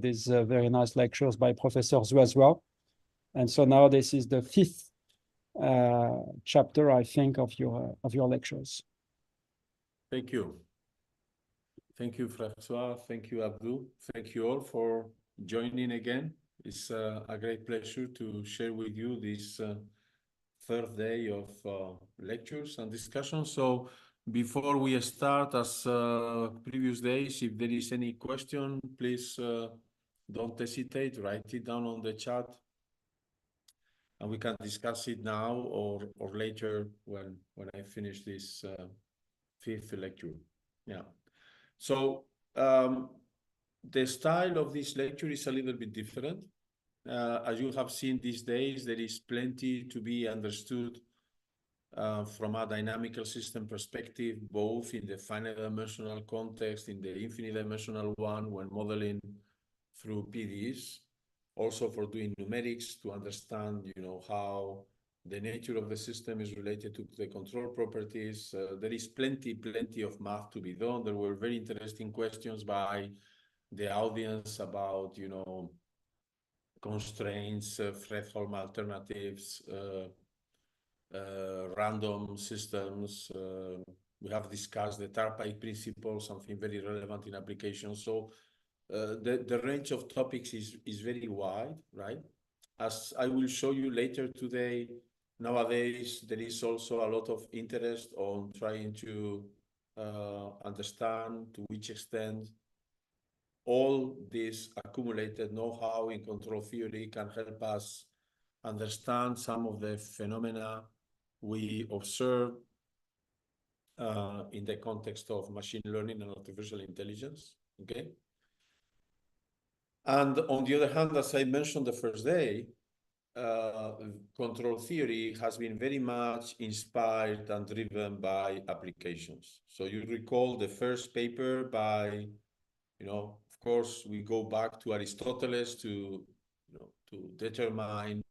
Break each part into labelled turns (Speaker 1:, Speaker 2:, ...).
Speaker 1: these very nice lectures by Professor Zuazua. And so now this is the fifth chapter, I think, of your lectures.
Speaker 2: Thank you. Thank you, François. Thank you, Abdul. Thank you all for joining again. It's a great pleasure to share with you this third day of lectures and discussions. So before we start, as previous days, if there is any question, please don't hesitate, write it down on the chat. And we can discuss it now or later when I finish this fifth lecture. Yeah. So the style of this lecture is a little bit different. As you have seen these days, there is plenty to be understood from a dynamical system perspective, both in the finite dimensional context, in the infinite dimensional one, when modeling through PDEs, also for doing numerics to understand, how the nature of the system is related to the control properties. There is plenty of math to be done. There were very interesting questions by the audience about, constraints, Fredholm alternatives, random systems. We have discussed the Tarpei principle, something very relevant in applications. So the range of topics is very wide, right? As I will show you later today, nowadays, there is also a lot of interest on trying to understand to which extent all this accumulated know-how in control theory can help us understand some of the phenomena we observe in the context of machine learning and artificial intelligence, okay? And on the other hand, as I mentioned the first day, control theory has been very much inspired and driven by applications. So you recall the first paper by, of course, we go back to Aristoteles to determine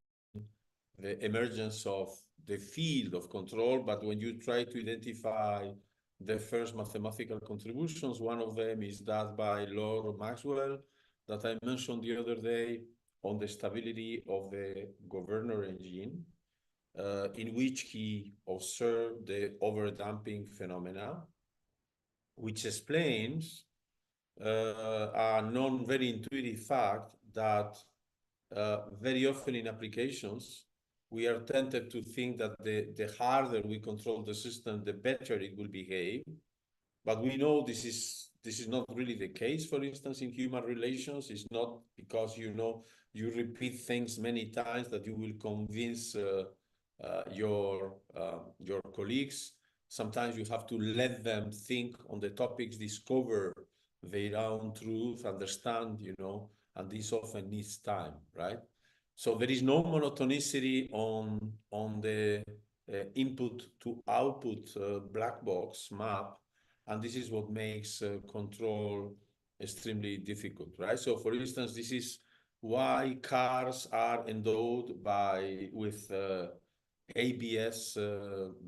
Speaker 2: the emergence of the field of control. But when you try to identify the first mathematical contributions, one of them is that by Lord Maxwell that I mentioned the other day on the stability of the governor engine, in which he observed the overdamping phenomena, which explains a non-very intuitive fact that very often in applications, we are tempted to think that the harder we control the system, the better it will behave. But we know this is not really the case. For instance, in human relations, it's not because you repeat things many times that you will convince your colleagues. Sometimes you have to let them think on the topics, discover their own truth, understand, and this often needs time, right? So there is no monotonicity on the input to output black box map. And this is what makes control extremely difficult, right? So for instance, this is why cars are endowed with ABS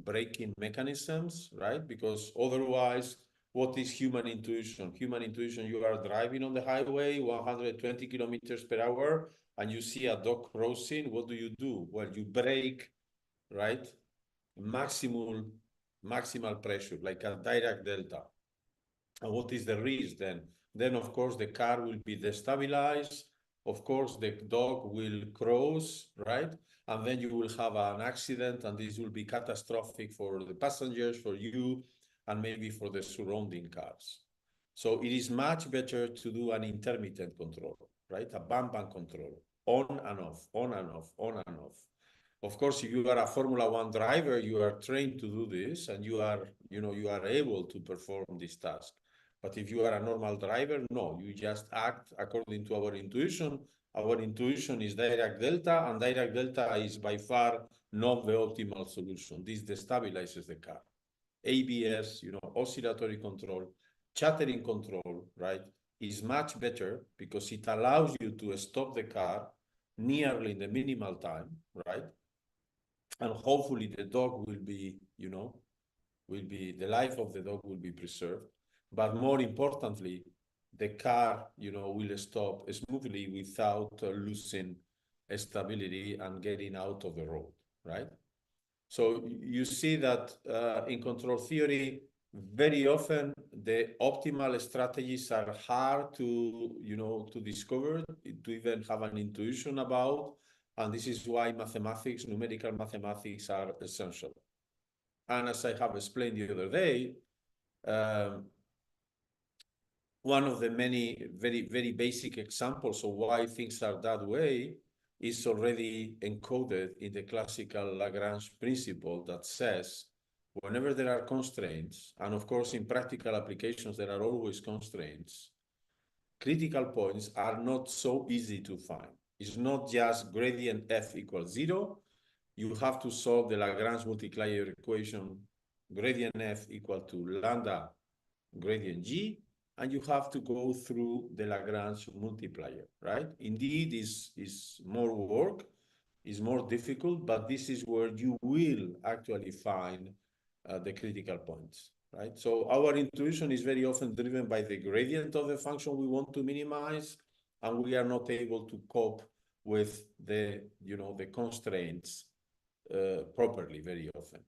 Speaker 2: braking mechanisms, right? Because otherwise, what is human intuition? Human intuition, you are driving on the highway, 120 kilometers per hour, and you see a dog crossing. What do? Well, you brake, right? Maximal pressure, like a Dirac delta. And what is the risk then? Then, of course, the car will be destabilized. Of course, the dog will cross, right? And then you will have an accident, and this will be catastrophic for the passengers, for you, and maybe for the surrounding cars. So it is much better to do an intermittent control, right? A bump control, on and off, on and off, on and off. Of course, if you are a Formula One driver, you are trained to do this, and you are able to perform this task. But if you are a normal driver, no, you just act according to our intuition. Our intuition is Dirac delta, and Dirac delta is by far not the optimal solution. This destabilizes the car. ABS, oscillatory control, chattering control, right, is much better because it allows you to stop the car nearly in the minimal time, right? And hopefully the dog will be, the life of the dog will be preserved. But more importantly, the car, will stop smoothly without losing stability and getting out of the road, right? So you see that in control theory, very often the optimal strategies are hard to discover, to even have an intuition about, and this is why mathematics, numerical mathematics, are essential. And as I have explained the other day, one of the many very, very basic examples of why things are that way is already encoded in the classical Lagrange principle that says whenever there are constraints, and of course in practical applications there are always constraints, critical points are not so easy to find. It's not just gradient f equals 0. You have to solve the Lagrange multiplier equation gradient f equal to lambda gradient g, and you have to go through the Lagrange multiplier, right? Indeed, is more work, is more difficult, but this is where you will actually find the critical points, right? So our intuition is very often driven by the gradient of the function we want to minimize, and we are not able to cope with the constraints properly very often.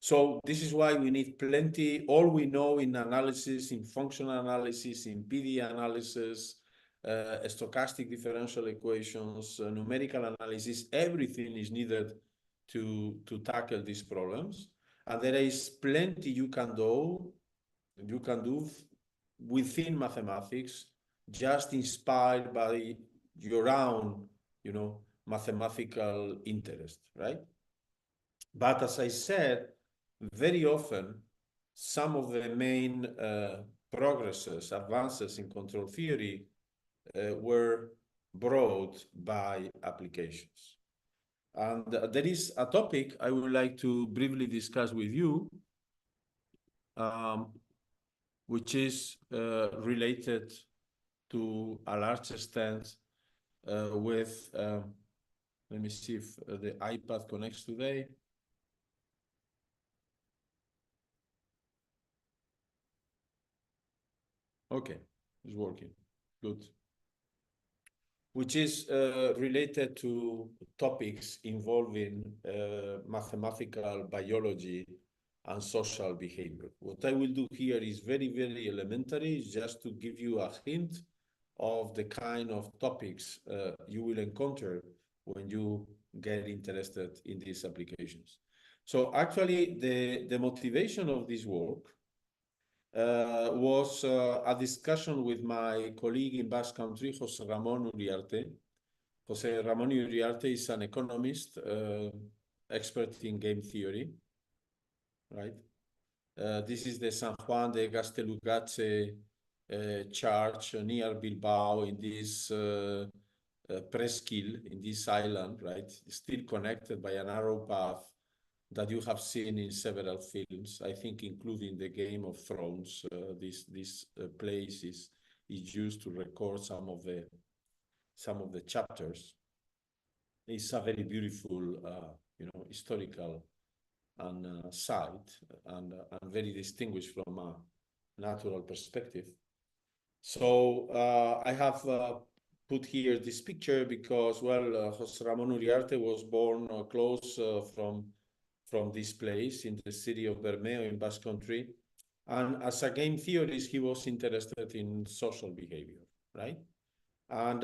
Speaker 2: So this is why we need plenty. All we know in analysis, in functional analysis, in PD analysis, stochastic differential equations, numerical analysis, everything is needed to tackle these problems. And there is plenty you can do within mathematics, just inspired by your own, mathematical interest, right? But as I said, very often, some of the main progresses, advances in control theory were brought by applications. And there is a topic I would like to briefly discuss with you, which is related to a large extent with, let me see if the iPad connects today. Okay, it's working. Good. Which is related to topics involving mathematical biology and social behavior. What I will do here is very, very elementary, just to give you a hint of the kind of topics you will encounter when you get interested in these applications. So actually, the motivation of this work was a discussion with my colleague in Basque Country, Jose Ramon Uriarte. Jose Ramon Uriarte is an economist, expert in game theory, right? This is the San Juan de Gastelugatxe church near Bilbao in this presqu'île, in this island, right? Still connected by a narrow path that you have seen in several films, I think including the Game of Thrones. This place is used to record some of the chapters. It's a very beautiful, historical and site, and very distinguished from a natural perspective. So I have put here this picture because, well, Jose Ramon Uriarte was born close from this place in the city of Bermeo in Basque Country. And as a game theorist, he was interested in social behavior, right? And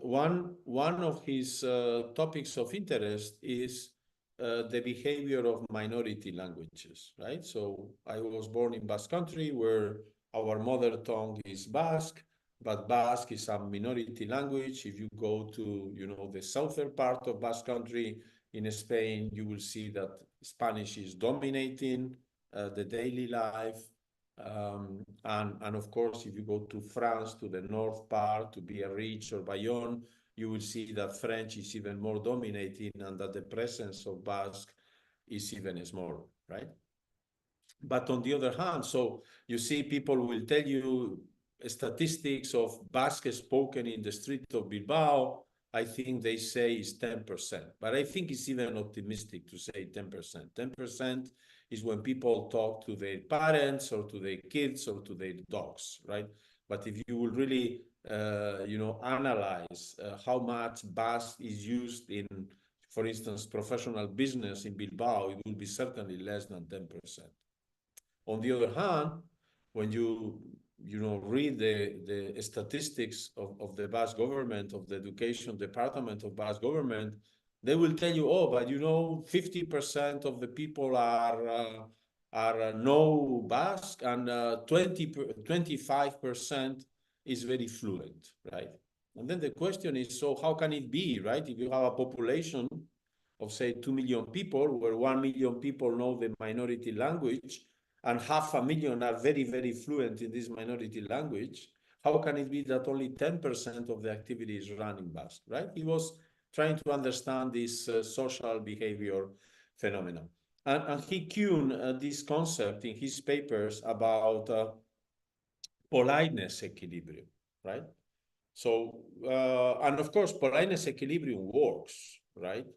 Speaker 2: one of his topics of interest is the behavior of minority languages, right? So I was born in Basque Country, where our mother tongue is Basque, but Basque is a minority language. If you go to, the southern part of Basque Country in Spain, you will see that Spanish is dominating the daily life. And of course, if you go to France, to the north part, to Biarritz or Bayonne, you will see that French is even more dominating and that the presence of Basque is even smaller, right? But on the other hand, so you see people will tell you statistics of Basque spoken in the street of Bilbao. I think they say is 10%, but I think it's even optimistic to say 10%. 10% is when people talk to their parents or to their kids or to their dogs, right? But if you will really, analyze how much Basque is used in, for instance, professional business in Bilbao, it will be certainly less than 10%. On the other hand, when you read the statistics of the Basque government, of the education department of Basque government, they will tell you, oh, but 50% of the people are no Basque, and 25% is very fluent, right? And then the question is, so how can it be, right? If you have a population of, say, 2 million people, where 1 million people know the minority language, and 500,000 are very, very fluent in this minority language, how can it be that only 10% of the activity is run in Basque, right? He was trying to understand this social behavior phenomenon. And he coined this concept in his papers about politeness equilibrium, right? So, and of course, politeness equilibrium works, right?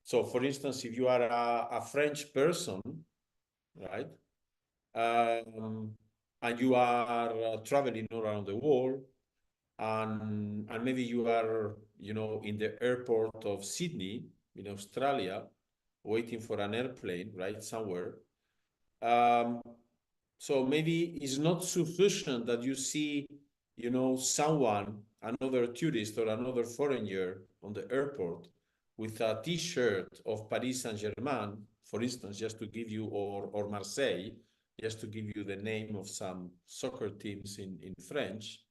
Speaker 2: So, for instance, if you are a French person, right, and you are traveling around the world, and maybe you are, in the airport of Sydney in Australia, waiting for an airplane, right, somewhere. So maybe it's not sufficient that you see, someone, another tourist or another foreigner on the airport with a T-shirt of Paris Saint-Germain, for instance, just to give you, or Marseille, just to give you the name of some soccer teams in French,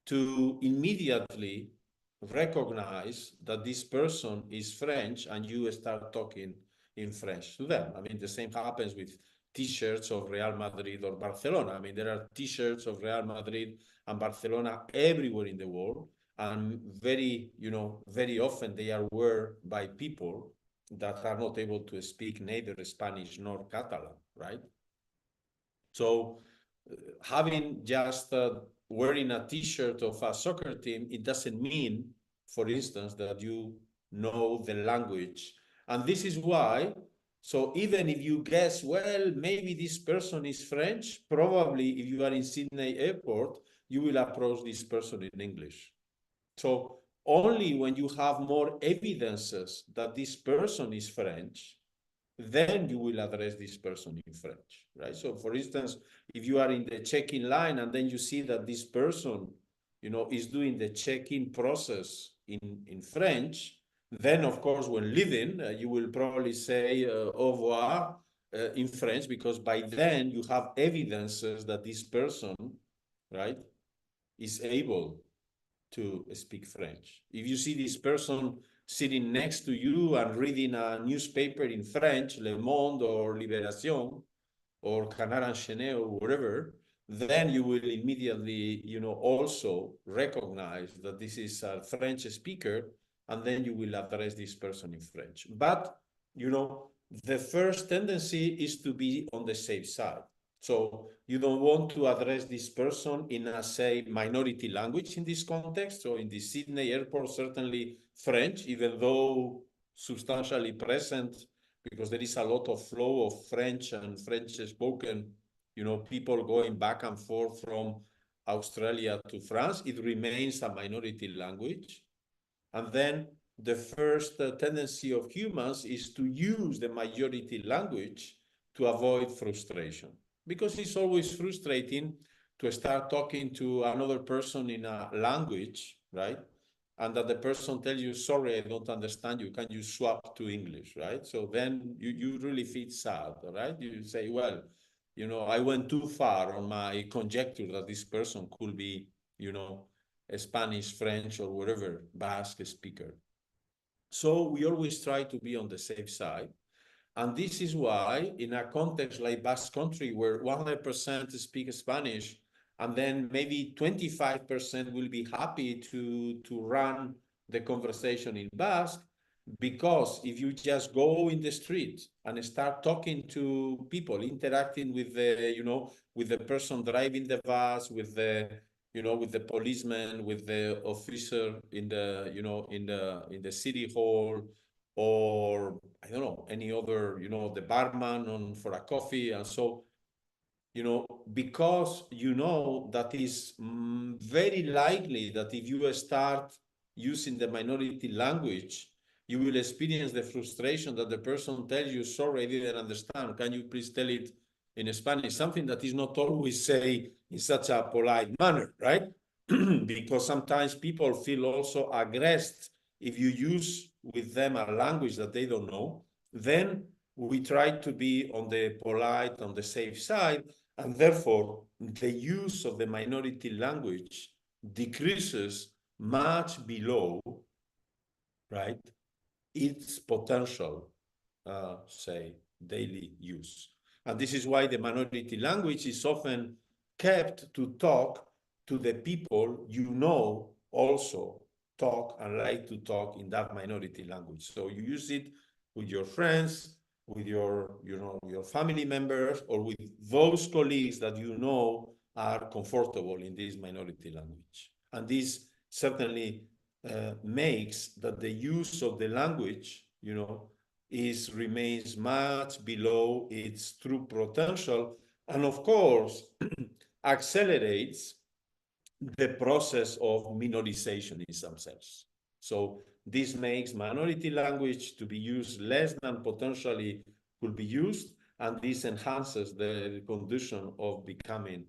Speaker 2: to immediately recognize that this person is French, and you start talking in French to them. I mean, the same happens with T-shirts of Real Madrid or Barcelona. I mean, there are T-shirts of Real Madrid and Barcelona everywhere in the world, and very often they are worn by people that are not able to speak neither Spanish nor Catalan, right? So having just wearing a T-shirt of a soccer team, it doesn't mean, for instance, that you know the language. And this is why, so even if you guess, well, maybe this person is French, probably if you are in Sydney airport, you will approach this person in English. So only when you have more evidences that this person is French, then you will address this person in French, right? So for instance, if you are in the check-in line and then you see that this person, is doing the check-in process in French, then of course, when leaving, you will probably say au revoir in French, because by then you have evidences that this person, right, is able to speak French. If you see this person sitting next to you and reading a newspaper in French, Le Monde or Libération or Canard Enchaîné or whatever, then you will immediately, also recognize that this is a French speaker, and then you will address this person in French. But, the first tendency is to be on the safe side. So you don't want to address this person in a, say, minority language in this context. So in the Sydney airport, certainly French, even though substantially present, because there is a lot of flow of French and French spoken, people going back and forth from Australia to France, it remains a minority language. And then the first tendency of humans is to use the majority language to avoid frustration, because it's always frustrating to start talking to another person in a language, right? And that the person tells you, sorry, I don't understand you. Can you swap to English, right? So then you really feel sad, right? You say, well, I went too far on my conjecture that this person could be, Spanish, French, or whatever Basque speaker. So we always try to be on the safe side. And this is why, in a context like Basque Country, where 100% speak Spanish, and then maybe 25% will be happy to run the conversation in Basque, because if you just go in the street and start talking to people, interacting with with the person driving the bus, with the with the policeman, with the officer in the in the city hall, or I don't know, any other, the barman for a coffee, and so because that is very likely that if you start using the minority language, you will experience the frustration that the person tells you, sorry, I didn't understand. Can you please tell it in Spanish? Something that is not always say in such a polite manner, right? Because sometimes people feel also aggressed if you use with them a language that they don't know. Then we try to be on the polite, on the safe side, and therefore the use of the minority language decreases much below, right, its potential, say, daily use. And this is why the minority language is often kept to talk to the people also talk and like to talk in that minority language. So you use it with your friends, with your family members, or with those colleagues that are comfortable in this minority language. And this certainly makes that the use of the language, remains much below its true potential, and of course accelerates the process of minorization in some sense. So this makes minority language to be used less than potentially could be used, and this enhances the condition of becoming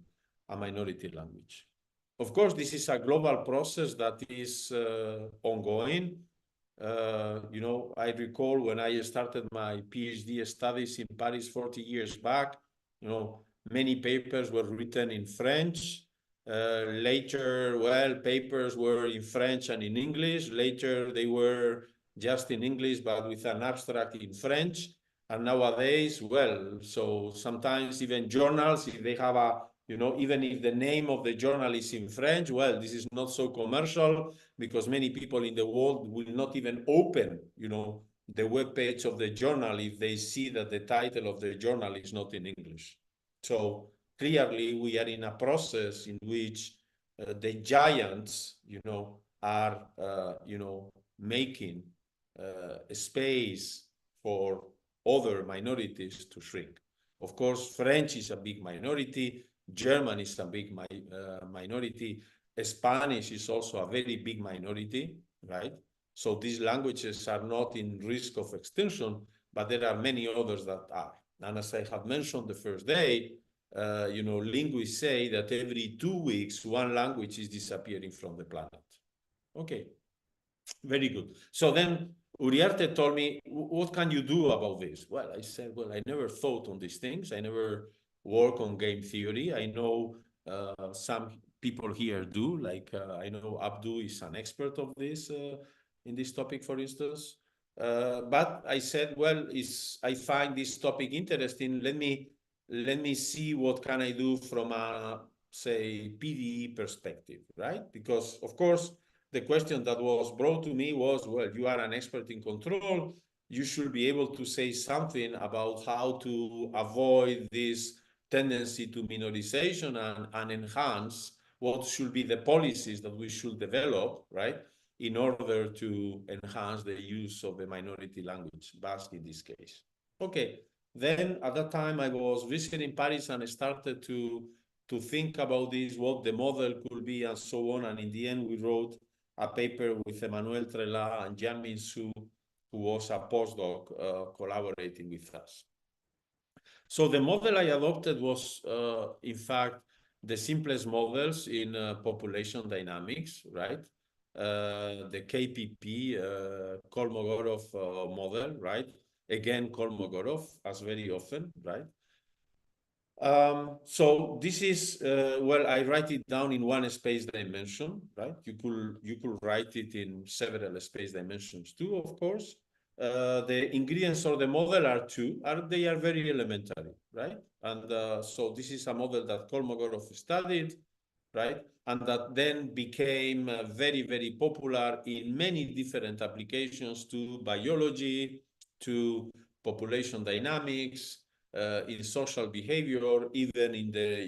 Speaker 2: a minority language. Of course, this is a global process that is ongoing. I recall when I started my PhD studies in Paris 40 years back, many papers were written in French. Later, papers were in French and in English. Later, they were just in English, but with an abstract in French. And nowadays, so sometimes even journals, if they have even if the name of the journal is in French, this is not so commercial, because many people in the world will not even open, the web page of the journal if they see that the title of the journal is not in English. So clearly, we are in a process in which the giants, are, making a space for other minorities to shrink. Of course, French is a big minority. German is a big minority. Spanish is also a very big minority, right? So these languages are not in risk of extinction, but there are many others that are. And as I have mentioned the first day, linguists say that every 2 weeks, one language is disappearing from the planet. Okay, very good. So then Uriarte told me, what can you do about this? Well, I said, I never thought on these things. I never work on game theory. I know some people here do, like I know Abdu is an expert of this in this topic, for instance. But I said, I find this topic interesting. Let me see what can I do from a, say, PDE perspective, right? Because of course, the question that was brought to me was, you are an expert in control. You should be able to say something about how to avoid this tendency to minorization and enhance what should be the policies that we should develop, right, in order to enhance the use of the minority language, Basque in this case. Okay, then at that time I was visiting Paris and I started to think about this, what the model could be and so on. And in the end, we wrote a paper with Emmanuel Trela and Jianmin Su, who was a postdoc collaborating with us. So the model I adopted was, in fact, the simplest models in population dynamics, right? The KPP, Kolmogorov model, right? Again, Kolmogorov, as very often, right? So this is, I write it down in one space dimension, right? You could write it in several space dimensions too, of course. The ingredients of the model are two, they are very elementary, right? And so this is a model that Kolmogorov studied, right? And that then became very, very popular in many different applications to biology, to population dynamics, in social behavior, even in the,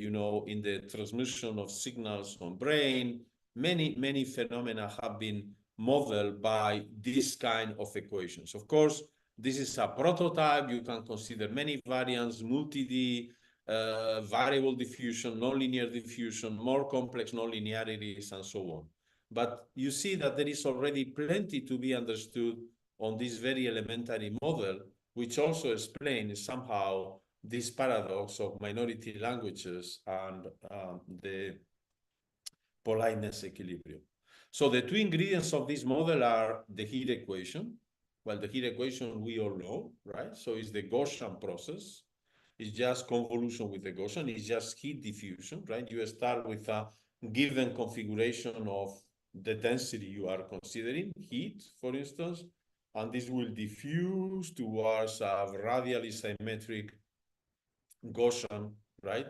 Speaker 2: in the transmission of signals on brain. Many phenomena have been modeled by this kind of equations. Of course, this is a prototype. You can consider many variants, multi-D, variable diffusion, nonlinear diffusion, more complex nonlinearities, and so on. But you see that there is already plenty to be understood on this very elementary model, which also explains somehow this paradox of minority languages and the politeness equilibrium. So the two ingredients of this model are the heat equation. Well, the heat equation we all know, right? So it's the Gaussian process. It's just convolution with the Gaussian. It's just heat diffusion, right? You start with a given configuration of the density you are considering, heat, for instance, and this will diffuse towards a radially symmetric Gaussian, right?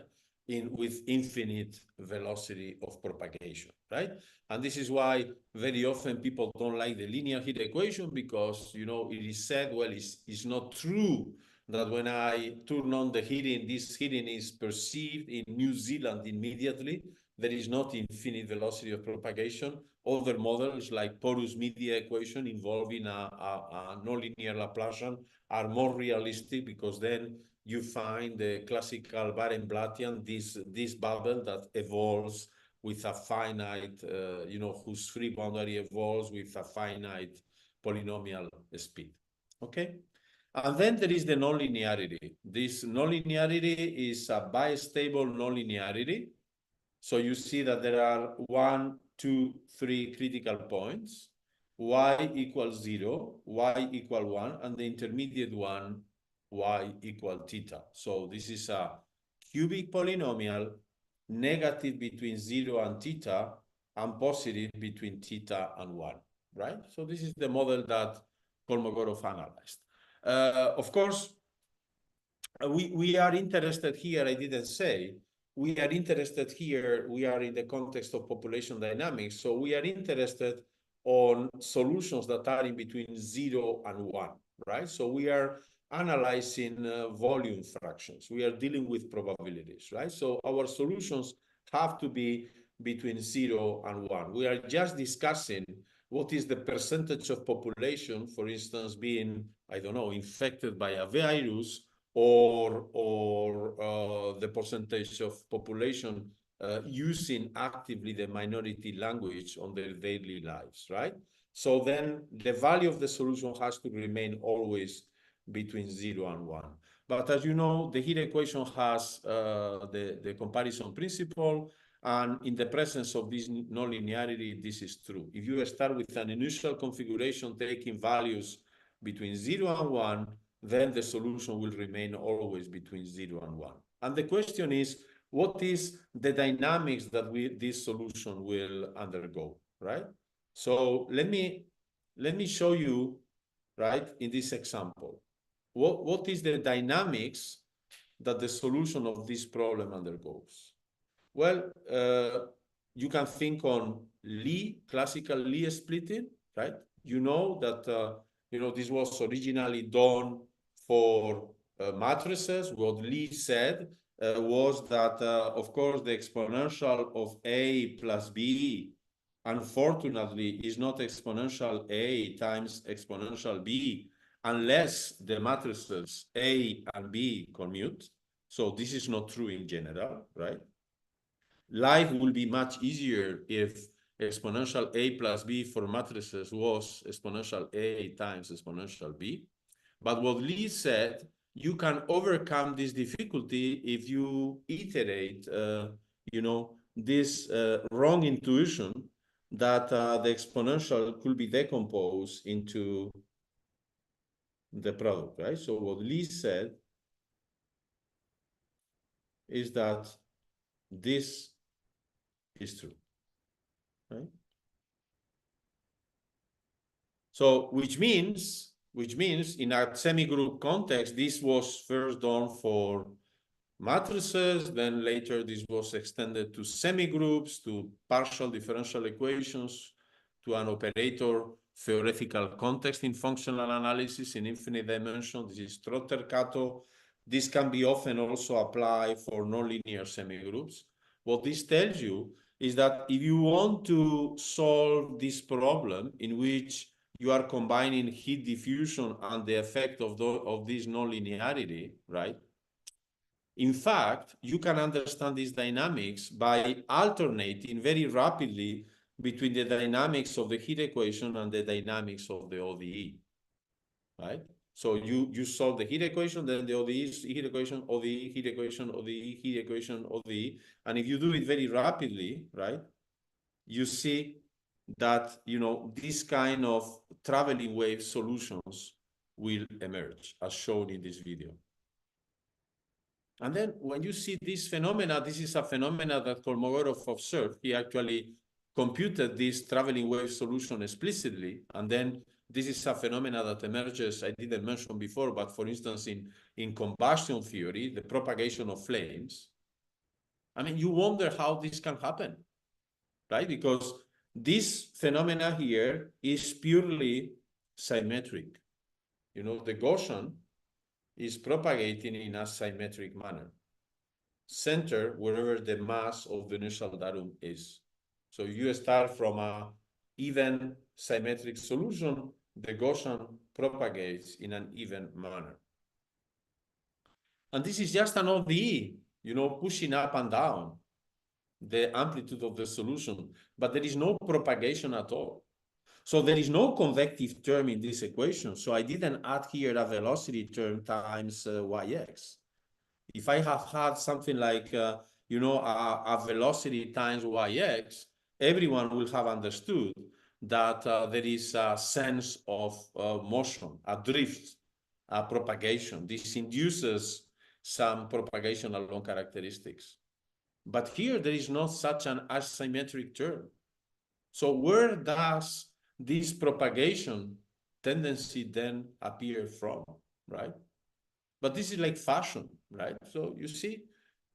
Speaker 2: With infinite velocity of propagation, right? And this is why very often people don't like the linear heat equation because, you know, it is said, well, it's not true that when I turn on the heating, this heating is perceived in New Zealand immediately. There is not infinite velocity of propagation. Other models like porous media equation involving a nonlinear Laplacian are more realistic because then you find the classical Barenblattian, this bubble that evolves with a finite, whose free boundary evolves with a finite polynomial speed, okay? And then there is the nonlinearity. This nonlinearity is a bistable nonlinearity. So you see that there are 1, 2, 3 critical points, y equals 0, y equal 1, and the intermediate one, y equal theta. So this is a cubic polynomial, negative between 0 and theta, and positive between theta and 1, right? So this is the model that Kolmogorov analyzed. Of course, we are interested here, I didn't say, we are interested here, we are in the context of population dynamics, so we are interested on solutions that are in between 0 and 1, right? So we are analyzing volume fractions. We are dealing with probabilities, right? So our solutions have to be between 0 and 1. We are just discussing what is the percentage of population, for instance, being, I don't know, infected by a virus, or the percentage of population using actively the minority language on their daily lives, right? So then the value of the solution has to remain always between 0 and 1. But as you know, the heat equation has the comparison principle, and in the presence of this nonlinearity, this is true. If you start with an initial configuration taking values between 0 and 1, then the solution will remain always between 0 and 1. And the question is, what is the dynamics that this solution will undergo, right? So let me show you, right, in this example, what is the dynamics that the solution of this problem undergoes? Well, you can think on Lie, classical Lie splitting, right? You know that this was originally done for matrices. What Lie said was that, of course, the exponential of A plus B, unfortunately, is not exponential A times exponential B unless the matrices A and B commute. So this is not true in general, right? Life will be much easier if exponential A plus B for matrices was exponential A times exponential B. But what Lie said, you can overcome this difficulty if you iterate, this wrong intuition that the exponential could be decomposed into the product, right? So what Lie said is that this is true, right? So which means in a semigroup context, this was first done for matrices, then later this was extended to semigroups, to partial differential equations, to an operator theoretical context in functional analysis in infinite dimension. This is Trotter-Kato. This can be often also applied for nonlinear semigroups. What this tells you is that if you want to solve this problem in which you are combining heat diffusion and the effect of this nonlinearity, right? In fact, you can understand these dynamics by alternating very rapidly between the dynamics of the heat equation and the dynamics of the ODE, right? So you solve the heat equation, then the ODE is heat equation, ODE, heat equation, ODE, heat equation, ODE. And if you do it very rapidly, right, you see that, you know, this kind of traveling wave solutions will emerge, as shown in this video. And then when you see this phenomena, this is a phenomena that Kolmogorov observed. He actually computed this traveling wave solution explicitly. And then this is a phenomena that emerges, I didn't mention before, but for instance, in combustion theory, the propagation of flames. I mean, you wonder how this can happen, right? Because this phenomena here is purely symmetric. You know, the Gaussian is propagating in a symmetric manner, center wherever the mass of the initial datum is. So you start from a even symmetric solution, the Gaussian propagates in an even manner. And this is just an ODE, you know, pushing up and down the amplitude of the solution, but there is no propagation at all. So there is no convective term in this equation. So I didn't add here a velocity term times yx. If I have had something like, you know, a velocity times yx, everyone will have understood that there is a sense of motion, a drift, a propagation. This induces some propagation along characteristics. But here there is not such an asymmetric term. So where does this propagation tendency then appear from, right? But this is like fashion, right? So you see,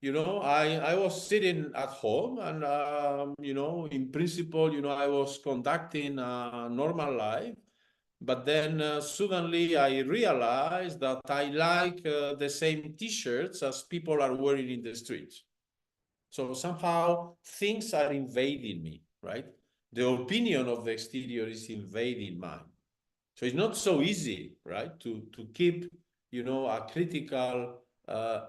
Speaker 2: you know, I was sitting at home and, you know, in principle, you know, I was conducting a normal life. But then suddenly I realized that I like the same T-shirts as people are wearing in the streets. So somehow things are invading me, right? The opinion of the exterior is invading mine. So it's not so easy, right, to keep, you know, a critical,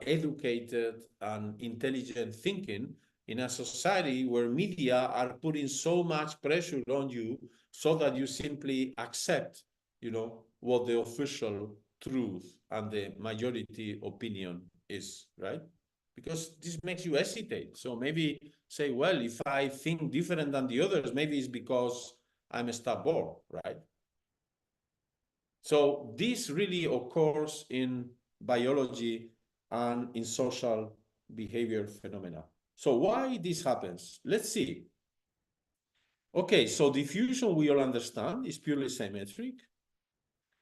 Speaker 2: educated, and intelligent thinking in a society where media are putting so much pressure on you so that you simply accept, you know, what the official truth and the majority opinion is, right? Because this makes you hesitate. So maybe say, well, if I think different than the others, maybe it's because I'm stubborn, right? So this really occurs in biology and in social behavior phenomena. So why this happens? Let's see. Okay, so diffusion we all understand is purely symmetric.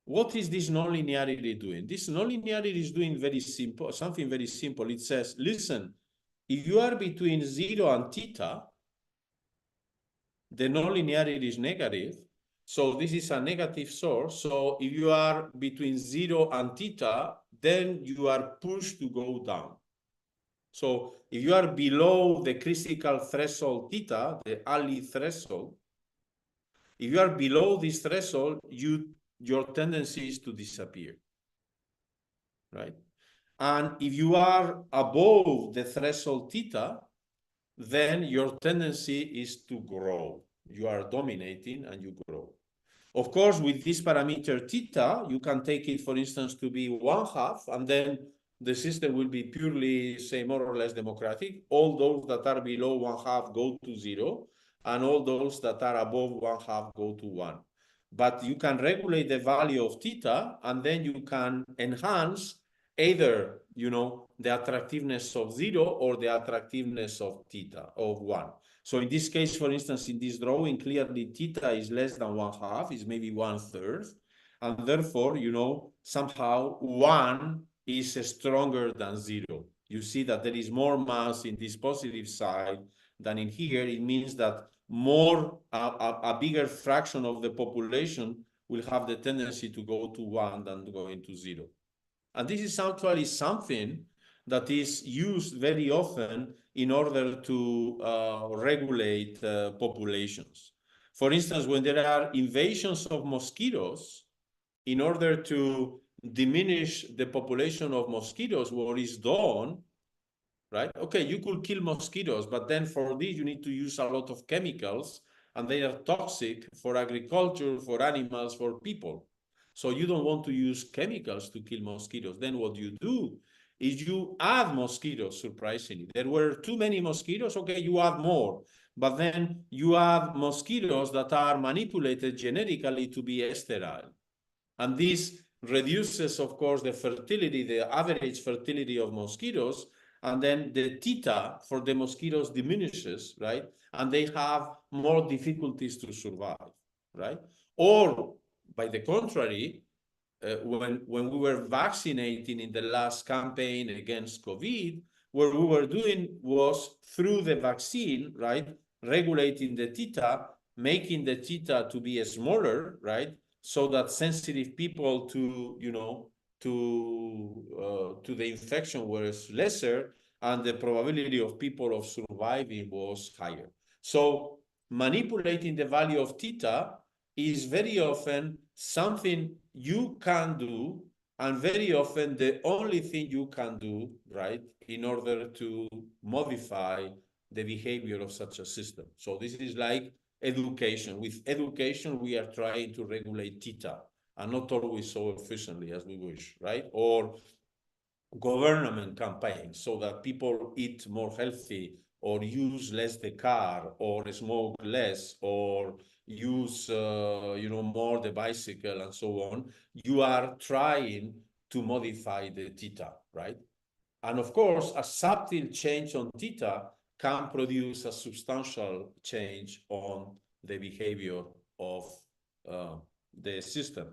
Speaker 2: What is this nonlinearity doing? This nonlinearity is doing very simple, something very simple. It says, listen, if you are between 0 and theta, the nonlinearity is negative. So this is a negative source. So if you are between 0 and theta, then you are pushed to go down. So if you are below the critical threshold theta, the Ali threshold, if you are below this threshold, your tendency is to disappear, right? And if you are above the threshold theta, then your tendency is to grow. You are dominating and you grow. Of course, with this parameter theta, you can take it, for instance, to be 1/2, and then the system will be purely, say, more or less democratic. All those that are below 1/2 go to 0, and all those that are above 1/2 go to 1. But you can regulate the value of theta, and then you can enhance either, you know, the attractiveness of 0 or the attractiveness of theta, of 1. So in this case, for instance, in this drawing, clearly theta is less than 1/2, is maybe 1/3. And therefore, you know, somehow 1 is stronger than 0. You see that there is more mass in this positive side than in here. It means that a bigger fraction of the population will have the tendency to go to 1 than going to 0. And this is actually something that is used very often in order to regulate populations. For instance, when there are invasions of mosquitoes, in order to diminish the population of mosquitoes, what is done right? Okay, you could kill mosquitoes, but then for this you need to use a lot of chemicals, and they are toxic for agriculture, for animals, for people. So you don't want to use chemicals to kill mosquitoes. Then what you do is you add mosquitoes, surprisingly. There were too many mosquitoes, okay, you add more. But then you add mosquitoes that are manipulated genetically to be sterile. And this reduces, of course, the fertility, the average fertility of mosquitoes, and then the theta for the mosquitoes diminishes, right? And they have more difficulties to survive, right? Or, by the contrary, when we were vaccinating in the last campaign against COVID, what we were doing was through the vaccine, right, regulating the theta, making the theta to be smaller, right, so that sensitive people to, you know, to the infection was lesser, and the probability of people of surviving was higher. So manipulating the value of theta is very often something you can do, and very often the only thing you can do, right, in order to modify the behavior of such a system. So this is like education. With education, we are trying to regulate theta, and not always so efficiently as we wish, right? Or government campaigns so that people eat more healthy, or use less the car, or smoke less, or use more the bicycle, and so on. You are trying to modify the theta, right? And of course, a subtle change on theta can produce a substantial change on the behavior of the system.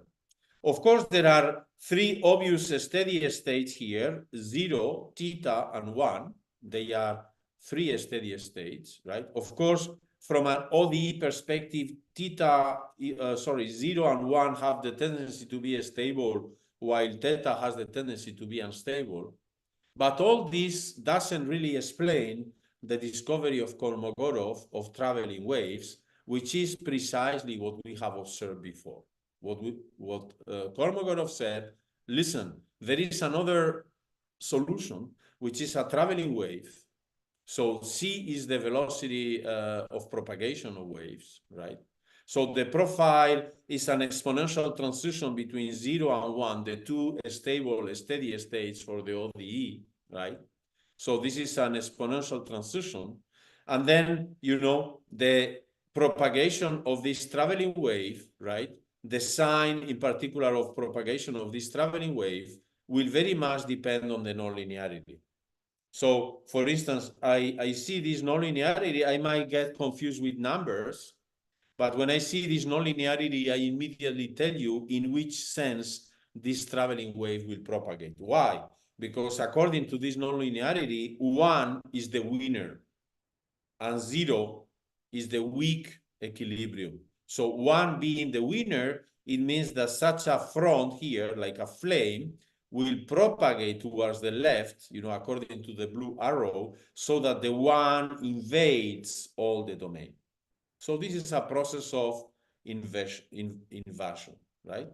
Speaker 2: Of course, there are three obvious steady states here: 0, theta, and 1. They are three steady states, right? Of course, from an ODE perspective, 0 and 1 have the tendency to be stable, while theta has the tendency to be unstable. But all this doesn't really explain the discovery of Kolmogorov of traveling waves, which is precisely what we have observed before. What Kolmogorov said, listen, there is another solution, which is a traveling wave. So c is the velocity of propagation of waves, right? So the profile is an exponential transition between 0 and 1, the two stable steady states for the ODE, right? So this is an exponential transition. And then, the propagation of this traveling wave, right? The sign in particular of propagation of this traveling wave will very much depend on the nonlinearity. So, for instance, I see this nonlinearity, I might get confused with numbers, but when I see this nonlinearity, I immediately tell you in which sense this traveling wave will propagate. Why? Because according to this nonlinearity, 1 is the winner, and 0 is the weak equilibrium. So 1 being the winner, it means that such a front here, like a flame, will propagate towards the left, according to the blue arrow, so that the 1 invades all the domain. So this is a process of inversion, right?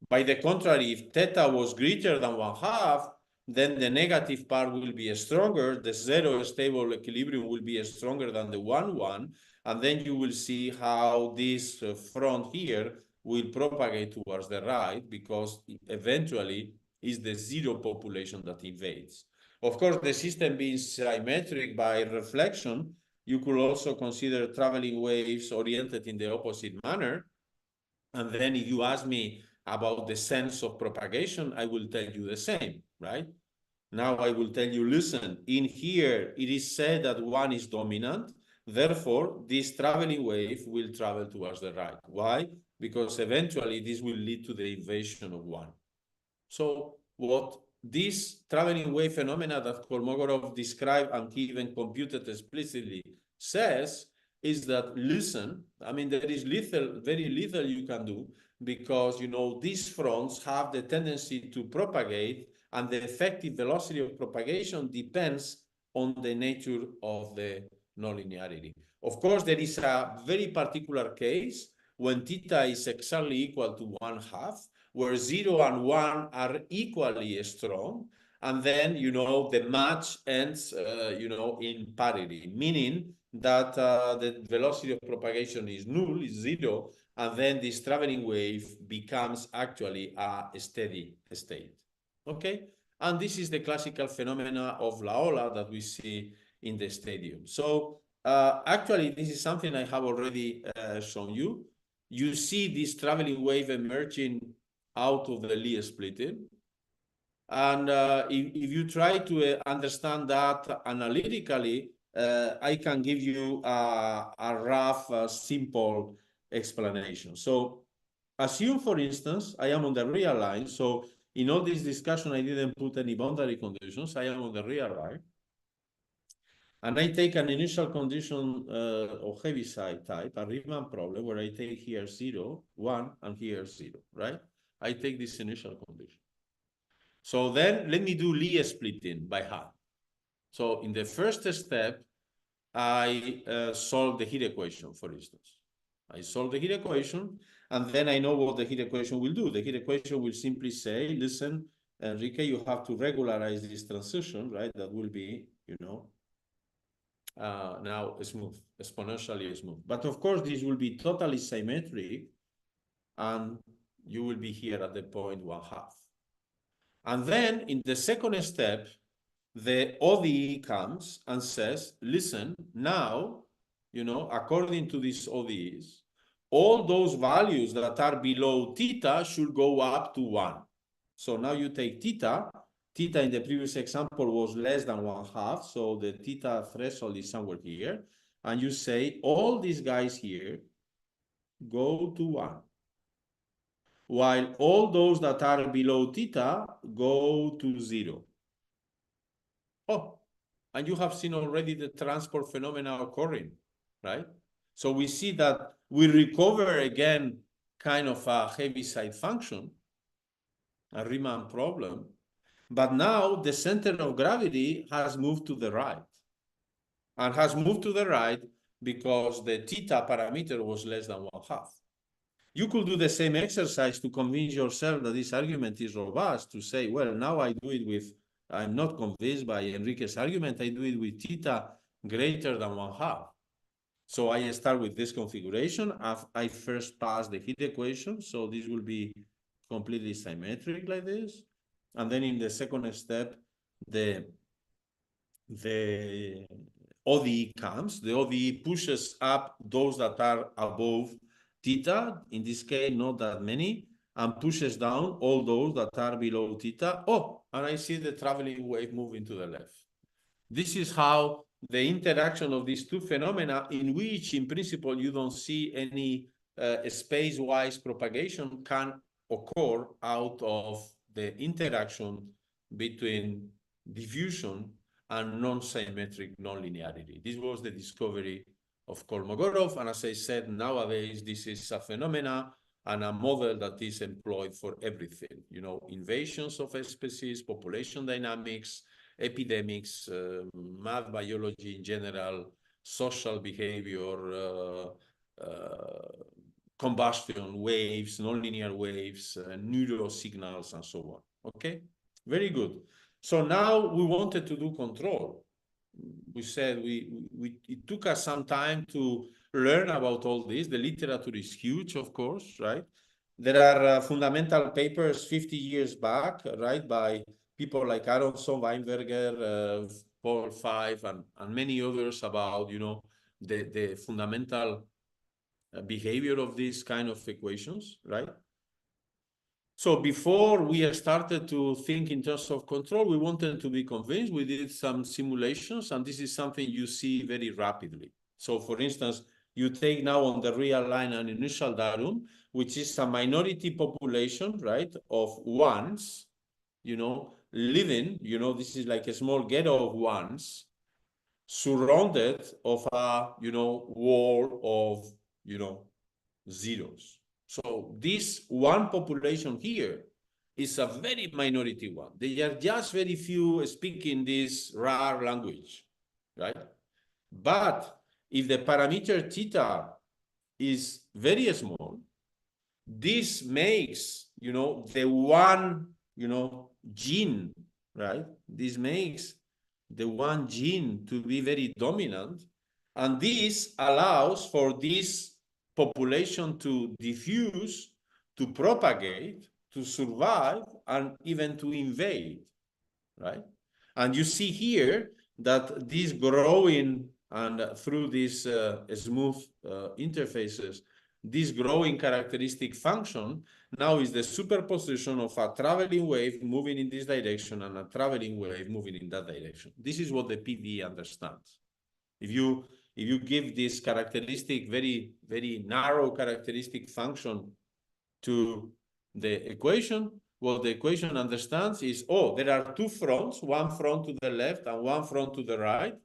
Speaker 2: By the contrary, if theta was greater than 1/2, then the negative part will be stronger. The 0 stable equilibrium will be stronger than the 1/1. And then you will see how this front here will propagate towards the right, because eventually is the 0 population that invades. Of course, the system being symmetric by reflection, you could also consider traveling waves oriented in the opposite manner. And then if you ask me about the sense of propagation, I will tell you the same, right? Now I will tell you, listen, in here, it is said that 1 is dominant. Therefore, this traveling wave will travel towards the right. Why? Because eventually this will lead to the invasion of 1. So what this traveling wave phenomena that Kolmogorov described and he even computed explicitly says is that, listen, I mean, there is very little you can do, because, these fronts have the tendency to propagate, and the effective velocity of propagation depends on the nature of the nonlinearity. Of course, there is a very particular case when theta is exactly equal to 1/2, where 0 and 1 are equally strong, and then, you know, the match ends, you know, in parity, meaning that the velocity of propagation is null, is zero, and then this traveling wave becomes actually a steady state. Okay? And this is the classical phenomena of La Ola that we see in the stadium. So actually, this is something I have already shown you. You see this traveling wave emerging out of the Lie splitting. And if you try to understand that analytically, I can give you a rough, simple explanation. So assume, for instance, I am on the real line. So in all this discussion, I didn't put any boundary conditions. I am on the real line. And I take an initial condition of Heaviside type, a Riemann problem, where I take here 0, 1, and here 0, right? I take this initial condition. So then let me do Lie splitting by hand. So in the first step, I solve the heat equation, for instance. I solve the heat equation, and then I know what the heat equation will do. The heat equation will simply say, listen, Enrique, you have to regularize this transition, right? That will be, you know, now smooth, exponentially smooth. But of course, this will be totally symmetric, and you will be here at the point 1/2. And then in the second step, the ODE comes and says, listen, now, you know, according to these ODEs, all those values that are below theta should go up to 1. So now you take theta. Theta in the previous example was less than 1/2. So the theta threshold is somewhere here. And you say, all these guys here go to 1. While all those that are below theta go to 0. Oh, and you have seen already the transport phenomena occurring, right? So we see that we recover again kind of a Heaviside function, a Riemann problem, but now the center of gravity has moved to the right, and has moved to the right because the theta parameter was less than 1/2. You could do the same exercise to convince yourself that this argument is robust, to say, well, now I do it with, I'm not convinced by Enrique's argument, I do it with theta greater than 1/2. So I start with this configuration. I first pass the heat equation, so this will be completely symmetric like this. And then in the second step, the ODE comes. The ODE pushes up those that are above theta, in this case, not that many, and pushes down all those that are below theta. Oh, and I see the traveling wave moving to the left. This is how the interaction of these two phenomena, in which, in principle, you don't see any space-wise propagation, can occur out of the interaction between diffusion and non-symmetric nonlinearity. This was the discovery of Kolmogorov, and as I said, nowadays this is a phenomena and a model that is employed for everything. You know, invasions of species, population dynamics, epidemics, math biology in general, social behavior, combustion waves, nonlinear waves, neural signals, and so on. Okay, very good. So now we wanted to do control. We said it took us some time to learn about all this. The literature is huge, of course, right? There are fundamental papers 50 years back, right, by people like Aronson, Weinberger, Paul Five, and many others about, you know, the fundamental behavior of these kind of equations, right? So before we started to think in terms of control, we wanted to be convinced. We did some simulations, and this is something you see very rapidly. So for instance, you take now on the real line an initial datum, which is a minority population, right, of ones, you know, living, you know, this is like a small ghetto of ones, surrounded of a, you know, wall of, you know, zeros. So this one population here is a very minority one. There are just very few speaking this rare language, right? But if the parameter theta is very small, this makes, you know, the one, you know, gene right? This makes the one gene to be very dominant, and this allows for this population to diffuse, to propagate, to survive, and even to invade, right? And you see here that this growing, and through these smooth interfaces, this growing characteristic function now is the superposition of a traveling wave moving in this direction and a traveling wave moving in that direction. This is what the PDE understands. If you give this characteristic, very narrow characteristic function to the equation, what the equation understands is, oh, there are two fronts, one front to the left and one front to the right.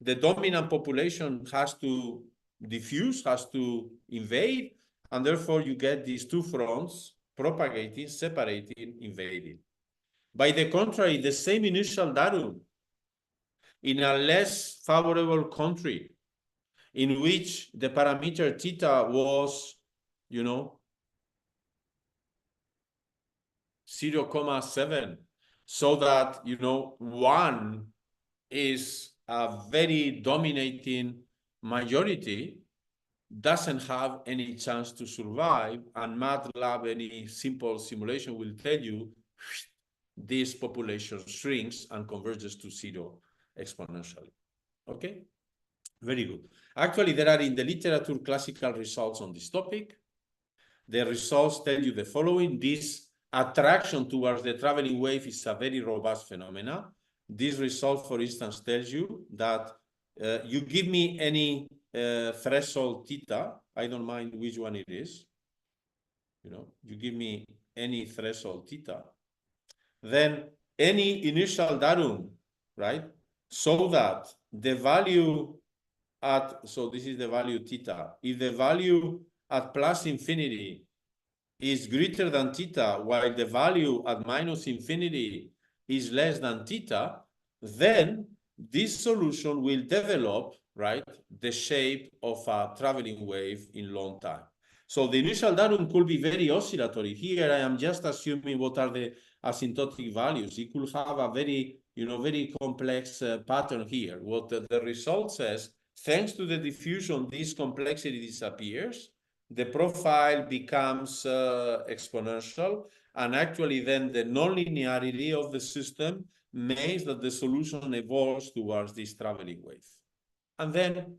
Speaker 2: The dominant population has to diffuse, has to invade, and therefore you get these two fronts propagating, separating, invading. By the contrary, the same initial datum in a less favorable country in which the parameter theta was, 0.7, so that, 1 is a very dominating majority, doesn't have any chance to survive, and MATLAB, any simple simulation will tell you this population shrinks and converges to 0 exponentially. Okay, very good. Actually, there are in the literature classical results on this topic. The results tell you the following: this attraction towards the traveling wave is a very robust phenomena. This result, for instance, tells you that you give me any threshold theta, I don't mind which one it is, you give me any threshold theta, then any initial datum, right? So that the value so this is the value theta. If the value at plus infinity is greater than theta, while the value at minus infinity is less than theta, then this solution will develop, right, the shape of a traveling wave in long time. So the initial datum could be very oscillatory. Here I am just assuming what are the asymptotic values. It could have a very, very complex pattern here. What the result says, thanks to the diffusion, this complexity disappears. The profile becomes exponential, and actually then the nonlinearity of the system makes that the solution evolves towards this traveling wave. And then,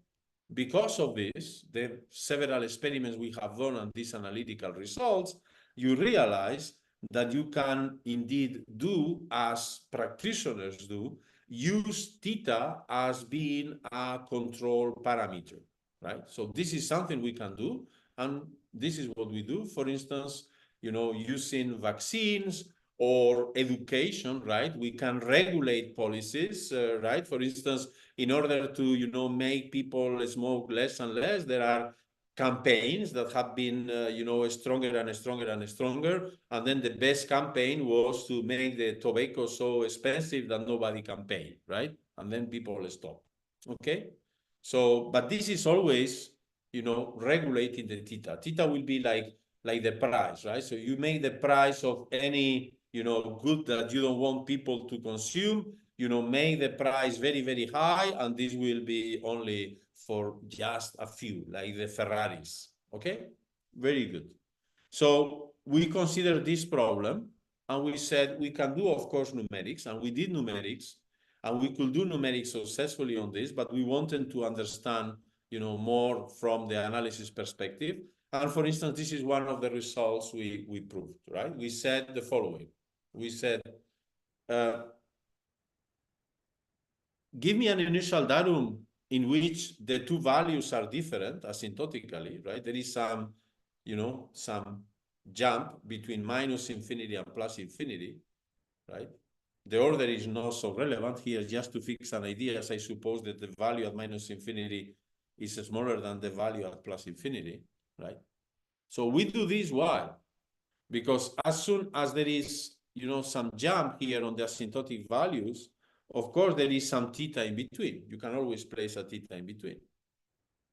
Speaker 2: because of this, the several experiments we have done and these analytical results, you realize that you can indeed do, as practitioners do, use theta as being a control parameter, right? So this is something we can do, and this is what we do. For instance, using vaccines or education, right? We can regulate policies, right? For instance, in order to, make people smoke less and less, there are campaigns that have been, stronger and stronger and stronger. And then the best campaign was to make the tobacco so expensive that nobody can pay, right? And then people stop. Okay? So, but this is always, regulating the theta. Theta will be like the price, right? So you make the price of any, good that you don't want people to consume, make the price very, very high, and this will be only for just a few, like the Ferraris. Okay, very good. So we consider this problem, and we said we can do, of course, numerics, and we did numerics, and we could do numerics successfully on this, but we wanted to understand, more from the analysis perspective. And for instance, this is one of the results we proved, right? We said the following. We said, give me an initial datum in which the two values are different asymptotically, right? There is some, some jump between minus infinity and plus infinity, right? The order is not so relevant here, just to fix an idea, as I suppose that the value at minus infinity is smaller than the value at plus infinity, right? So we do this, why? Because as soon as there is, some jump here on the asymptotic values, of course, there is some theta in between. You can always place a theta in between.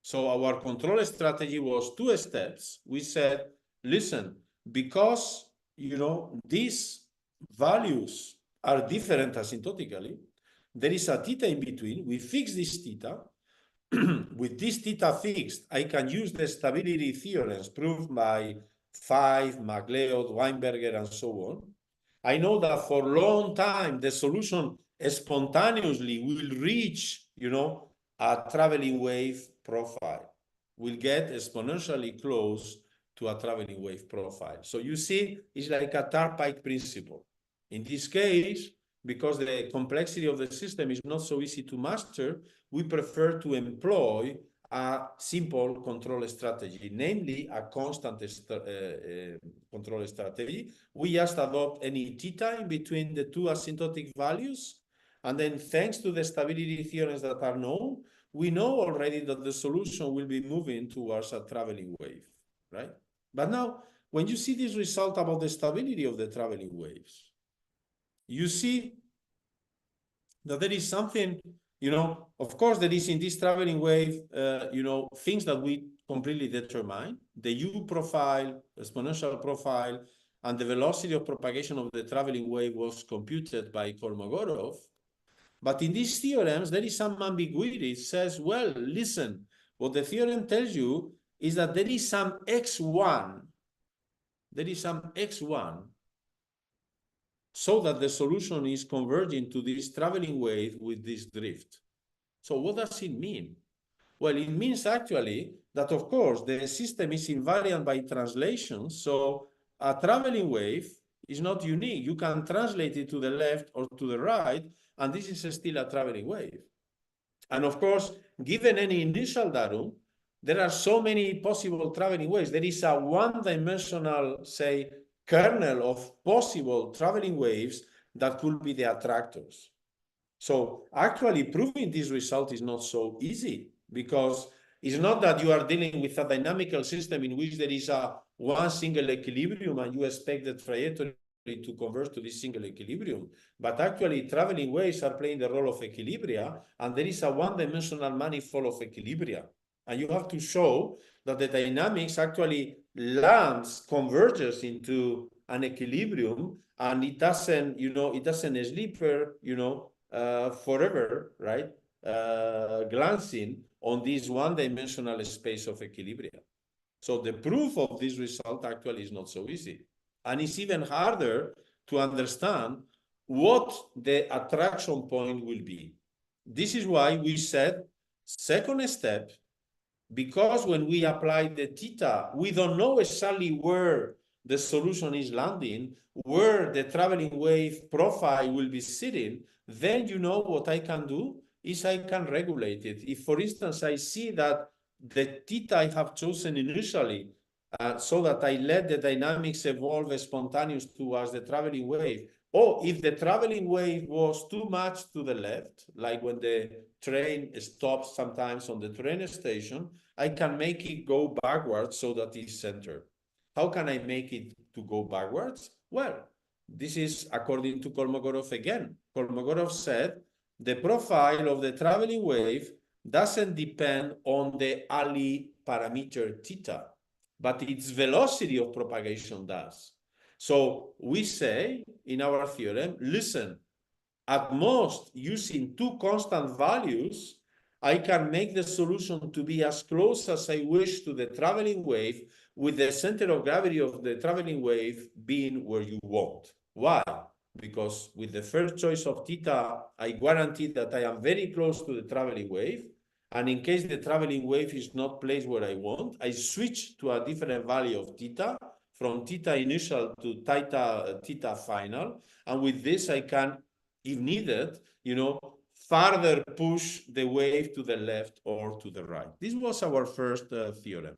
Speaker 2: So our control strategy was 2 steps. We said, listen, because, these values are different asymptotically. There is a theta in between. We fix this theta. With this theta fixed, I can use the stability theorems proved by Five, MacLeod, Weinberger, and so on. I know that for a long time, the solution spontaneously will reach, a traveling wave profile. Will get exponentially close to a traveling wave profile. So you see, it's like a Tarpike principle. In this case, because the complexity of the system is not so easy to master, we prefer to employ a simple control strategy, namely a constant control strategy. We just adopt any theta in between the two asymptotic values, and then thanks to the stability theorems that are known, we know already that the solution will be moving towards a traveling wave, right? But now, when you see this result about the stability of the traveling waves, you see that there is something, of course, there is in this traveling wave, things that we completely determine. The U profile, exponential profile, and the velocity of propagation of the traveling wave was computed by Kolmogorov. But in these theorems, there is some ambiguity. It says, well, listen, what the theorem tells you is that there is some x1, so that the solution is converging to this traveling wave with this drift. So what does it mean? Well, it means actually that, of course, the system is invariant by translation. So a traveling wave is not unique. You can translate it to the left or to the right, and this is still a traveling wave. And of course, given any initial datum, there are so many possible traveling waves. There is a one-dimensional, say, kernel of possible traveling waves that could be the attractors. So actually proving this result is not so easy, because it's not that you are dealing with a dynamical system in which there is a one single equilibrium and you expect the trajectory to converge to this single equilibrium. But actually traveling waves are playing the role of equilibria, and there is a one-dimensional manifold of equilibria. And you have to show that the dynamics actually converges into an equilibrium, and it doesn't, it doesn't sleep, forever, right? Glancing on this one-dimensional space of equilibria. So the proof of this result actually is not so easy. And it's even harder to understand what the attraction point will be. This is why we said, second step, because when we apply the theta, we don't know exactly where the solution is landing, where the traveling wave profile will be sitting, then what I can do is I can regulate it. If, for instance, I see that the theta I have chosen initially, so that I let the dynamics evolve spontaneous towards the traveling wave, or if the traveling wave was too much to the left, like when the train stops sometimes on the train station, I can make it go backwards so that it's centered. How can I make it to go backwards? Well, this is according to Kolmogorov again. Kolmogorov said the profile of the traveling wave doesn't depend on the Ali parameter theta, but its velocity of propagation does. So we say in our theorem, listen, at most using two constant values, I can make the solution to be as close as I wish to the traveling wave, with the center of gravity of the traveling wave being where you want. Why? Because with the first choice of theta, I guarantee that I am very close to the traveling wave. And in case the traveling wave is not placed where I want, I switch to a different value of theta, from theta initial to theta final. And with this, I can, if needed, further push the wave to the left or to the right. This was our first theorem.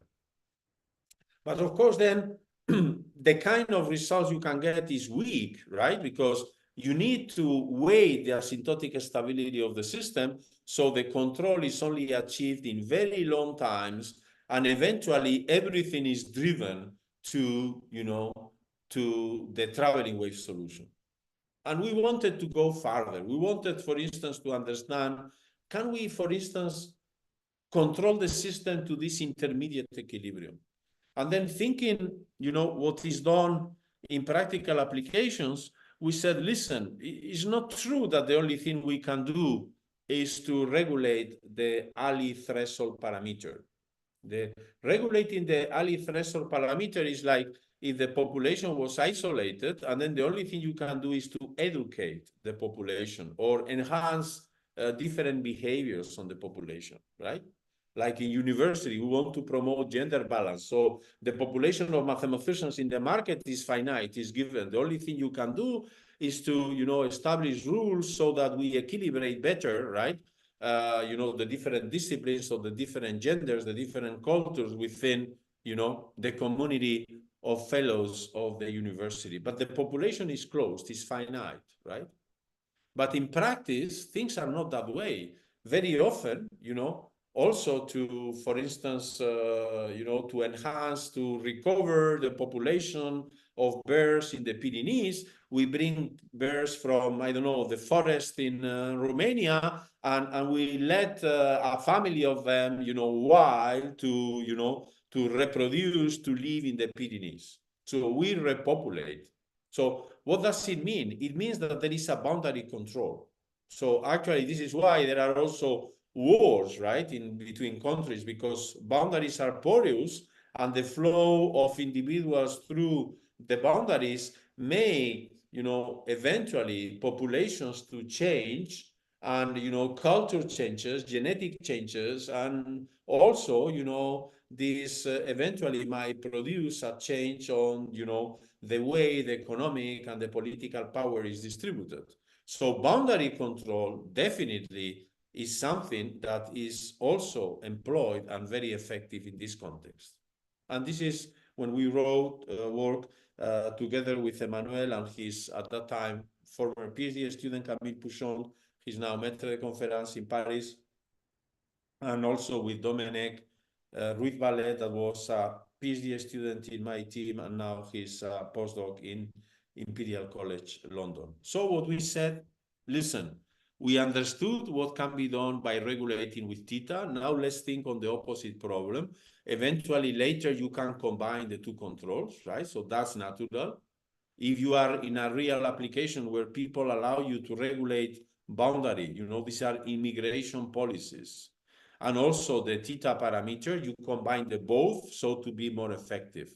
Speaker 2: But of course, then the kind of results you can get is weak, right? Because you need to weigh the asymptotic stability of the system, so the control is only achieved in very long times, and eventually everything is driven to, to the traveling wave solution. And we wanted to go farther. We wanted, for instance, to understand, can we, for instance, control the system to this intermediate equilibrium? And then thinking, what is done in practical applications, we said, listen, it's not true that the only thing we can do is to regulate the Ali threshold parameter. Regulating the Ali threshold parameter is like if the population was isolated, and then the only thing you can do is to educate the population or enhance different behaviors on the population, right? Like in university, we want to promote gender balance. So the population of mathematicians in the market is finite, is given. The only thing you can do is to, establish rules so that we equilibrate better, right? The different disciplines of the different genders, the different cultures within, the community of fellows of the university. But the population is closed, is finite, right? But in practice, things are not that way. Very often, also to, for instance, to enhance, to recover the population of bears in the Pyrenees, we bring bears from, I don't know, the forest in Romania, and we let a family of them, wild to reproduce, to live in the Pyrenees. So we repopulate. So what does it mean? It means that there is a boundary control. So actually, this is why there are also wars, right, in between countries, because boundaries are porous, and the flow of individuals through the boundaries may, eventually populations to change, and culture changes, genetic changes, and also, this eventually might produce a change on, the way the economic and the political power is distributed. So boundary control definitely is something that is also employed and very effective in this context. And this is when we wrote work together with Emmanuel and his, at that time, former PhD student Camille Pouchon. He's now maître de conférence in Paris. And also with Domenech Ruiz Ballet, that was a PhD student in my team, and now he's a postdoc in Imperial College London. So what we said, listen, we understood what can be done by regulating with theta. Now let's think on the opposite problem. Eventually, later you can combine the two controls, right? So that's natural. If you are in a real application where people allow you to regulate boundary, these are immigration policies. And also the theta parameter, you combine the both so to be more effective.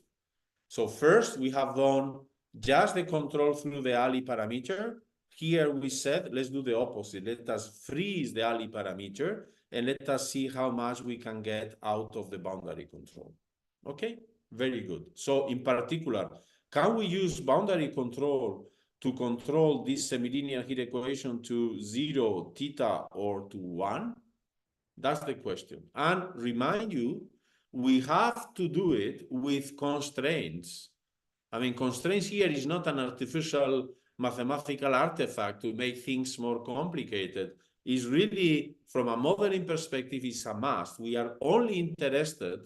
Speaker 2: So first we have done just the control through the Ali parameter. Here we said, let's do the opposite. Let us freeze the Ali parameter and let us see how much we can get out of the boundary control. Okay, very good. So in particular, can we use boundary control to control this semilinear heat equation to 0, theta, or to 1? That's the question. And remind you, we have to do it with constraints. I mean, constraints here is not an artificial mathematical artifact to make things more complicated. It's really, from a modeling perspective, it's a must. We are only interested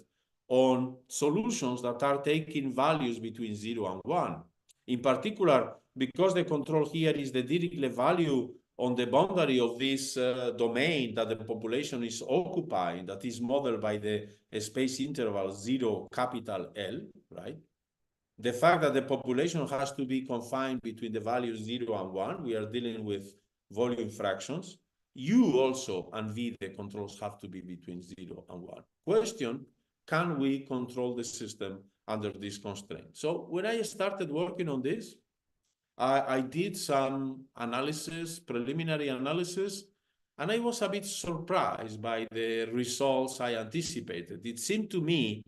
Speaker 2: on solutions that are taking values between 0 and 1. In particular, because the control here is the Dirichlet value on the boundary of this domain that the population is occupying, that is modeled by the space interval 0 capital L, right? The fact that the population has to be confined between the values 0 and 1, we are dealing with volume fractions. U also and V, the controls have to be between 0 and 1. Question, can we control the system under this constraint? So when I started working on this, I did some analysis, preliminary analysis, and I was a bit surprised by the results I anticipated. It seemed to me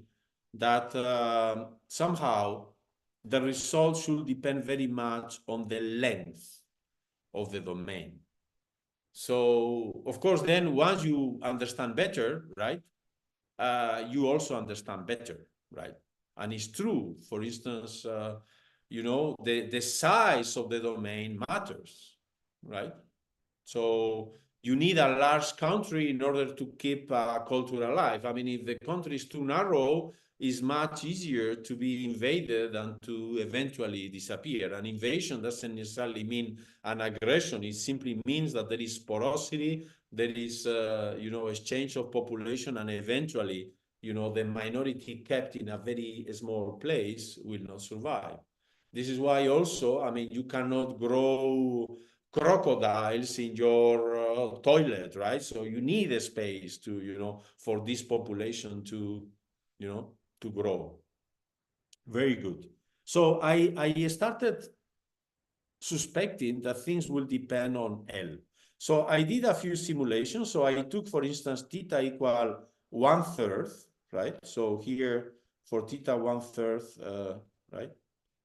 Speaker 2: that somehow the results should depend very much on the length of the domain. So, of course, then once you understand better, right, you also understand better, right? And it's true, for instance, the size of the domain matters, right? So you need a large country in order to keep a culture alive. I mean, if the country is too narrow, it's much easier to be invaded and to eventually disappear. An invasion doesn't necessarily mean an aggression. It simply means that there is porosity, there is, exchange of population, and eventually, the minority kept in a very small place will not survive. This is why also, I mean, you cannot grow crocodiles in your toilet, right? So you need a space to, you know, for this population to, you know, to grow. Very good. So I started suspecting that things will depend on L. So I did a few simulations. So I took, for instance, theta equal 1/3, right? So here for theta 1/3, right?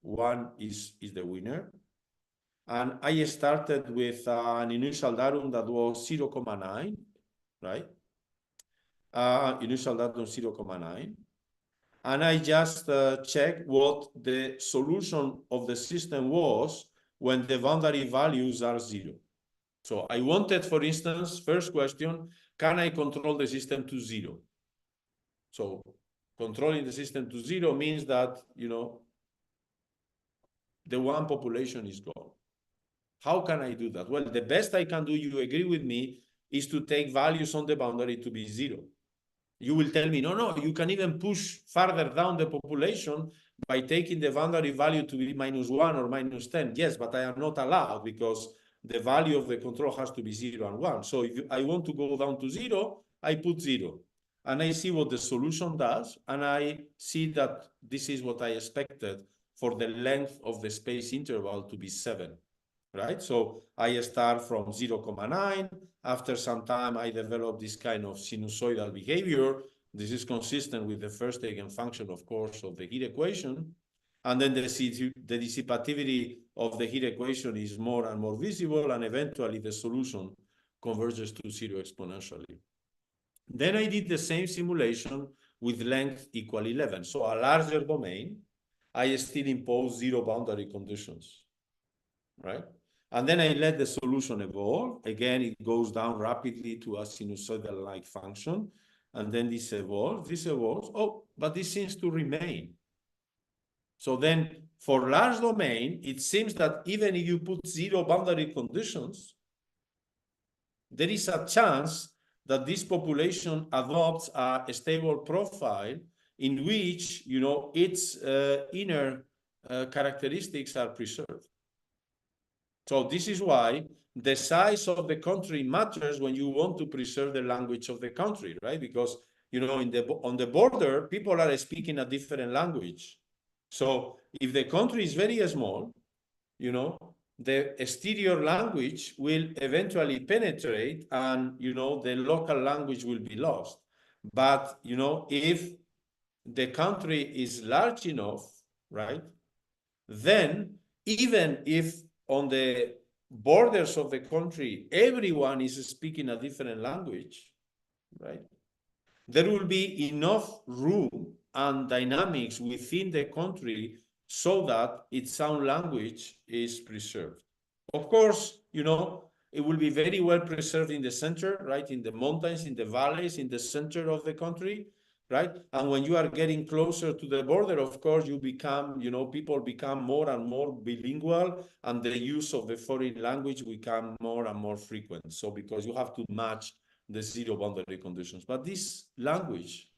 Speaker 2: 1 is the winner. And I started with an initial datum that was 0.9, right? Initial datum 0.9. And I just checked what the solution of the system was when the boundary values are 0. So I wanted, for instance, first question, can I control the system to 0? So controlling the system to 0 means that, you know, the one population is gone. How can I do that? Well, the best I can do, you agree with me, is to take values on the boundary to be 0. You will tell me, no, you can even push further down the population by taking the boundary value to be -1 or -10. Yes, but I am not allowed because the value of the control has to be 0 and 1. So if I want to go down to 0, I put 0. And I see what the solution does, and I see that this is what I expected for the length of the space interval to be 7. Right? So I start from 0.9. After some time, I develop this kind of sinusoidal behavior. This is consistent with the first eigenfunction, of course, of the heat equation. And then the dissipativity of the heat equation is more and more visible, and eventually the solution converges to 0 exponentially. Then I did the same simulation with length equal 11. So a larger domain, I still impose 0 boundary conditions, right? And then I let the solution evolve. Again, it goes down rapidly to a sinusoidal-like function. And then this evolves. Oh, but this seems to remain. So then for large domain, it seems that even if you put 0 boundary conditions, there is a chance that this population adopts a stable profile in which, you know, its inner characteristics are preserved. So this is why the size of the country matters when you want to preserve the language of the country, right? Because, you know, on the border, people are speaking a different language. So if the country is very small, you know, the exterior language will eventually penetrate, and, you know, the local language will be lost. But, you know, if the country is large enough, right, then even if on the borders of the country everyone is speaking a different language, right, there will be enough room and dynamics within the country so that its own language is preserved. Of course, you know, it will be very well preserved in the center, right, in the mountains, in the valleys, in the center of the country, right? And when you are getting closer to the border, of course, you become, you know, people become more and more bilingual, and the use of the foreign language become more and more frequent. So because you have to match the 0 boundary conditions, but this language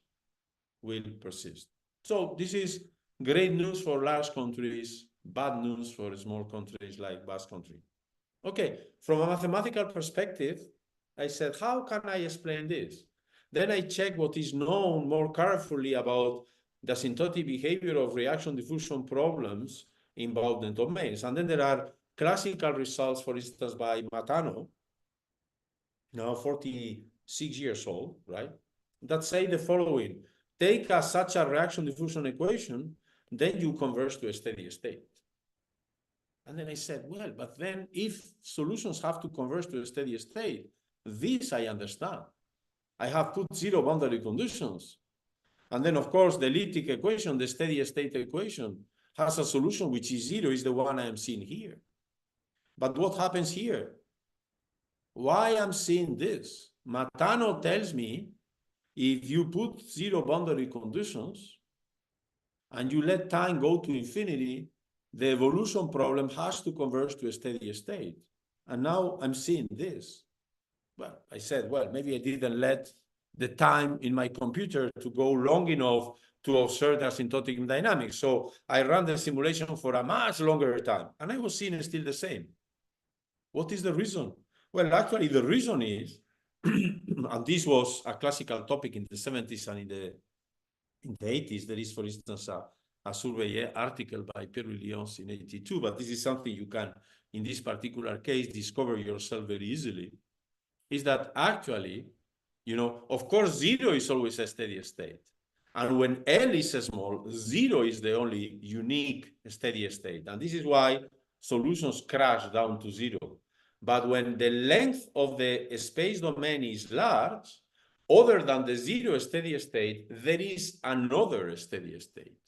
Speaker 2: will persist. So this is great news for large countries, bad news for small countries like Basque Country. Okay, from a mathematical perspective, I said, how can I explain this? Then I checked what is known more carefully about the asymptotic behavior of reaction diffusion problems in bounded domains. And then there are classical results, for instance, by Matano, now 46 years old, right, that say the following: take such a reaction diffusion equation, then you converge to a steady state. And then I said, well, but then if solutions have to converge to a steady state, this I understand. I have put 0 boundary conditions. And then, of course, the elliptic equation, the steady state equation, has a solution which is 0, is the one I am seeing here. But what happens here? Why I'm seeing this? Matano tells me if you put 0 boundary conditions and you let time go to infinity, the evolution problem has to converge to a steady state. And now I'm seeing this. Well, I said, well, maybe I didn't let the time in my computer to go long enough to observe the asymptotic dynamics. So I ran the simulation for a much longer time, and I was seeing still the same. What is the reason? Well, actually, the reason is, and this was a classical topic in the 70s and in the 80s, there is, for instance, a survey article by Pierre-Louis in 82, but this is something you can, in this particular case, discover yourself very easily, is that actually, of course, zero is always a steady state. And when L is small, zero is the only unique steady state. And this is why solutions crash down to zero. But when the length of the space domain is large, other than the zero steady state, there is another steady state,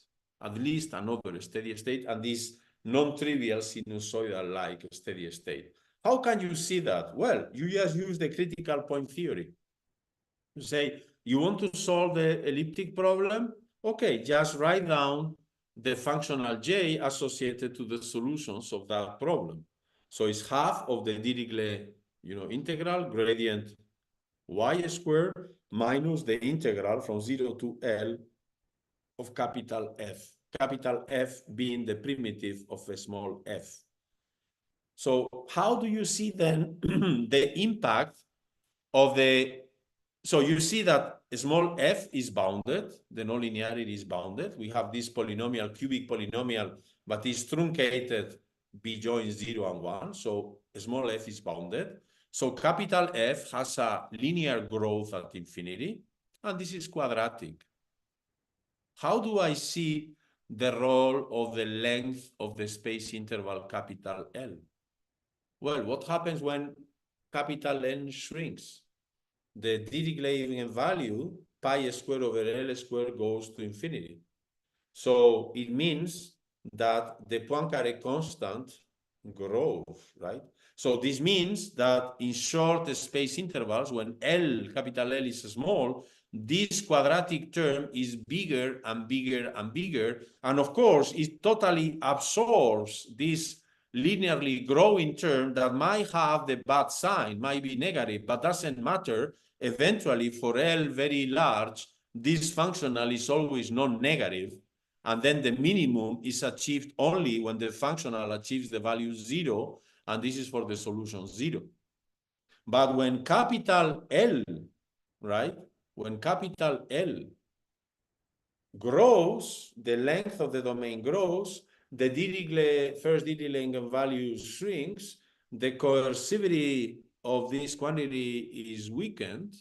Speaker 2: at least another steady state, and this non-trivial sinusoidal-like steady state. How can you see that? Well, you just use the critical point theory. You say, you want to solve the elliptic problem? Okay, just write down the functional J associated to the solutions of that problem. So it's half of the Dirichlet, integral gradient y squared minus the integral from 0 to L of capital F being the primitive of a small f. So how do you see then the impact of so you see that small f is bounded, the nonlinearity is bounded. We have this polynomial, cubic polynomial, but is truncated between 0 and 1. So small f is bounded. So capital F has a linear growth at infinity, and this is quadratic. How do I see the role of the length of the space interval capital L? Well, what happens when capital N shrinks? The Dirichlet eigenvalue, pi squared over L squared, goes to infinity. So it means that the Poincaré constant grows, right? So this means that in short space intervals, when capital L is small, this quadratic term is bigger and bigger and bigger. And of course, it totally absorbs this linearly growing term that might have the bad sign, might be negative, but doesn't matter. Eventually, for L very large, this functional is always non-negative. And then the minimum is achieved only when the functional achieves the value 0, and this is for the solution 0. But when capital L, right, when capital L grows, the length of the domain grows, the first Dirichlet eigenvalue shrinks, the coercivity of this quantity is weakened,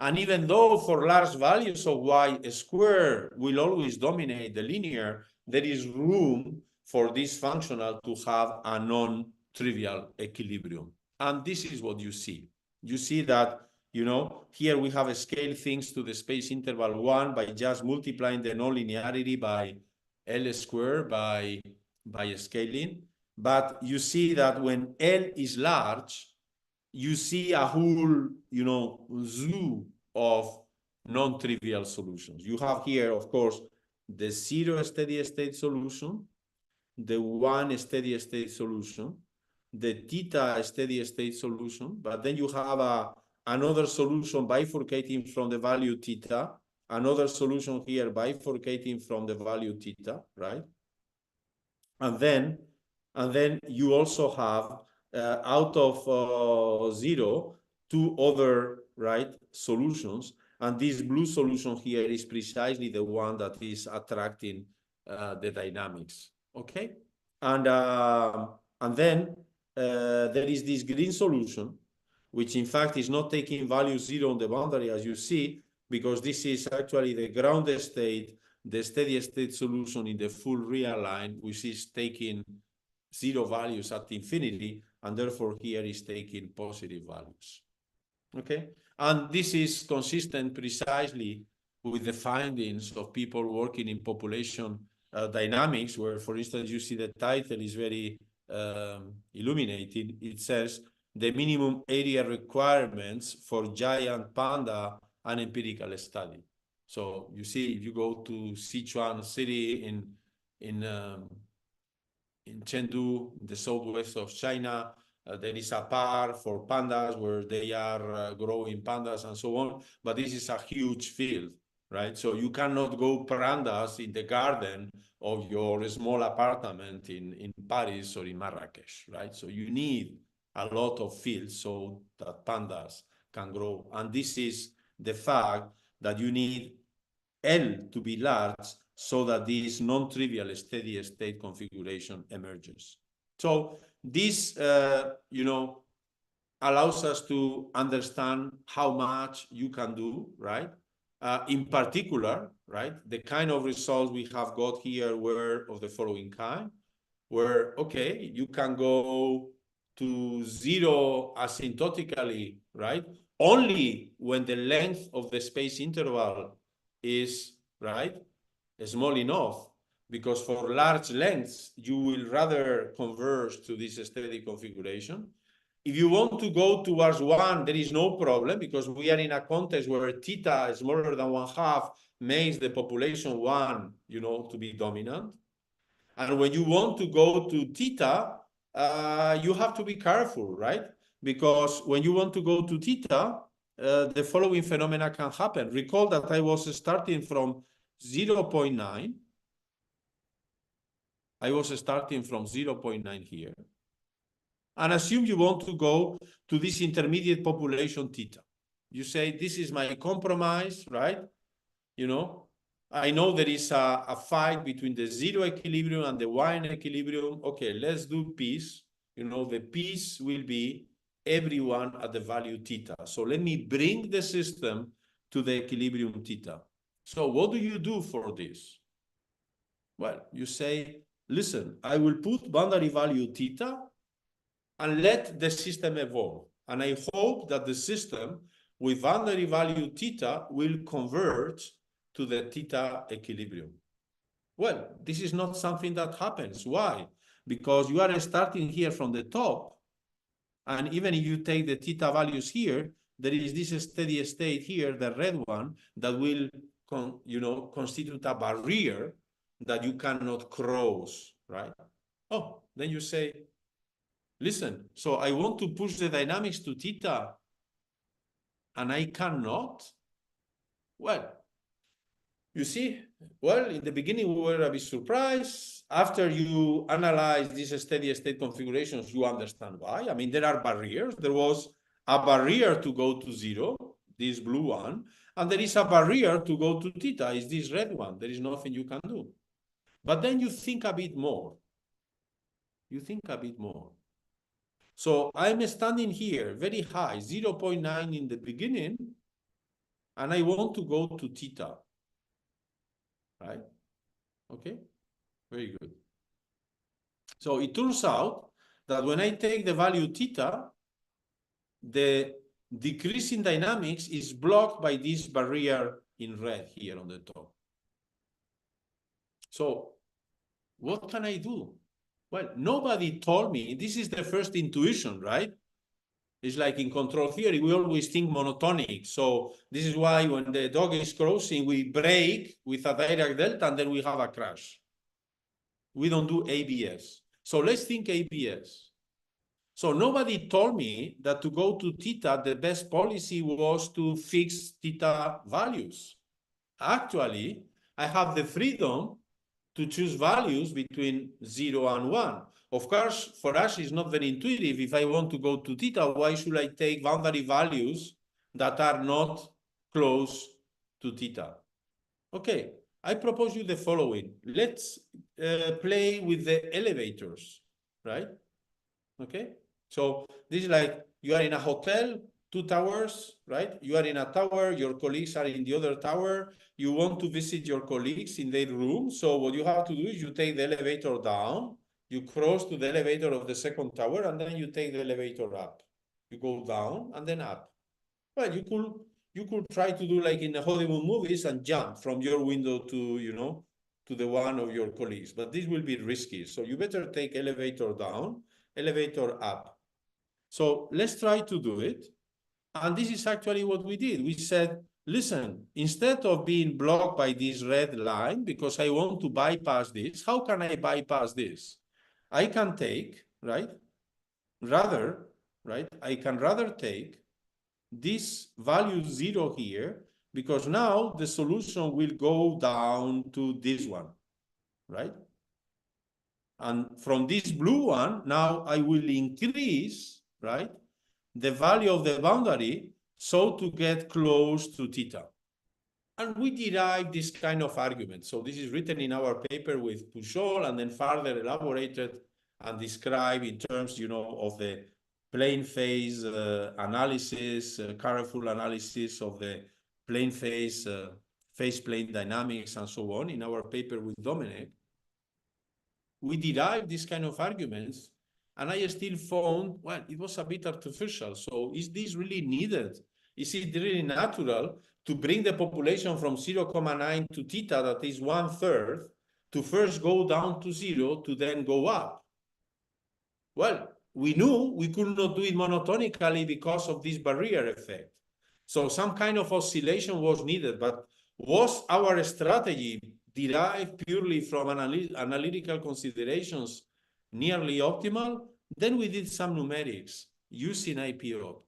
Speaker 2: and even though for large values of y squared will always dominate the linear, there is room for this functional to have a non-trivial equilibrium. And this is what you see. You see that, here we have scaled things to the space interval 1 by just multiplying the nonlinearity by L squared by scaling. But you see that when L is large, you see a whole, zoo of non-trivial solutions. You have here, of course, the 0 steady state solution, the 1 steady state solution, the theta steady state solution, but then you have another solution bifurcating from the value theta, another solution here bifurcating from the value theta, right? And then you also have out of 0, 2 other, right, solutions. And this blue solution here is precisely the one that is attracting the dynamics, okay? And then there is this green solution, which in fact is not taking value 0 on the boundary, as you see, because this is actually the ground state, the steady state solution in the full real line, which is taking 0 values at infinity, and therefore here is taking positive values. Okay? And this is consistent precisely with the findings of people working in population dynamics, where, for instance, you see the title is very illuminating. It says, the minimum area requirements for giant panda, an empirical study. So you see, if you go to Sichuan city in Chengdu, the southwest of China, There is a park for pandas where they are growing pandas and so on, but this is a huge field, right? So you cannot go pandas in the garden of your small apartment in Paris or in Marrakesh, right? So you need a lot of fields so that pandas can grow. And this is the fact that you need L to be large so that this non-trivial steady state configuration emerges. So this, allows us to understand how much you can do, right? In particular, right, the kind of results we have got here were of the following kind, where, okay, you can go to zero asymptotically, right? Only when the length of the space interval is, right, small enough, because for large lengths, you will rather converge to this steady configuration. If you want to go towards 1, there is no problem, because we are in a context where theta is smaller than 1/2 makes the population 1, to be dominant. And when you want to go to theta, you have to be careful, right? Because when you want to go to theta, the following phenomena can happen. Recall that I was starting from 0.9. I was starting from 0.9 here. And assume you want to go to this intermediate population theta. You say, this is my compromise, right? I know there is a fight between the 0 equilibrium and the 1 equilibrium. Okay, let's do peace. The peace will be everyone at the value theta. So let me bring the system to the equilibrium theta. So what do you do for this? Well, you say, listen, I will put boundary value theta and let the system evolve. And I hope that the system with boundary value theta will converge to the theta equilibrium. Well, this is not something that happens. Why? Because you are starting here from the top, and even if you take the theta values here, there is this steady state here, the red one, that will constitute a barrier that you cannot cross, right? Oh, then you say, listen, so I want to push the dynamics to theta, and I cannot. Well, you see, well, in the beginning, we were a bit surprised. After you analyze these steady state configurations, you understand why. I mean, there are barriers. There was a barrier to go to 0, this blue one, and there is a barrier to go to theta, is this red one. There is nothing you can do. But then you think a bit more. You think a bit more. So I'm standing here very high, 0.9 in the beginning, and I want to go to theta, right? Okay, very good. So it turns out that when I take the value theta, the decrease in dynamics is blocked by this barrier in red here on the top. So what can I do? Well, nobody told me. This is the first intuition, right? It's like in control theory, we always think monotonic. So this is why when the dog is crossing, we brake with a Dirac delta and then we have a crash. We don't do ABS. So let's think ABS. So nobody told me that to go to theta, the best policy was to fix theta values. Actually, I have the freedom to choose values between 0 and 1. Of course, for us, it's not very intuitive. If I want to go to theta, why should I take boundary values that are not close to theta? Okay, I propose you the following. Let's play with the elevators, right? Okay, so this is like you are in a hotel, 2 towers, right? You are in a tower, your colleagues are in the other tower. You want to visit your colleagues in their room. So what you have to do is you take the elevator down, you cross to the elevator of the second tower, and then you take the elevator up. You go down and then up. Well, you could try to do like in the Hollywood movies and jump from your window to, to the one of your colleagues, but this will be risky. So you better take elevator down, elevator up. So let's try to do it. And this is actually what we did. We said, listen, instead of being blocked by this red line, because I want to bypass this, how can I bypass this? I can take, right? rather, right, I can rather take this value 0 here, because now the solution will go down to this one, right? And from this blue one, now I will increase, right, the value of the boundary so to get close to theta. And we derive this kind of argument. So this is written in our paper with Pujol and then further elaborated and described in terms, of the plane phase analysis, careful analysis of the plane phase, phase plane dynamics, and so on in our paper with Dominic. We derived this kind of arguments, and I still found, well, it was a bit artificial. So is this really needed? Is it really natural to bring the population from 0,9 to theta, that is 1/3, to first go down to 0 to then go up? Well, we knew we could not do it monotonically because of this barrier effect. So some kind of oscillation was needed, but was our strategy derived purely from analytical considerations nearly optimal? Then we did some numerics using IP-opt.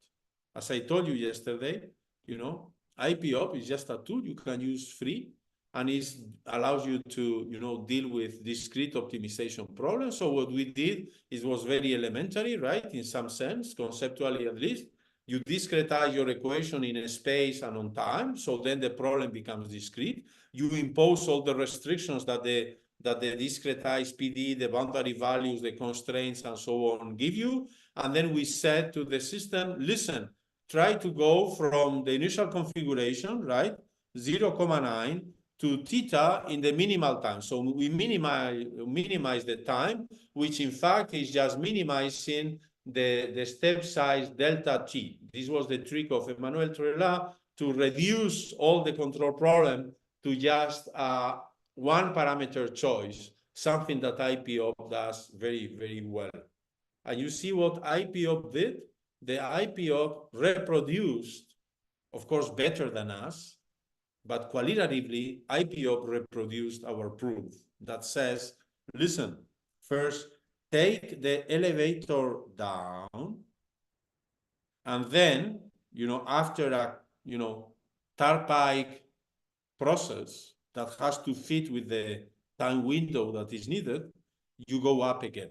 Speaker 2: As I told you yesterday, IP-opt is just a tool you can use free, and it allows you to, deal with discrete optimization problems. So what we did was very elementary, right? In some sense, conceptually at least. You discretize your equation in a space and on time, so then the problem becomes discrete. You impose all the restrictions that the discretized PD, the boundary values, the constraints, and so on give you. And then we said to the system, listen, try to go from the initial configuration, right, 0,9 to theta in the minimal time. So we minimize the time, which in fact is just minimizing the step size delta t. This was the trick of Emmanuel Trela, to reduce all the control problem to just one parameter choice, something that IP-opt does very, very well. And you see what IP-opt did? The IP-opt reproduced, of course, better than us, but qualitatively, IP-opt reproduced our proof that says, listen, first, take the elevator down, and then, after a, Tarpike process that has to fit with the time window that is needed, you go up again.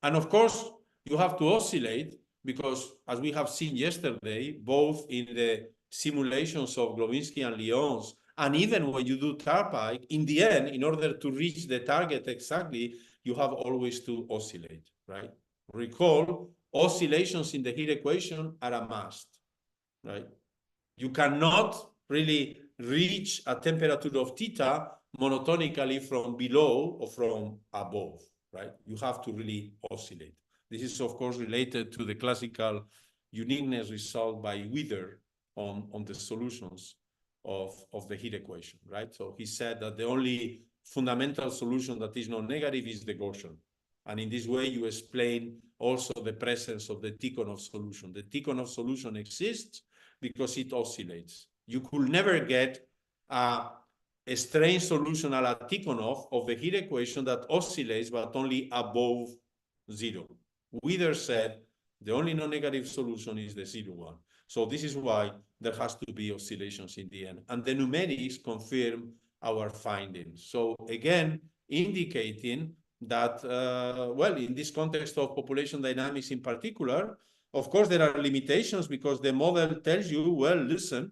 Speaker 2: And of course, you have to oscillate, because as we have seen yesterday, both in the simulations of Glowinski and Lyons, and even when you do Tarpike, in the end, in order to reach the target exactly, you have always to oscillate, right? Recall, oscillations in the heat equation are a must, right? You cannot really reach a temperature of theta monotonically from below or from above, right? You have to really oscillate. This is, of course, related to the classical uniqueness result by Wither on the solutions of the heat equation, right? So he said that the only fundamental solution that is non-negative is the Gaussian. And in this way, you explain also the presence of the Tikhonov solution. The Tikhonov solution exists because it oscillates. You could never get a strange solution a la Tikhonov of the heat equation that oscillates but only above 0. Wither said the only non-negative solution is the 0 one. So this is why there has to be oscillations in the end. And the numerics confirm our findings. So again, indicating that, well, in this context of population dynamics in particular, of course, there are limitations, because the model tells you, well, listen,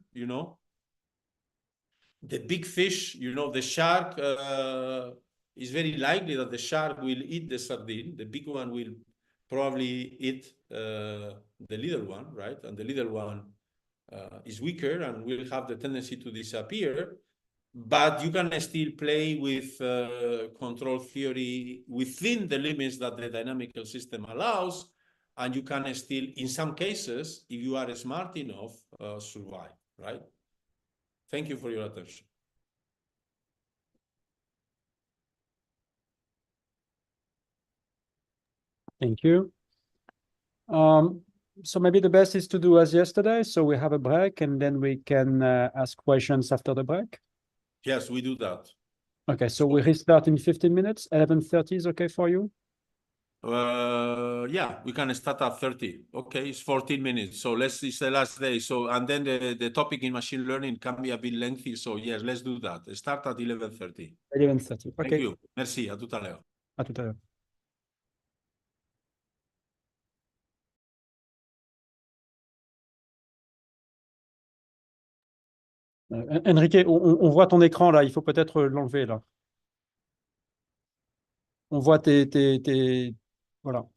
Speaker 2: the big fish, the shark, is very likely that the shark will eat the sardine. The big one will probably eat the little one, right? And the little one is weaker and will have the tendency to disappear. But you can still play with control theory within the limits that the dynamical system allows, and you can still, in some cases, if you are smart enough, survive, right? Thank you for your attention.
Speaker 1: Thank you. So maybe the best is to do as yesterday. So we have a break, and then we can ask questions after the break.
Speaker 2: Yes, we do that.
Speaker 1: Okay, so we restart in 15 minutes. 11:30 is okay for you?
Speaker 2: Yeah, we can start at 30. Okay, it's 14 minutes. So it's the last day. So, and then the topic in machine learning can be a bit lengthy. So yes, let's do that. Start at 11:30.
Speaker 1: 11:30.
Speaker 2: Thank
Speaker 1: OK,
Speaker 2: you. Merci. À tout à l'heure.
Speaker 1: à tout à l'heure. Enrique, on voit ton écran là, il faut peut-être l'enlever là. On voit Voilà.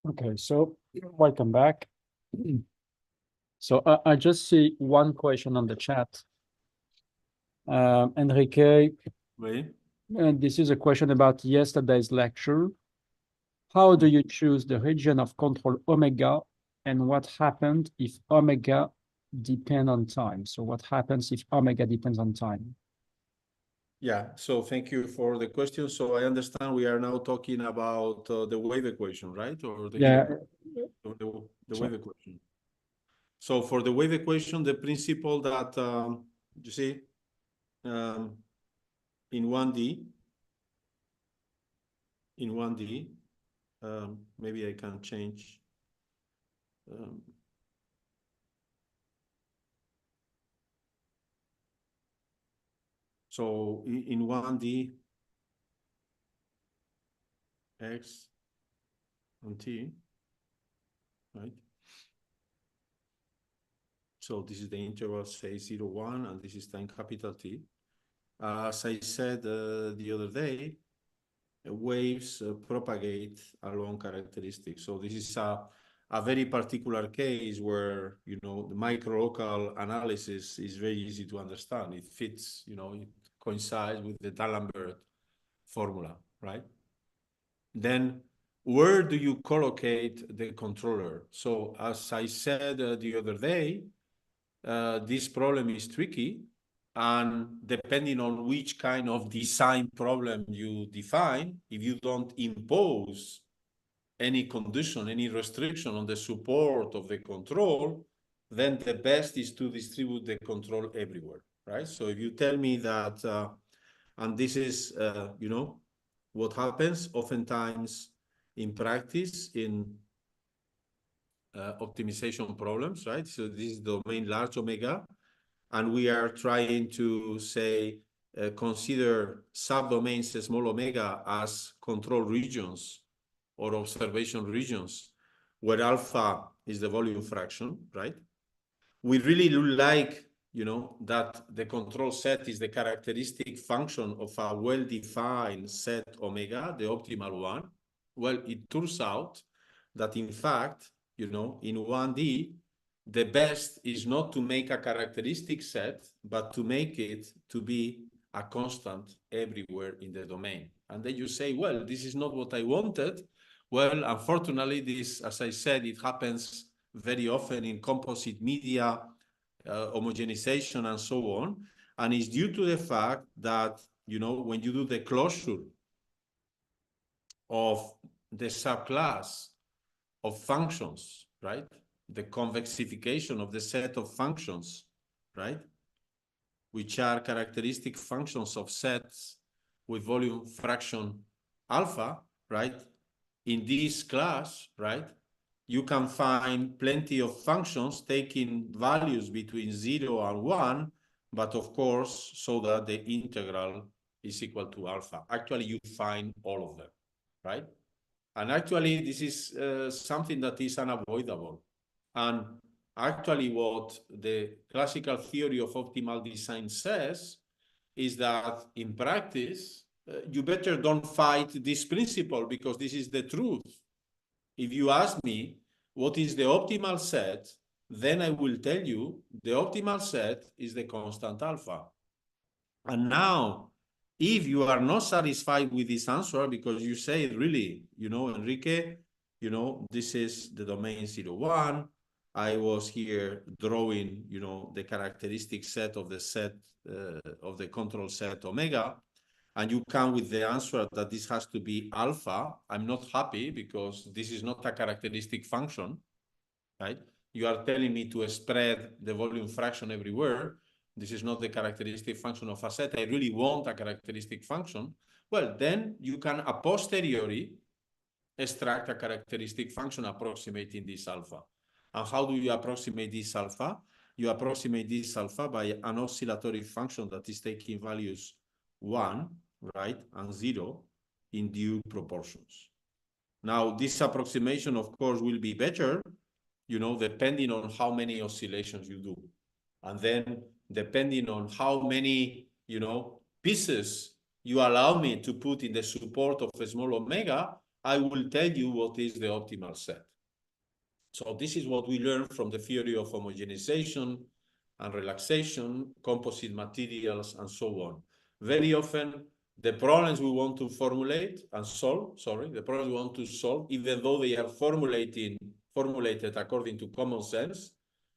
Speaker 1: Okay, so welcome back. So I just see one question on the chat. Enrique,
Speaker 2: Right.
Speaker 1: and this is a question about yesterday's lecture. How do you choose the region of control omega, and what happened if omega depend on time? So what happens if omega depends on time?
Speaker 2: Yeah, so thank you for the question. So I understand we are now talking about the wave equation, right? Or the
Speaker 1: Yeah.
Speaker 2: the wave equation. So for the wave equation, the principle that you see in 1D, maybe I can change. So in 1D, X and T, right? So this is the interval, say 0, 1, and this is time capital T. As I said the other day, waves propagate along characteristics. So this is a very particular case where, you know, the micro-local analysis is very easy to understand. It fits, you know, it coincides with the D'Alembert formula, right? Then where do you collocate the controller? So as I said the other day, this problem is tricky, and depending on which kind of design problem you define, if you don't impose any condition, any restriction on the support of the control, then the best is to distribute the control everywhere, right? So if you tell me that, and this is, you know, what happens oftentimes in practice in optimization problems, right? So this is domain large omega, and we are trying to say, consider subdomains small omega as control regions or observation regions where alpha is the volume fraction, right? We really like, you know, that the control set is the characteristic function of a well-defined set omega, the optimal one. Well, it turns out that in fact, you know, in 1D, the best is not to make a characteristic set, but to make it to be a constant everywhere in the domain. And then you say, well, this is not what I wanted. Well, unfortunately, this, as I said, it happens very often in composite media, homogenization, and so on. And it's due to the fact that, you know, when you do the closure of the subclass of functions, right? The convexification of the set of functions, right? Which are characteristic functions of sets with volume fraction alpha, right? In this class, right, you can find plenty of functions taking values between 0 and 1, but of course, so that the integral is equal to alpha. Actually, you find all of them, right? And actually, this is something that is unavoidable. And actually, what the classical theory of optimal design says is that in practice, you better don't fight this principle, because this is the truth. If you ask me what is the optimal set, then I will tell you the optimal set is the constant alpha. And now, if you are not satisfied with this answer, because you say, really, you know, Enrique, you know, this is the domain 0, 1. I was here drawing, you know, the characteristic set of the set of the control set omega, and you come with the answer that this has to be alpha. I'm not happy, because this is not a characteristic function, right? You are telling me to spread the volume fraction everywhere. This is not the characteristic function of a set. I really want a characteristic function. Well, then you can a posteriori extract a characteristic function approximating this alpha. And how do you approximate this alpha? You approximate this alpha by an oscillatory function that is taking values 1, right, and 0 in due proportions. Now, this approximation, of course, will be better, you know, depending on how many oscillations you do. And then depending on how many, you know, pieces you allow me to put in the support of a small omega, I will tell you what is the optimal set. So this is what we learned from the theory of homogenization and relaxation, composite materials, and so on. Very often, the problems we want to formulate and solve, the problems we want to solve, even though they are formulated according to common sense,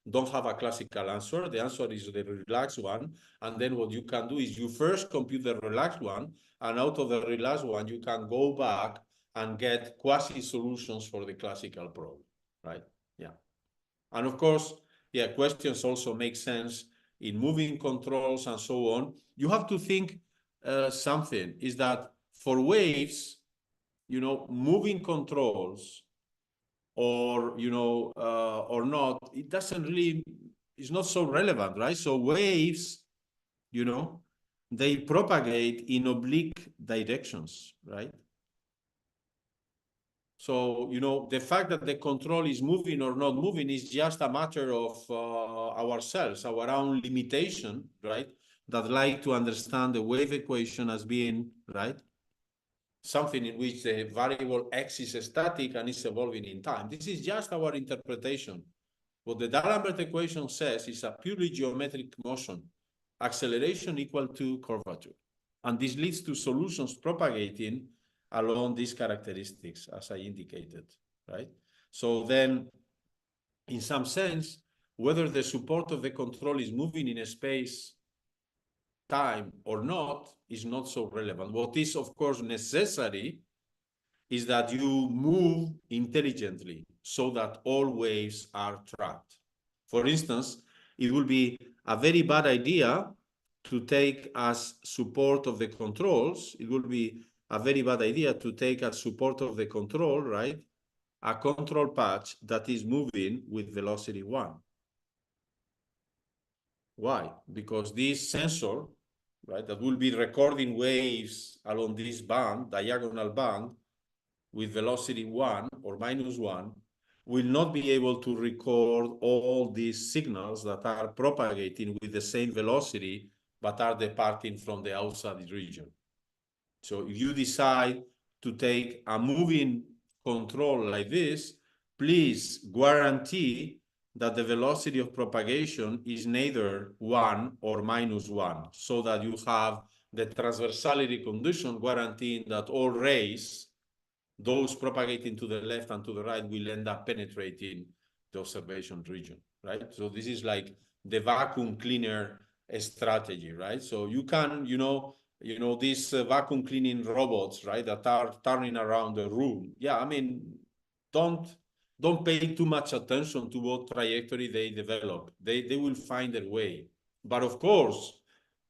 Speaker 2: don't have a classical answer. The answer is the relaxed one. And then what you can do is you first compute the relaxed one, and out of the relaxed one, you can go back and get quasi-solutions for the classical problem, right? Yeah. And of course, yeah, questions also make sense in moving controls and so on. You have to think something is that for waves, moving controls or, or not, it doesn't really, it's not so relevant, right? So waves, they propagate in oblique directions, right? So, the fact that the control is moving or not moving is just a matter of ourselves, our own limitation, right? That like to understand the wave equation as being, right, something in which the variable x is static and is evolving in time. This is just our interpretation. What the D'Alembert equation says is a purely geometric motion, acceleration equal to curvature. And this leads to solutions propagating along these characteristics, as I indicated, right? So then, in some sense, whether the support of the control is moving in a space, time, or not is not so relevant. What is, of course, necessary is that you move intelligently so that all waves are tracked. For instance, it will be a very bad idea to take as support of the controls, it will be a very bad idea to take as support of the control, right, a control patch that is moving with velocity 1. Why? Because this sensor, right, that will be recording waves along this band, diagonal band, with velocity 1 or -1, will not be able to record all these signals that are propagating with the same velocity, but are departing from the outside region. So if you decide to take a moving control like this, please guarantee that the velocity of propagation is neither 1 or -1, so that you have the transversality condition guaranteeing that all rays, those propagating to the left and to the right, will end up penetrating the observation region, right? So this is like the vacuum cleaner strategy, right? So you can, these vacuum cleaning robots, right, that are turning around the room. Yeah, I mean, don't pay too much attention to what trajectory they develop. They will find their way. But of course,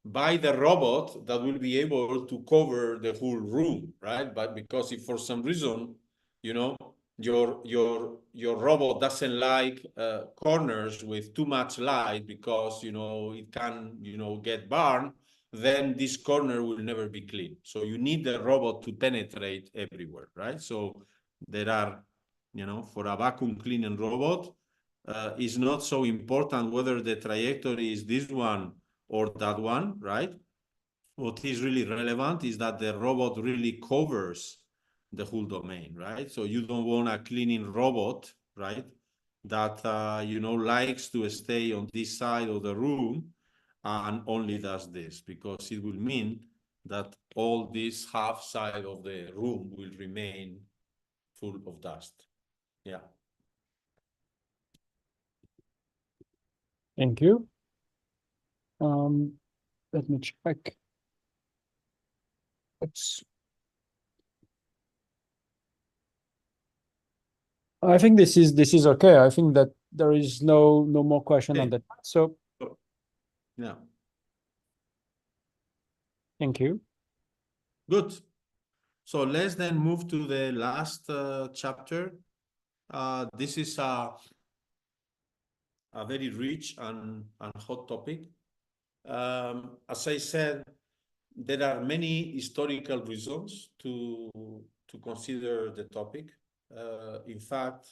Speaker 2: buy the robot that will be able to cover the whole room, right? But because if for some reason, your robot doesn't like corners with too much light because, it can, get burned, then this corner will never be clean. So you need the robot to penetrate everywhere, right? So there are, for a vacuum cleaning robot, it's not so important whether the trajectory is this one or that one, right? What is really relevant is that the robot really covers the whole domain, right? So you don't want a cleaning robot, right, that, likes to stay on this side of the room and only does this, because it will mean that all this half side of the room will remain full of dust. Yeah.
Speaker 1: Thank you. Let me check. I think this is okay. I think that there is no more question on that. So
Speaker 2: yeah.
Speaker 1: Thank you.
Speaker 2: Good. So let's then move to the last chapter. This is a very rich and hot topic. As I said, there are many historical reasons to consider the topic. In fact,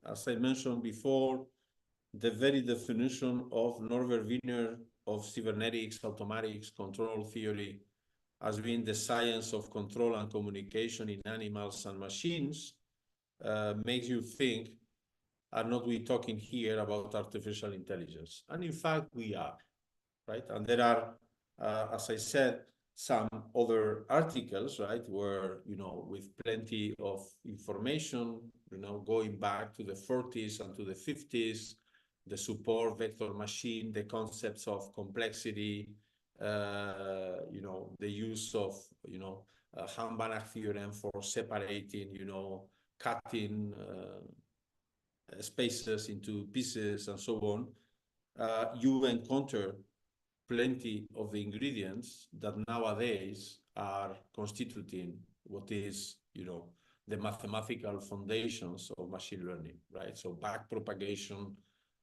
Speaker 2: as I mentioned before, the very definition of Norbert Wiener of cybernetics, automatics, control theory, as being the science of control and communication in animals and machines, makes you think, are not we talking here about artificial intelligence? And in fact, we are, right? And there are, as I said, some other articles, right, where, with plenty of information, going back to the 40s and to the 50s, the support vector machine, the concepts of complexity, the use of, Ham-Banach theorem for separating, cutting spaces into pieces and so on, you encounter plenty of the ingredients that nowadays are constituting what is, the mathematical foundations of machine learning, right? So backpropagation,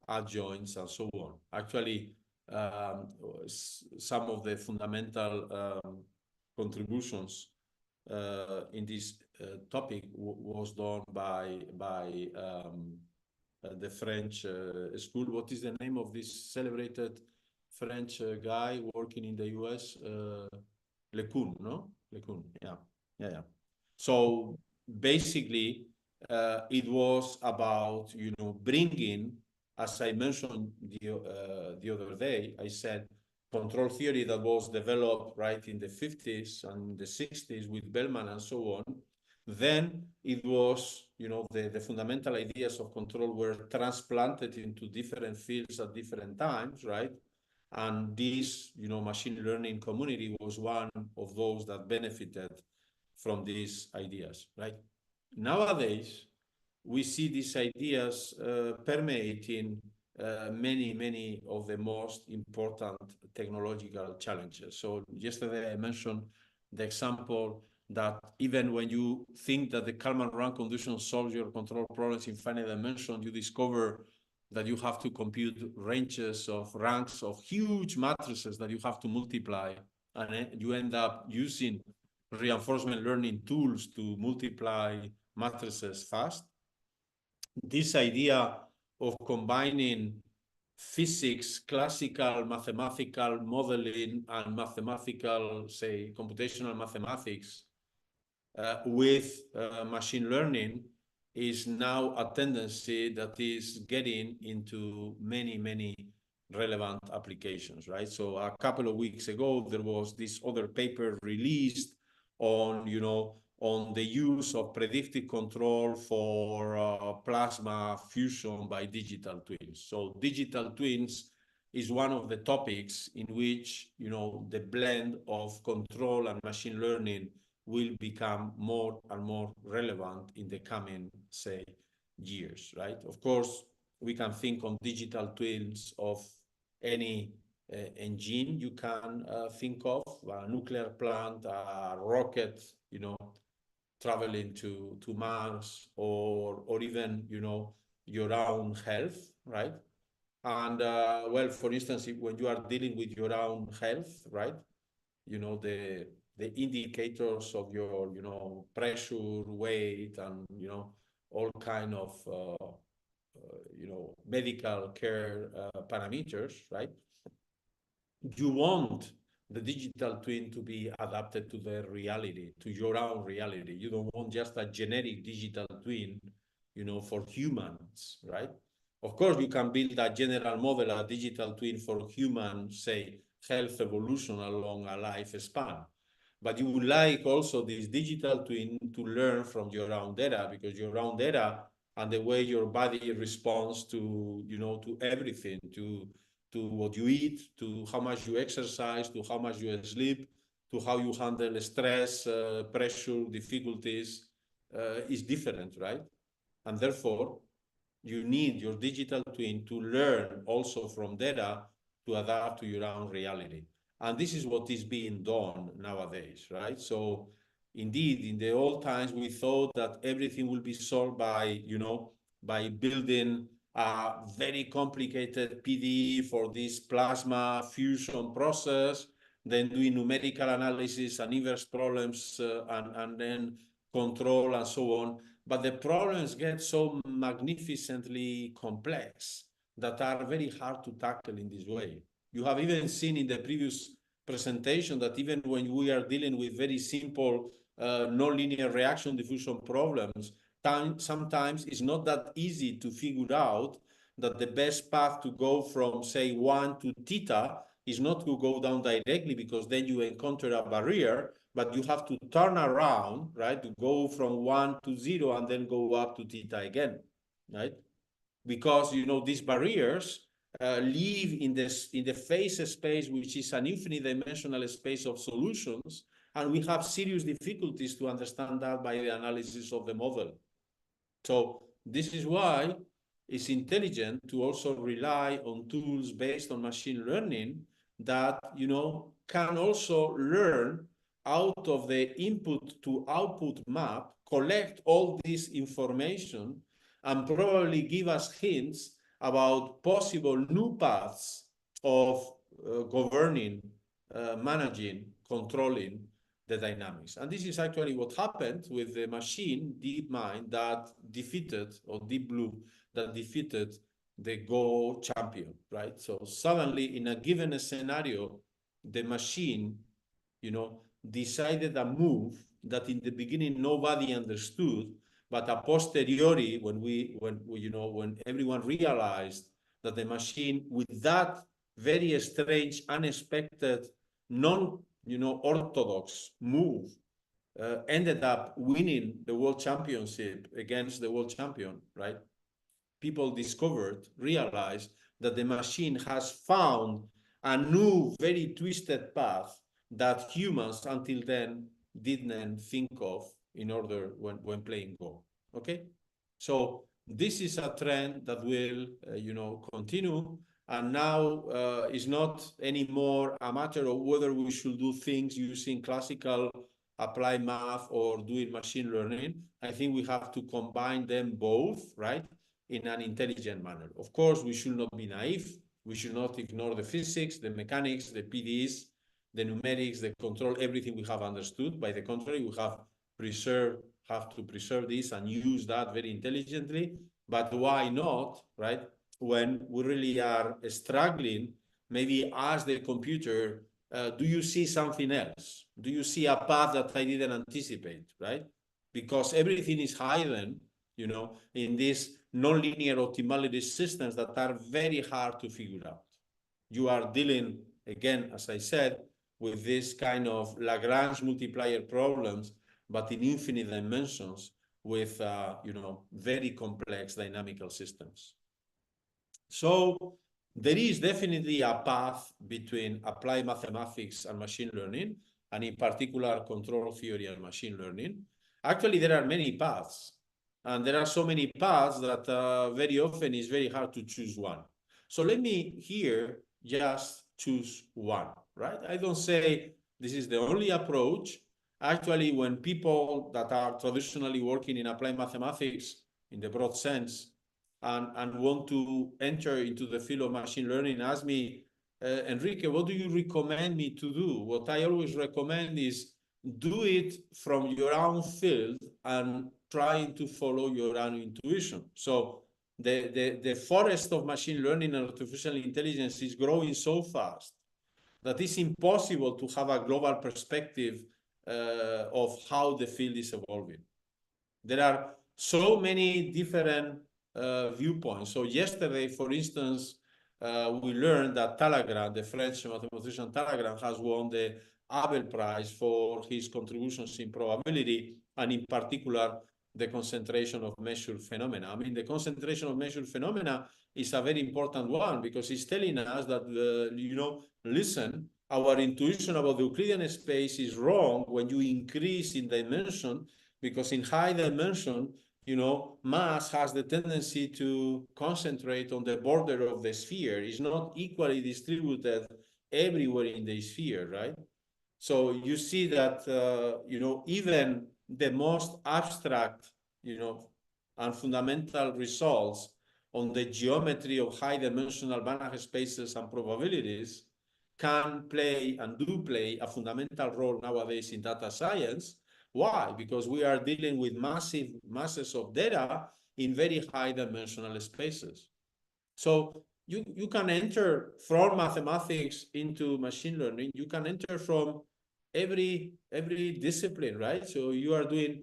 Speaker 2: adjoints, and so on. Actually, some of the fundamental contributions in this topic was done by the French school. What is the name of this celebrated French guy working in the US? LeCun, no? LeCun, yeah. So basically, it was about, bringing, as I mentioned the other day, I said, control theory that was developed right in the 50s and the 60s with Bellman and so on. Then it was, the fundamental ideas of control were transplanted into different fields at different times, right? And this, machine learning community was one of those that benefited from these ideas, right? Nowadays, we see these ideas permeating many of the most important technological challenges. So yesterday I mentioned the example that even when you think that the Kalman-Rank condition solves your control problems in finite dimension, you discover that you have to compute ranges of ranks of huge matrices that you have to multiply, and you end up using reinforcement learning tools to multiply matrices fast. This idea of combining physics, classical mathematical modeling, and mathematical, say, computational mathematics with machine learning is now a tendency that is getting into many relevant applications, right? So a couple of weeks ago, there was this other paper released on, on the use of predictive control for plasma fusion by digital twins. So digital twins is one of the topics in which, the blend of control and machine learning will become more and more relevant in the coming, say, years, right? Of course, we can think on digital twins of any engine you can think of, a nuclear plant, a rocket, traveling to Mars, or even, your own health, right? And well, for instance, when you are dealing with your own health, right? The indicators of your, pressure, weight, and, all kind of, medical care parameters, right? You want the digital twin to be adapted to the reality, to your own reality. You don't want just a generic digital twin, for humans, right? Of course, you can build a general model, a digital twin for human, say, health evolution along a lifespan. But you would like also this digital twin to learn from your own data, because your own data and the way your body responds to, to everything, to what you eat, to how much you exercise, to how much you sleep, to how you handle stress, pressure, difficulties, is different, right? And therefore, you need your digital twin to learn also from data to adapt to your own reality. And this is what is being done nowadays, right? So indeed, in the old times, we thought that everything will be solved by, by building a very complicated PDE for this plasma fusion process, then doing numerical analysis and inverse problems, and then control and so on. But the problems get so magnificently complex that are very hard to tackle in this way. You have even seen in the previous presentation that even when we are dealing with very simple nonlinear reaction diffusion problems, sometimes it's not that easy to figure out that the best path to go from, say, 1 to theta is not to go down directly, because then you encounter a barrier, but you have to turn around, right, to go from 1 to 0 and then go up to theta again, right? Because, you know, these barriers live in the phase space, which is an infinite dimensional space of solutions, and we have serious difficulties to understand that by the analysis of the model. So this is why it's intelligent to also rely on tools based on machine learning that, you know, can also learn out of the input to output map, collect all this information, and probably give us hints about possible new paths of governing, managing, controlling the dynamics. And this is actually what happened with the machine DeepMind that defeated, or Deep Blue, that defeated the Go champion, right? So suddenly in a given scenario, the machine, you know, decided a move that in the beginning nobody understood, but a posteriori, when everyone realized that the machine, with that very strange, unexpected, orthodox move, ended up winning the world championship against the world champion, right? People realized that the machine has found a new, very twisted path that humans until then didn't think of in order when playing Go. Okay, so this is a trend that will, continue. And now it's not anymore a matter of whether we should do things using classical applied math or doing machine learning. I think we have to combine them both, right, in an intelligent manner. Of course, we should not be naive. We should not ignore the physics, the mechanics, the PDs, the numerics, the control, everything we have understood. By the contrary, we have to preserve this and use that very intelligently. But why not, right? When we really are struggling, maybe ask the computer, do you see something else? Do you see a path that I didn't anticipate, right? Because everything is hidden, in these nonlinear optimality systems that are very hard to figure out. You are dealing, again, as I said, with this kind of Lagrange multiplier problems, but in infinite dimensions with, very complex dynamical systems. So there is definitely a path between applied mathematics and machine learning, and in particular, control theory and machine learning. Actually, there are many paths, and there are so many paths that very often it's very hard to choose one. So let me here just choose one, right? I don't say this is the only approach. Actually, when people that are traditionally working in applied mathematics in the broad sense and want to enter into the field of machine learning ask me, Enrique, what do you recommend me to do? What I always recommend is do it from your own field and trying to follow your own intuition. So the forest of machine learning and artificial intelligence is growing so fast that it's impossible to have a global perspective of how the field is evolving. There are so many different viewpoints. So yesterday, for instance, we learned that Talleyrand, the French mathematician Talleyrand, has won the Abel Prize for his contributions in probability, and in particular, the concentration of measured phenomena. I mean, the concentration of measured phenomena is a very important one because it's telling us that, listen, our intuition about the Euclidean space is wrong when you increase in dimension, because in high dimension, mass has the tendency to concentrate on the border of the sphere. It's not equally distributed everywhere in the sphere, right? So you see that, even the most abstract, and fundamental results on the geometry of high dimensional Banach spaces and probabilities can play and do play a fundamental role nowadays in data science. Why? Because we are dealing with masses of data in very high dimensional spaces. So, you can enter from mathematics into machine learning. You can enter from every discipline, right? So you are doing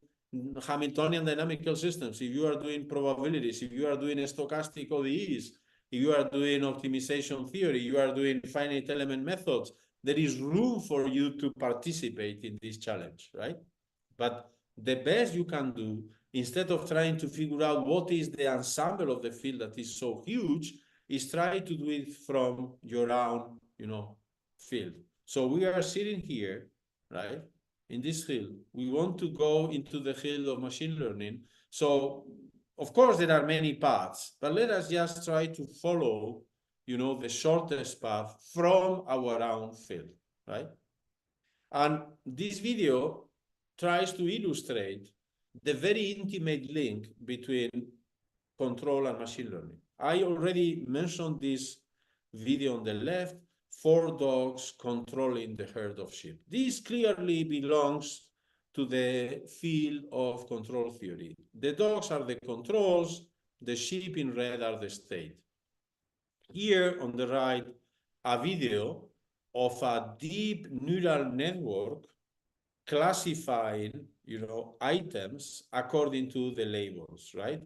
Speaker 2: Hamiltonian dynamical systems, if you are doing probabilities, if you are doing stochastic ODEs, if you are doing optimization theory, you are doing finite element methods, there is room for you to participate in this challenge, right? But the best you can do, instead of trying to figure out what is the ensemble of the field that is so huge, is try to do it from your own, field. So we are sitting here, right, in this field. We want to go into the field of machine learning. So, of course, there are many paths, but let us just try to follow, the shortest path from our own field, right? And this video tries to illustrate the very intimate link between control and machine learning. I already mentioned this video on the left, 4 dogs controlling the herd of sheep. This clearly belongs to the field of control theory. The dogs are the controls, the sheep in red are the state. Here on the right, a video of a deep neural network classifying, items according to the labels, right?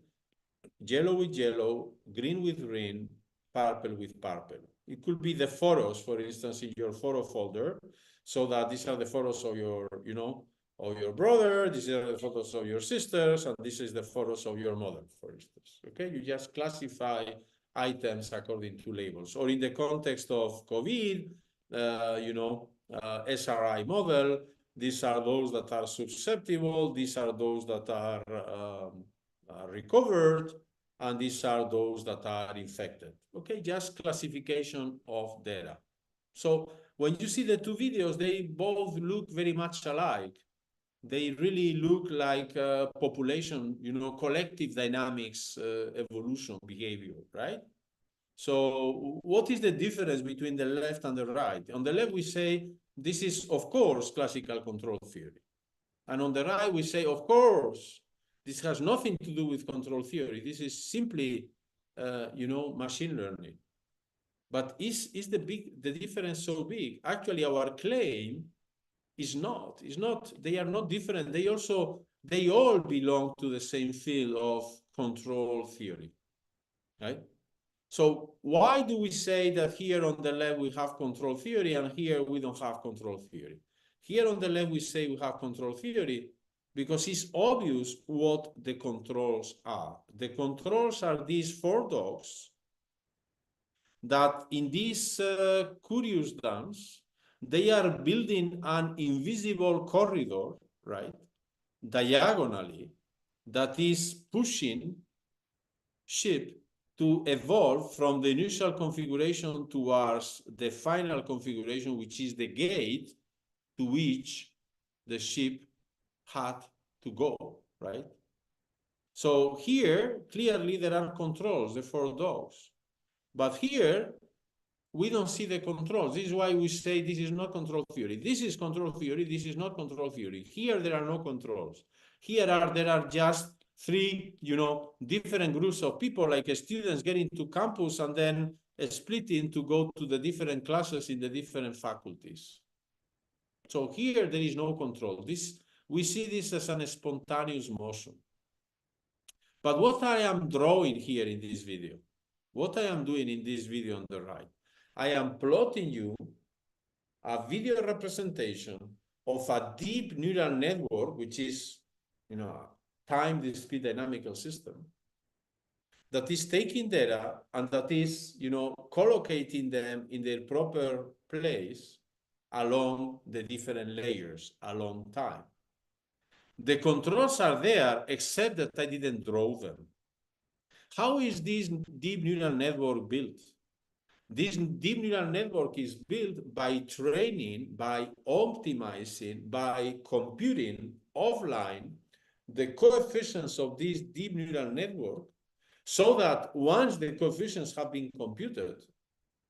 Speaker 2: Yellow with yellow, green with green, purple with purple. It could be the photos, for instance, in your photo folder, so that these are the photos of your, of your brother, these are the photos of your sisters, and this is the photos of your mother, for instance. Okay, you just classify items according to labels. Or in the context of COVID, SRI model, these are those that are susceptible, these are those that are recovered, and these are those that are infected. Okay, just classification of data. So when you see the two videos, they both look very much alike. They really look like population, collective dynamics, evolution behavior, right? So what is the difference between the left and the right? On the left, we say, this is, of course, classical control theory. And on the right, we say, of course, this has nothing to do with control theory. This is simply, machine learning. But is the difference so big? Actually, our claim is not. They are not different. They all belong to the same field of control theory, right? So why do we say that here on the left we have control theory and here we don't have control theory? Here on the left we say we have control theory because it's obvious what the controls are. The controls are these 4 dogs that in this curious dance, they are building an invisible corridor, right, diagonally, that is pushing sheep to evolve from the initial configuration towards the final configuration, which is the gate to which the sheep had to go, right? So here, clearly there are controls, the 4 dogs. But here, we don't see the controls. This is why we say this is not control theory. This is control theory, this is not control theory. Here there are no controls. There are just 3, different groups of people, like students getting to campus and then splitting to go to the different classes in the different faculties. So here there is no control. We see this as an spontaneous motion. But what I am drawing here in this video, what I am doing in this video on the right, I am plotting you a video representation of a deep neural network, which is, a time-discrete dynamical system that is taking data and that is, collocating them in their proper place along the different layers along time. The controls are there, except that I didn't draw them. How is this deep neural network built? This deep neural network is built by training, by optimizing, by computing offline the coefficients of this deep neural network, so that once the coefficients have been computed,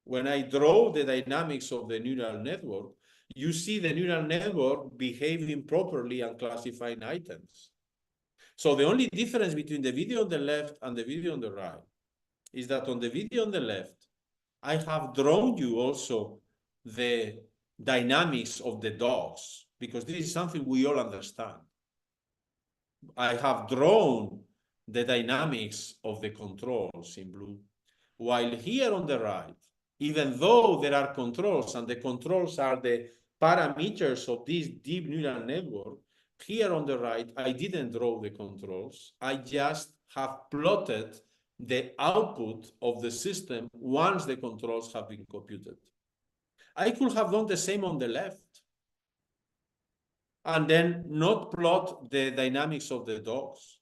Speaker 2: when I draw the dynamics of the neural network, you see the neural network behaving properly and classifying items. So the only difference between the video on the left and the video on the right is that on the video on the left, I have drawn you also the dynamics of the dogs, because this is something we all understand. I have drawn the dynamics of the controls in blue, while here on the right, even though there are controls and the controls are the parameters of this deep neural network, here on the right, I didn't draw the controls. I just have plotted the output of the system once the controls have been computed. I could have done the same on the left and then not plot the dynamics of the dogs.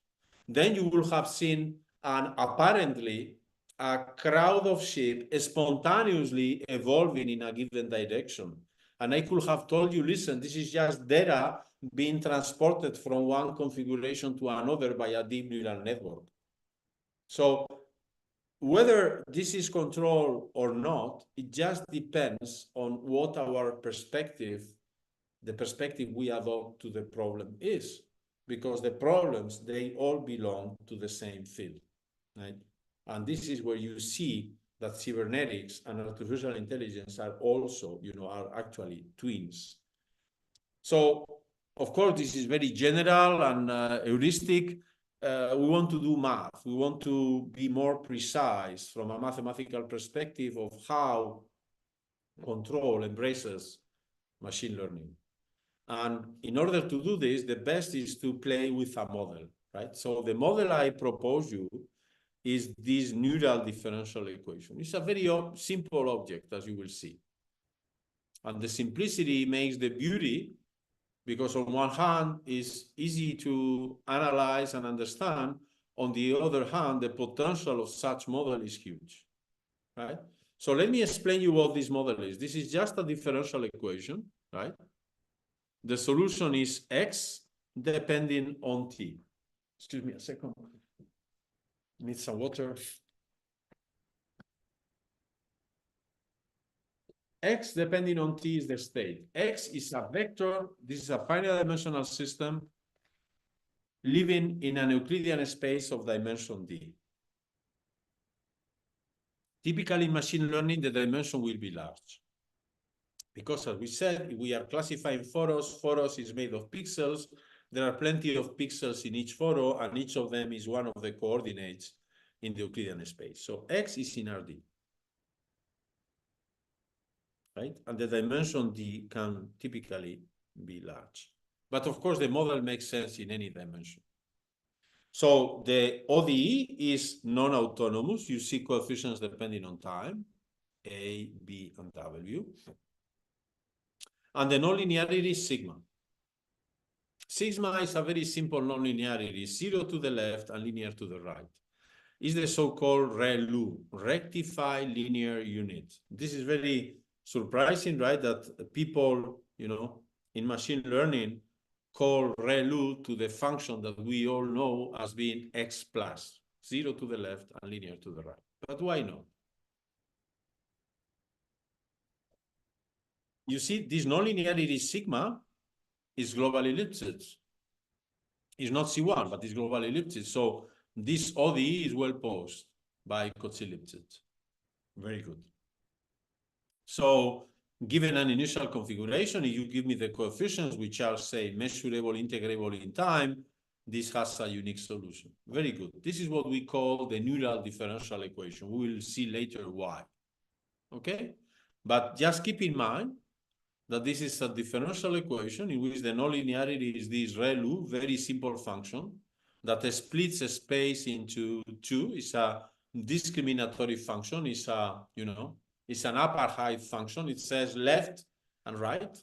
Speaker 2: Then you will have seen apparently a crowd of sheep spontaneously evolving in a given direction. And I could have told you, listen, this is just data being transported from one configuration to another by a deep neural network. So whether this is control or not, it just depends on what our perspective, the perspective we adopt to the problem is, because the problems, they all belong to the same field, right? And this is where you see that cybernetics and artificial intelligence are also, are actually twins. So, of course, this is very general and heuristic. We want to do math. We want to be more precise from a mathematical perspective of how control embraces machine learning. And in order to do this, the best is to play with a model, right? So the model I propose you is this neural differential equation. It's a very simple object, as you will see. And the simplicity makes the beauty, because on one hand, it's easy to analyze and understand. On the other hand, the potential of such model is huge, right? So let me explain you what this model is. This is just a differential equation, right? The solution is X depending on T. Excuse me a second. Need some water. X depending on T is the state. X is a vector. This is a finite dimensional system living in an Euclidean space of dimension D. Typically in machine learning, the dimension will be large. Because as we said, we are classifying photos. Photos is made of pixels. There are plenty of pixels in each photo, and each of them is one of the coordinates in the Euclidean space. So X is in RD, right? And the dimension D can typically be large. But of course, the model makes sense in any dimension. So the ODE is non-autonomous. You see coefficients depending on time, A, B, and W. And the nonlinearity is sigma. Sigma is a very simple nonlinearity, 0 to the left and linear to the right. It's the so-called ReLU, rectified linear unit. This is very surprising, right? That people, in machine learning call ReLU to the function that we all know as being X plus, 0 to the left and linear to the right. But why not? You see, this nonlinearity sigma is global ellipses. It's not C1, but it's global ellipses. So this ODE is well posed by Cotes ellipses. Very good. So given an initial configuration, if you give me the coefficients, which are, say, measurable, integrable in time, this has a unique solution. Very good. This is what we call the neural differential equation. We will see later why. Okay? But just keep in mind that this is a differential equation in which the nonlinearity is this ReLU, very simple function that splits a space into two. It's a discriminatory function. It's a, it's an apartheid function. It says left and right,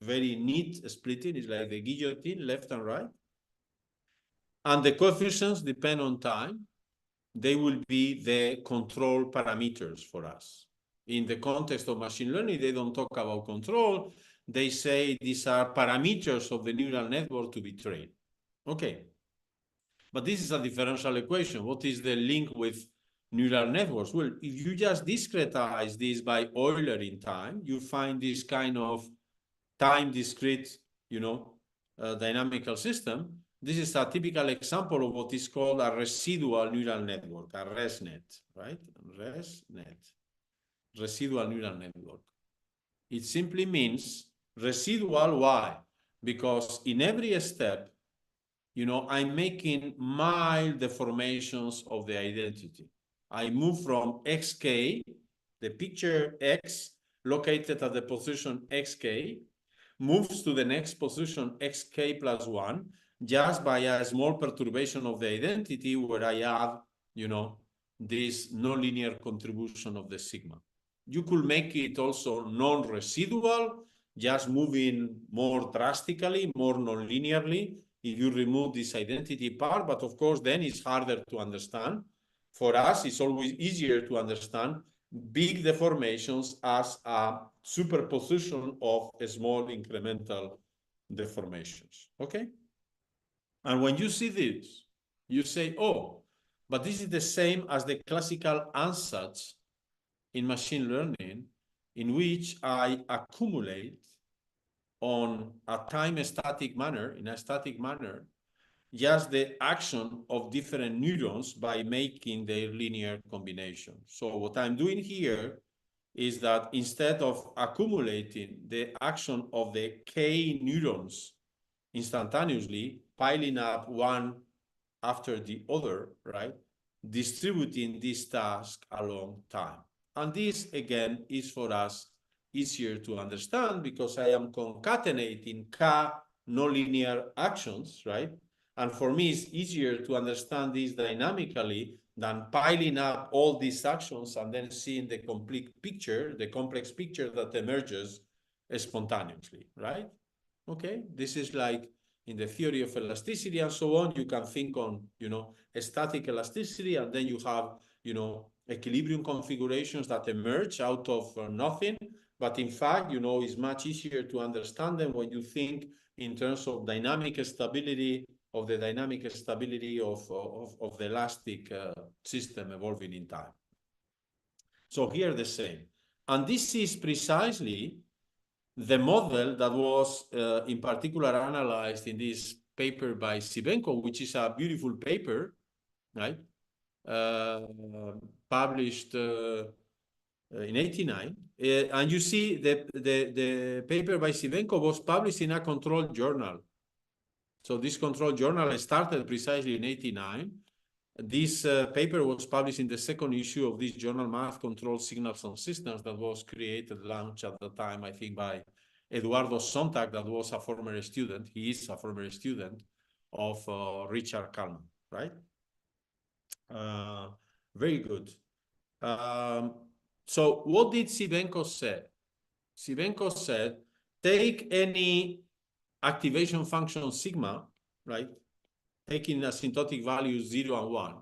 Speaker 2: very neat splitting. It's like the guillotine, left and right. And the coefficients depend on time. They will be the control parameters for us. In the context of machine learning, they don't talk about control. They say these are parameters of the neural network to be trained. Okay. But this is a differential equation. What is the link with neural networks? Well, if you just discretize this by Euler in time, you find this kind of time discrete, dynamical system. This is a typical example of what is called a residual neural network, a ResNet, right? ResNet, residual neural network. It simply means residual. Why? Because in every step, I'm making mild deformations of the identity. I move from xk, the picture x located at the position xk, moves to the next position xk plus 1 just by a small perturbation of the identity where I add, this nonlinear contribution of the sigma. You could make it also non-residual, just moving more drastically, more non-linearly, if you remove this identity part, but of course, then it's harder to understand. For us, it's always easier to understand big deformations as a superposition of small incremental deformations, okay? And when you see this, you say, oh, but this is the same as the classical ansatz in machine learning, in which I accumulate on a time static manner, in a static manner, just the action of different neurons by making their linear combination. So what I'm doing here is that instead of accumulating the action of the K neurons instantaneously, piling up one after the other, right? Distributing this task along time. And this, again, is for us easier to understand because I am concatenating K nonlinear actions, right? And for me, it's easier to understand this dynamically than piling up all these actions and then seeing the complete picture, the complex picture that emerges spontaneously, right? Okay, this is like in the theory of elasticity and so on, you can think on, static elasticity, and then you have, equilibrium configurations that emerge out of nothing. But in fact, it's much easier to understand them when you think in terms of dynamic stability, of the dynamic stability of the elastic system evolving in time. So here the same. And this is precisely the model that was in particular analyzed in this paper by Sivenko, which is a beautiful paper, right? Published in 89. And you see the paper by Sivenko was published in a controlled journal. So this controlled journal started precisely in 89. This paper was published in the second issue of this journal, Math Controlled Signals and Systems, that was created, launched at the time, I think, by Eduardo Sontag, that was a former student. He is a former student of Richard Kalman, right? Very good. So what did Sivenko say? Sivenko said, take any activation function sigma, right? Taking asymptotic values 0 and 1.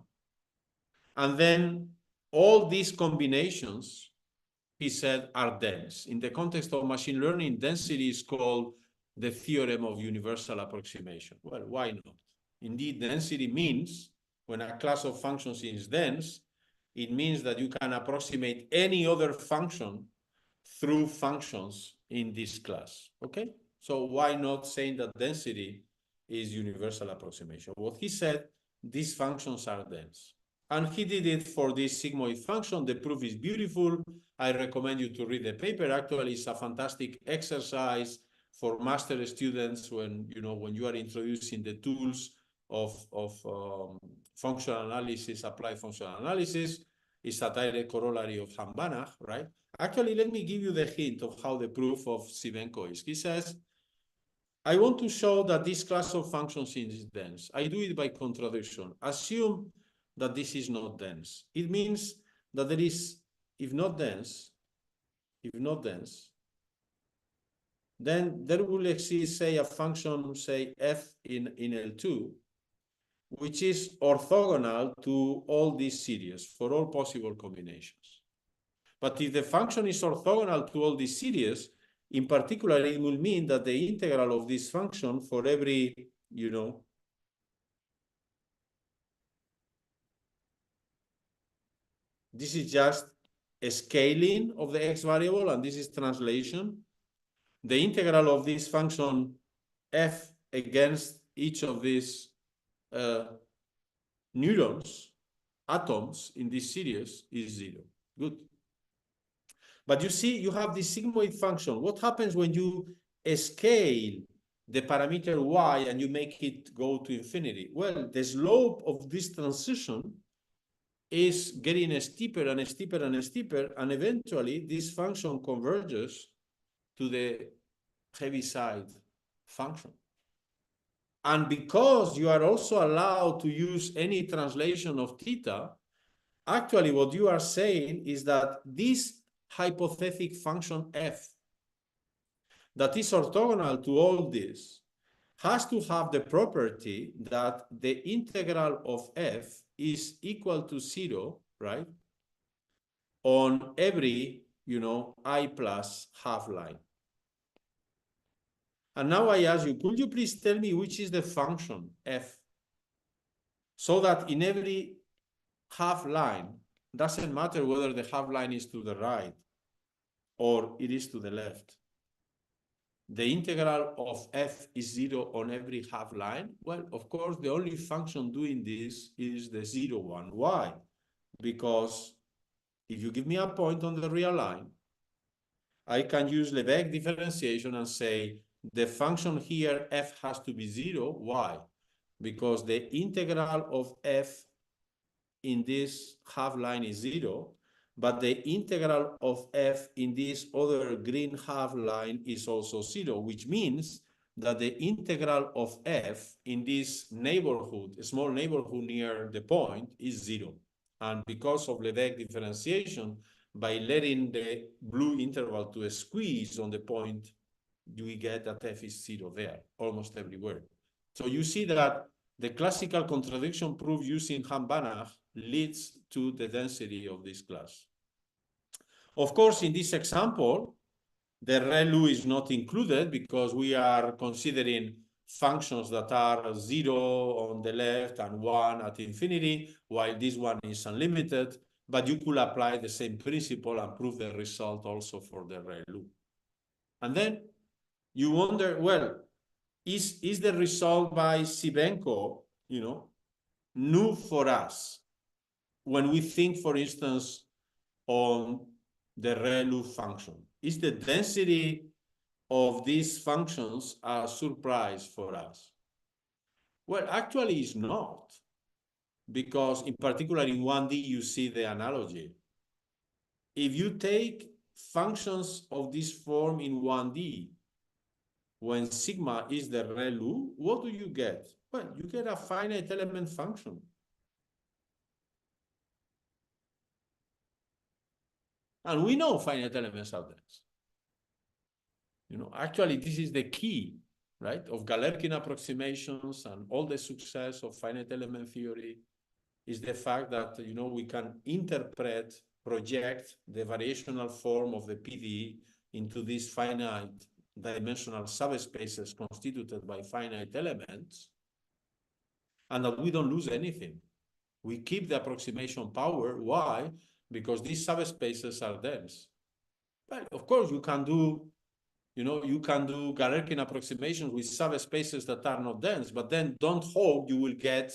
Speaker 2: And then all these combinations, he said, are dense. In the context of machine learning, density is called the theorem of universal approximation. Well, why not? Indeed, density means when a class of functions is dense, it means that you can approximate any other function through functions in this class, okay? So why not saying that density is universal approximation? What he said, these functions are dense. And he did it for this sigmoid function. The proof is beautiful. I recommend you to read the paper. Actually, it's a fantastic exercise for master students when you are introducing the tools of functional analysis, applied functional analysis. It's a direct corollary of Han-Banach, right? Actually, let me give you the hint of how the proof of Sivenko is. He says, I want to show that this class of functions is dense. I do it by contradiction. Assume that this is not dense. It means that there is, if not dense, then there will exist, say, a function, say, f in L2, which is orthogonal to all these series for all possible combinations. But if the function is orthogonal to all these series, in particular, it will mean that the integral of this function for every, this is just a scaling of the x variable, and this is translation. The integral of this function f against each of these neurons, atoms in this series is 0. Good. But you see, you have this sigmoid function. What happens when you scale the parameter y and you make it go to infinity? Well, the slope of this transition is getting steeper and steeper and steeper, and eventually this function converges to the Heaviside function. And because you are also allowed to use any translation of theta, actually what you are saying is that this hypothetic function f that is orthogonal to all this has to have the property that the integral of f is equal to 0, right? On every, I plus half line. And now I ask you, could you please tell me which is the function f? So that in every half line, doesn't matter whether the half line is to the right or it is to the left. The integral of f is 0 on every half line. Well, of course, the only function doing this is the 0 one. Why? Because if you give me a point on the real line, I can use Lebesgue differentiation and say the function here f has to be 0. Why? Because the integral of f in this half line is 0, but the integral of f in this other green half line is also 0, which means that the integral of f in this neighborhood, a small neighborhood near the point, is 0. And because of Lebesgue differentiation, by letting the blue interval to squeeze on the point, we get that f is 0 there, almost everywhere. So you see that the classical contradiction proof using Ham-Banach leads to the density of this class. Of course, in this example, the ReLU is not included because we are considering functions that are 0 on the left and 1 at infinity, while this one is unlimited, but you could apply the same principle and prove the result also for the ReLU. And then you wonder, well, is the result by Sibenko, new for us when we think, for instance, on the ReLU function? Is the density of these functions a surprise for us? Well, actually it's not, because in particular in 1D you see the analogy. If you take functions of this form in 1D, when sigma is the ReLU, what do you get? Well, you get a finite element function. And we know finite elements are dense. Actually, this is the key, right, of Galerkin approximations and all the success of finite element theory is the fact that, we can project the variational form of the PDE into these finite dimensional subspaces constituted by finite elements, and that we don't lose anything. We keep the approximation power. Why? Because these subspaces are dense. But of course, you can do Galerkin approximations with subspaces that are not dense, but then don't hope you will get,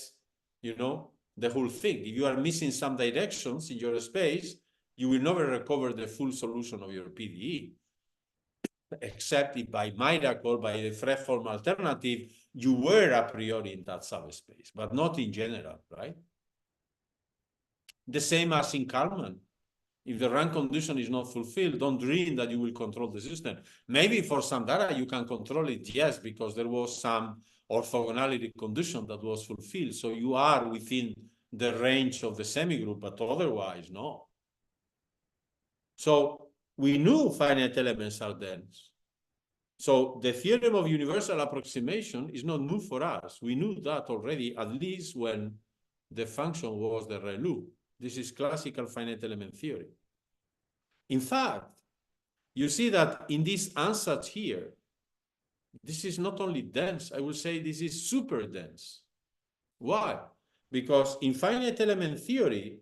Speaker 2: the whole thing. If you are missing some directions in your space, you will never recover the full solution of your PDE. Except if by miracle, by the Fredholm alternative, you were a priori in that subspace, but not in general, right? The same as in Kalman. If the rank condition is not fulfilled, don't dream that you will control the system. Maybe for some data you can control it, yes, because there was some orthogonality condition that was fulfilled. So you are within the range of the semigroup, but otherwise, no. So we knew finite elements are dense. So the theorem of universal approximation is not new for us. We knew that already, at least when the function was the ReLU. This is classical finite element theory. In fact, you see that in this ansatz here, this is not only dense, I would say this is super dense. Why? Because in finite element theory,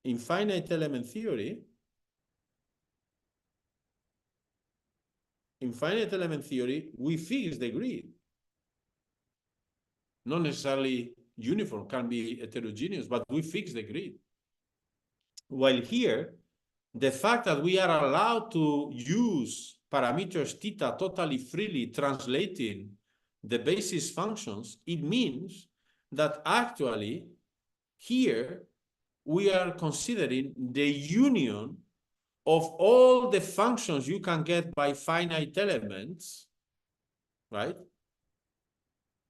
Speaker 2: in finite element theory, we fix the grid. not necessarily uniform, can be heterogeneous, but we fix the grid. While here, the fact that we are allowed to use parameters theta totally freely translating the basis functions, it means that actually here we are considering the union of all the functions you can get by finite elements, right?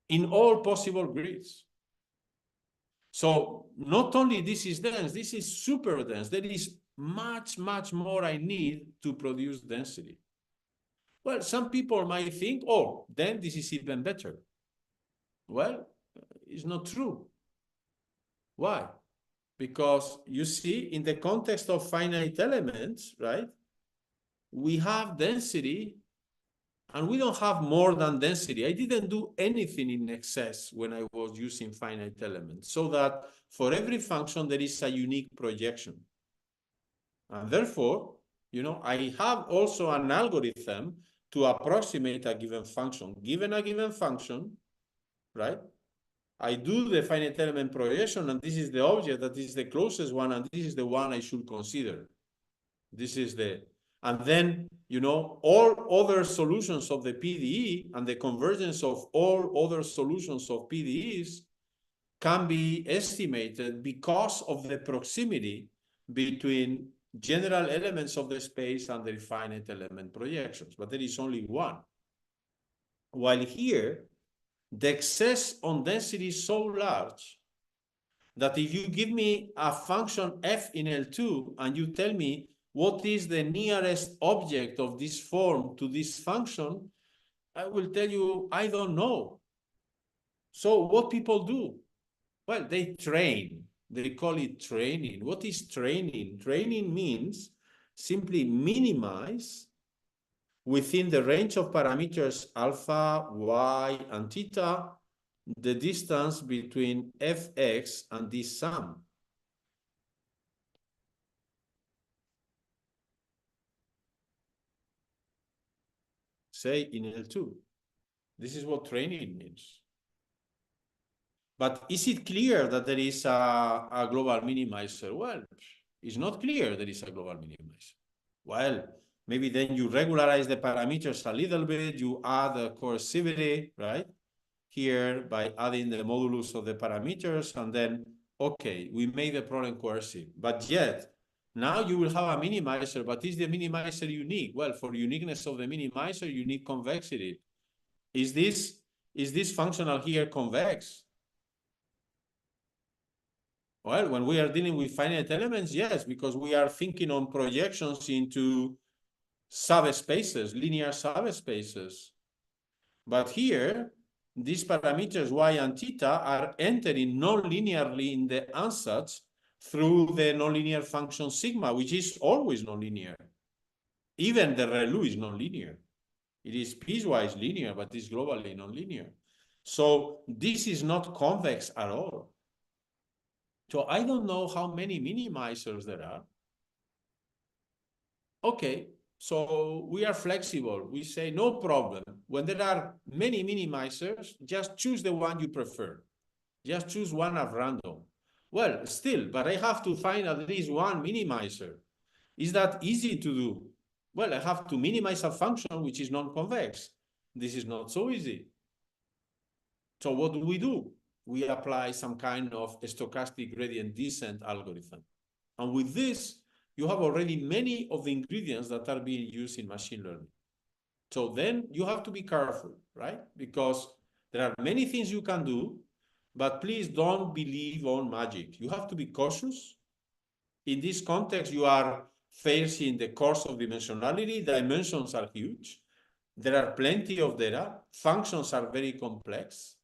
Speaker 2: In all possible grids. So not only this is dense, this is super dense. There is much, much more I need to produce density. Well, some people might think, oh, then this is even better. Well, it's not true. Why? Because you see, in the context of finite elements, right, we have density and we don't have more than density. I didn't do anything in excess when I was using finite elements, so that for every function, there is a unique projection. And therefore, you know, I have also an algorithm to approximate a given function. Given a given function, right, I do the finite element projection, and this is the object that is the closest one, and this is the one I should consider. This is the, and then, you know, all other solutions of the PDE and the convergence of all other solutions of PDEs can be estimated because of the proximity between general elements of the space and their finite element projections, but there is only one. While here, the excess on density is so large that if you give me a function f in L2 and you tell me what is the nearest object of this form to this function, I will tell you, I don't know. So what people do? Well, they train. They call it training. What is training? Training means simply minimize within the range of parameters alpha, y, and theta, the distance between fx and this sum. Say in L2. This is what training means. But is it clear that there is a global minimizer? Well, it's not clear there is a global minimizer. Well, maybe then you regularize the parameters a little bit, you add a coercivity, right? Here by adding the modulus of the parameters, and then, okay, we made the problem coercive. But yet, now you will have a minimizer, but is the minimizer unique? Well, for uniqueness of the minimizer, you need convexity. Is this functional here convex? Well, when we are dealing with finite elements, yes, because we are thinking on projections into subspaces, linear subspaces. But here, these parameters y and theta are entering non-linearly in the ansatz through the nonlinear function sigma, which is always nonlinear. Even the ReLU is nonlinear. It is piecewise linear, but it's globally nonlinear. So this is not convex at all. So I don't know how many minimizers there are. Okay, so we are flexible. We say no problem. When there are many minimizers, just choose the one you prefer. Just choose one at random. Well, still, but I have to find at least one minimizer. Is that easy to do? Well, I have to minimize a function which is non-convex. This is not so easy. So what do? We apply some kind of stochastic gradient descent algorithm. And with this, you have already many of the ingredients that are being used in machine learning. So then you have to be careful, right? Because there are many things you can do, but please don't believe on magic. You have to be cautious. In this context, you are facing the course of dimensionality. Dimensions are huge. There are plenty of data. Functions are very complex.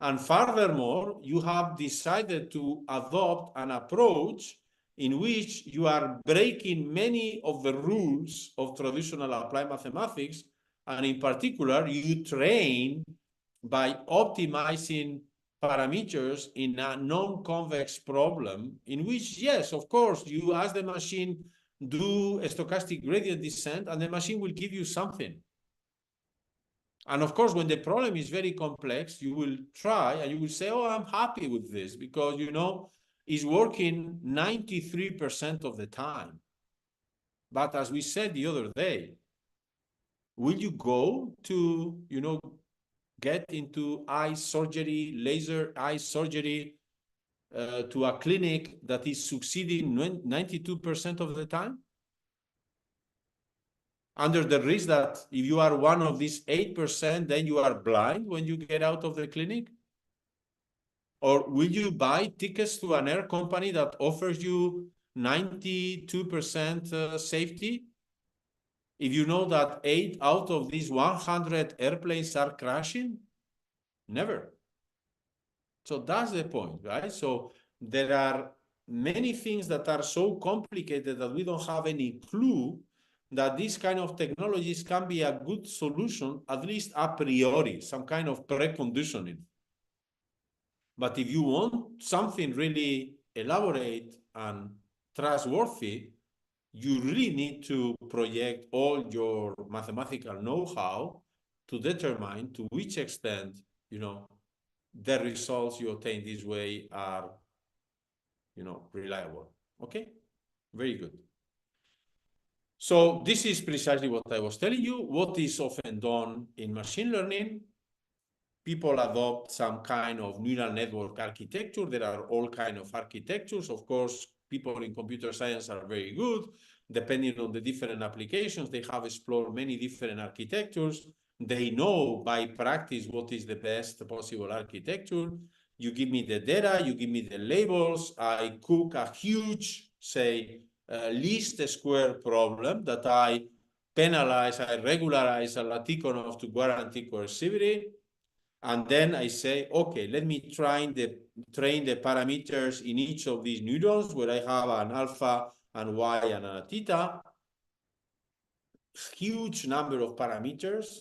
Speaker 2: And furthermore, you have decided to adopt an approach in which you are breaking many of the rules of traditional applied mathematics. And in particular, you train by optimizing parameters in a non-convex problem in which, yes, of course, you ask the machine, do a stochastic gradient descent, and the machine will give you something. And of course, when the problem is very complex, you will try and you will say, oh, I'm happy with this because, it's working 93% of the time. But as we said the other day, will you go to, get into eye surgery, laser eye surgery, to a clinic that is succeeding 92% of the time? Under the risk that if you are one of these 8%, then you are blind when you get out of the clinic? Or will you buy tickets to an air company that offers you 92% safety? If you know that 8 out of these 100 airplanes are crashing? Never. So that's the point, right? So there are many things that are so complicated that we don't have any clue that these kind of technologies can be a good solution, at least a priori, some kind of preconditioning. But if you want something really elaborate and trustworthy, you really need to project all your mathematical know-how to determine to which extent, the results you obtain this way are, reliable. Okay? Very good. So this is precisely what I was telling you. What is often done in machine learning? People adopt some kind of neural network architecture. There are all kinds of architectures. Of course, people in computer science are very good. Depending on the different applications, they have explored many different architectures. They know by practice what is the best possible architecture. You give me the data, you give me the labels. I cook a huge, say, least square problem that I penalize, I regularize a Latikov to guarantee coercivity. And then I say, okay, let me train the parameters in each of these neurons where I have an alpha and y and a theta. Huge number of parameters.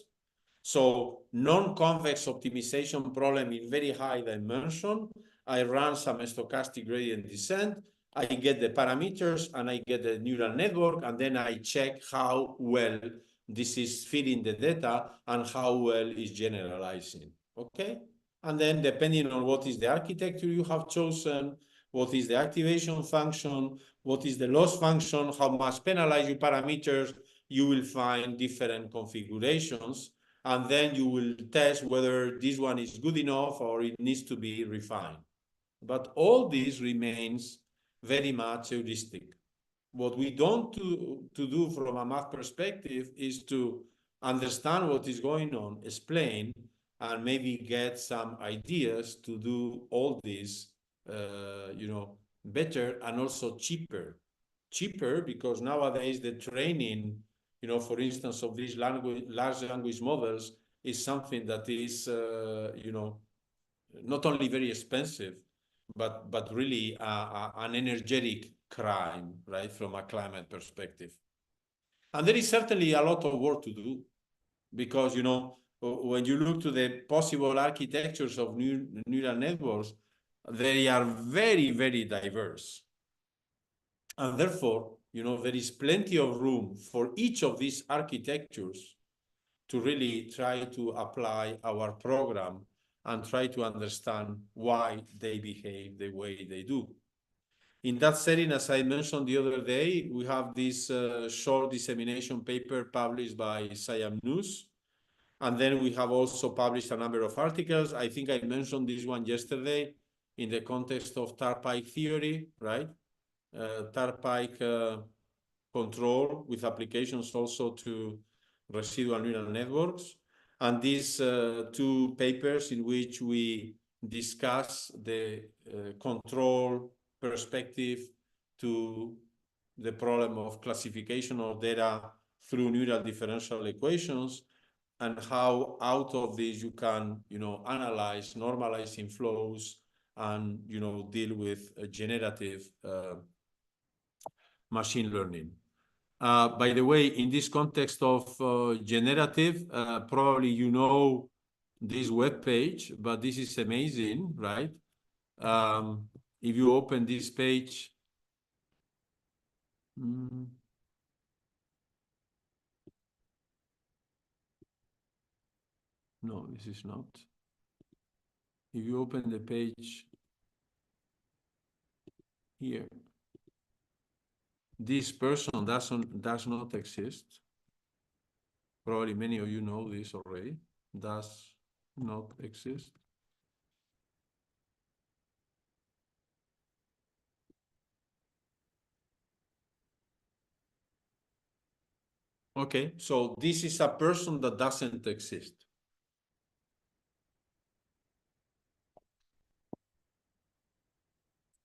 Speaker 2: So non-convex optimization problem in very high dimension. I run some stochastic gradient descent. I get the parameters and I get the neural network, and then I check how well this is feeding the data and how well is generalizing. Okay? And then depending on what is the architecture you have chosen, what is the activation function, what is the loss function, how much penalize your parameters, you will find different configurations. And then you will test whether this one is good enough or it needs to be refined. But all this remains very much heuristic. What we don't to do from a math perspective is to understand what is going on, explain, and maybe get some ideas to do all this, better and also cheaper. Cheaper because nowadays the training, for instance, of these large language models is something that is, not only very expensive, but really an energetic crime, right, from a climate perspective. And there is certainly a lot of work to do because, when you look to the possible architectures of neural networks, they are very, very diverse. And therefore, there is plenty of room for each of these architectures to really try to apply our program and try to understand why they behave the way they do. In that setting, as I mentioned the other day, we have this short dissemination paper published by Siam News. And then we have also published a number of articles. I think I mentioned this one yesterday in the context of tar-pike theory, right? Tar-pike control with applications also to residual neural networks. And these two papers in which we discuss the control perspective to the problem of classification of data through neural differential equations, and how out of this you can, analyze normalizing flows and, deal with generative machine learning. By the way, in this context of generative, probably you know this web page, but this is amazing, right? If you open this page, No, this is not. If you open the page here, this person does not exist. Probably many of you know this already. Does not exist. Okay, so this is a person that doesn't exist.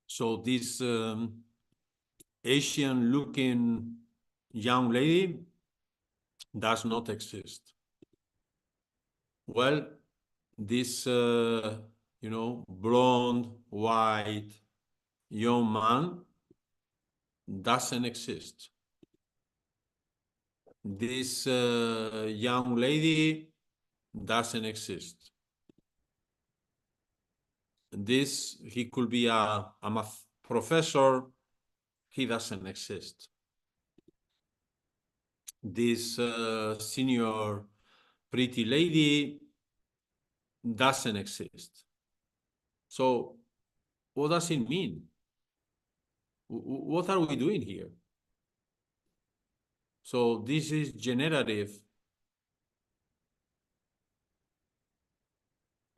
Speaker 2: So this Asian-looking young lady does not exist. Well, this, blonde, white, young man doesn't exist. This young lady doesn't exist. He could be a math professor, he doesn't exist. This senior pretty lady doesn't exist. So what does it mean? What are we doing here? So this is generative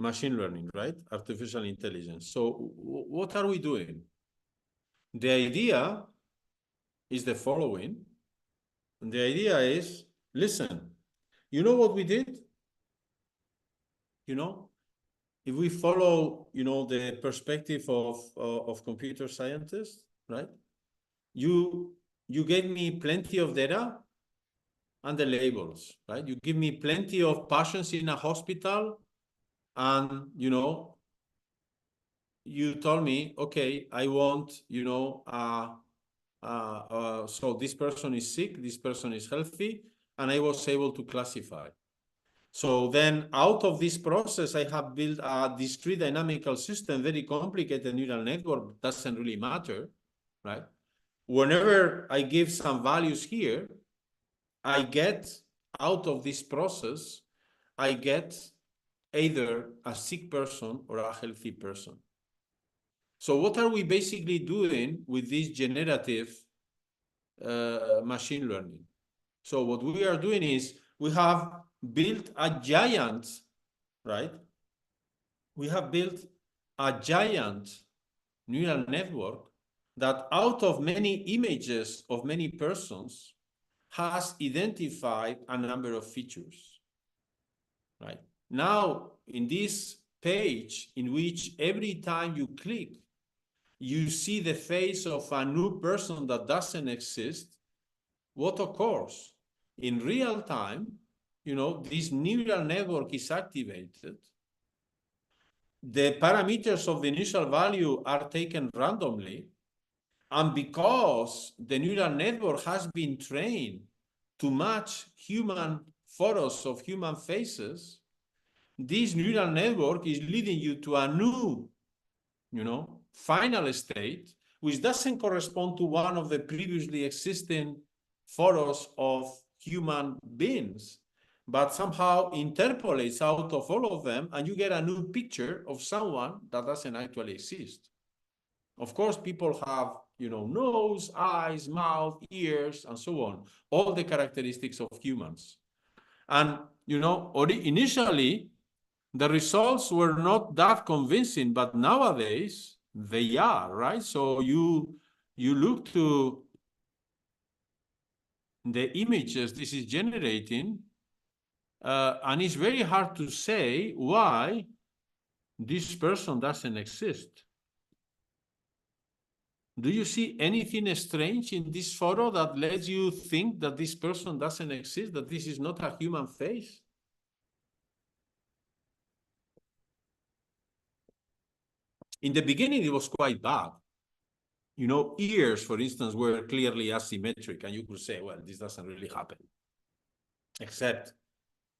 Speaker 2: machine learning, right? Artificial intelligence. So what are we doing? The idea is the following. The idea is, listen, you know what we did? If we follow, the perspective of computer scientists, right? You gave me plenty of data and the labels, right? You give me plenty of patients in a hospital and, you told me, okay, I want, so this person is sick, this person is healthy, and I was able to classify. So then out of this process, I have built a discrete dynamical system, very complicated neural network, doesn't really matter, right? Whenever I give some values here, I get out of this process, I get either a sick person or a healthy person. So what are we basically doing with this generative machine learning? So what we are doing is we have built a giant, right? We have built a giant neural network that out of many images of many persons has identified a number of features, right? Now, in this page, in which every time you click, you see the face of a new person that doesn't exist, what occurs? In real time, this neural network is activated. The parameters of the initial value are taken randomly. And because the neural network has been trained to match human photos of human faces, this neural network is leading you to a new, final state, which doesn't correspond to one of the previously existing photos of human beings, but somehow interpolates out of all of them, and you get a new picture of someone that doesn't actually exist. Of course, people have, nose, eyes, mouth, ears, and so on, all the characteristics of humans. And, initially, the results were not that convincing, but nowadays they are, right? So you look to the images this is generating, and it's very hard to say why this person doesn't exist. Do you see anything strange in this photo that lets you think that this person doesn't exist, that this is not a human face? In the beginning, it was quite bad. Ears, for instance, were clearly asymmetric, and you could say, well, this doesn't really happen, except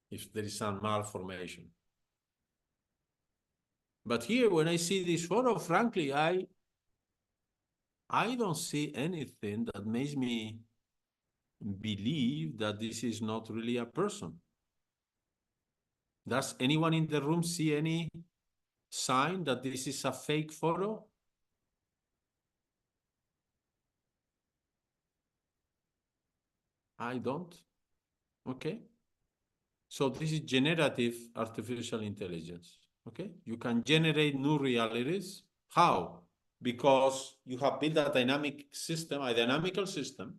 Speaker 2: if there is some malformation. But here, when I see this photo, frankly, I don't see anything that makes me believe that this is not really a person. Does anyone in the room see any sign that this is a fake photo? I don't. Okay. So this is generative artificial intelligence. Okay. You can generate new realities. How? Because you have built a dynamic system, a dynamical system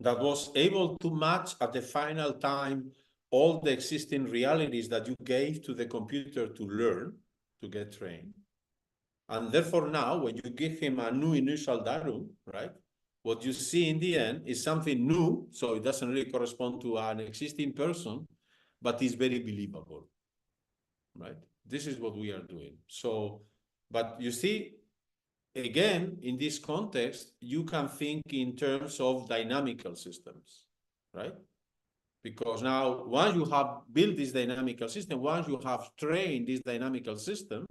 Speaker 2: that was able to match at the final time all the existing realities that you gave to the computer to learn, to get trained. And therefore now, when you give him a new initial datum, right, what you see in the end is something new, so it doesn't really correspond to an existing person, but is very believable, right? This is what we are doing. So, but you see, again, in this context, you can think in terms of dynamical systems, right? Because now, once you have built this dynamical system, once you have trained this dynamical system,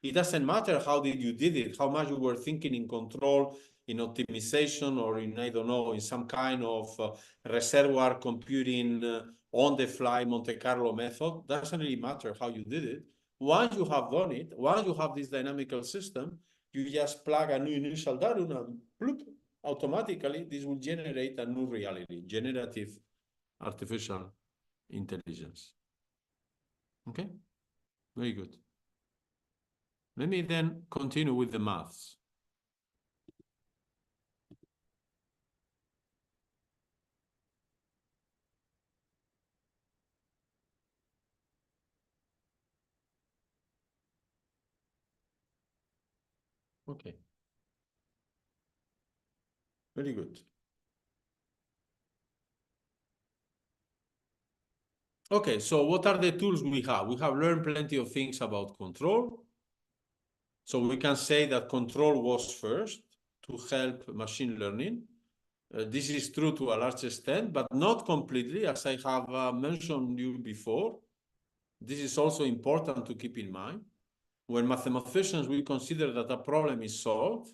Speaker 2: it doesn't matter how you did it, how much you were thinking in control, in optimization, or in, I don't know, in some kind of reservoir computing on the fly Monte Carlo method. Doesn't really matter how you did it. Once you have done it, once you have this dynamical system, you just plug a new initial datum and bloop, automatically this will generate a new reality, generative artificial intelligence. Okay, very good. Let me then continue with the maths. Okay, very good. Okay, so what are the tools we have? We have learned plenty of things about control. So we can say that control was first to help machine learning. This is true to a large extent, but not completely, as I have mentioned you before. This is also important to keep in mind. When mathematicians will consider that a problem is solved,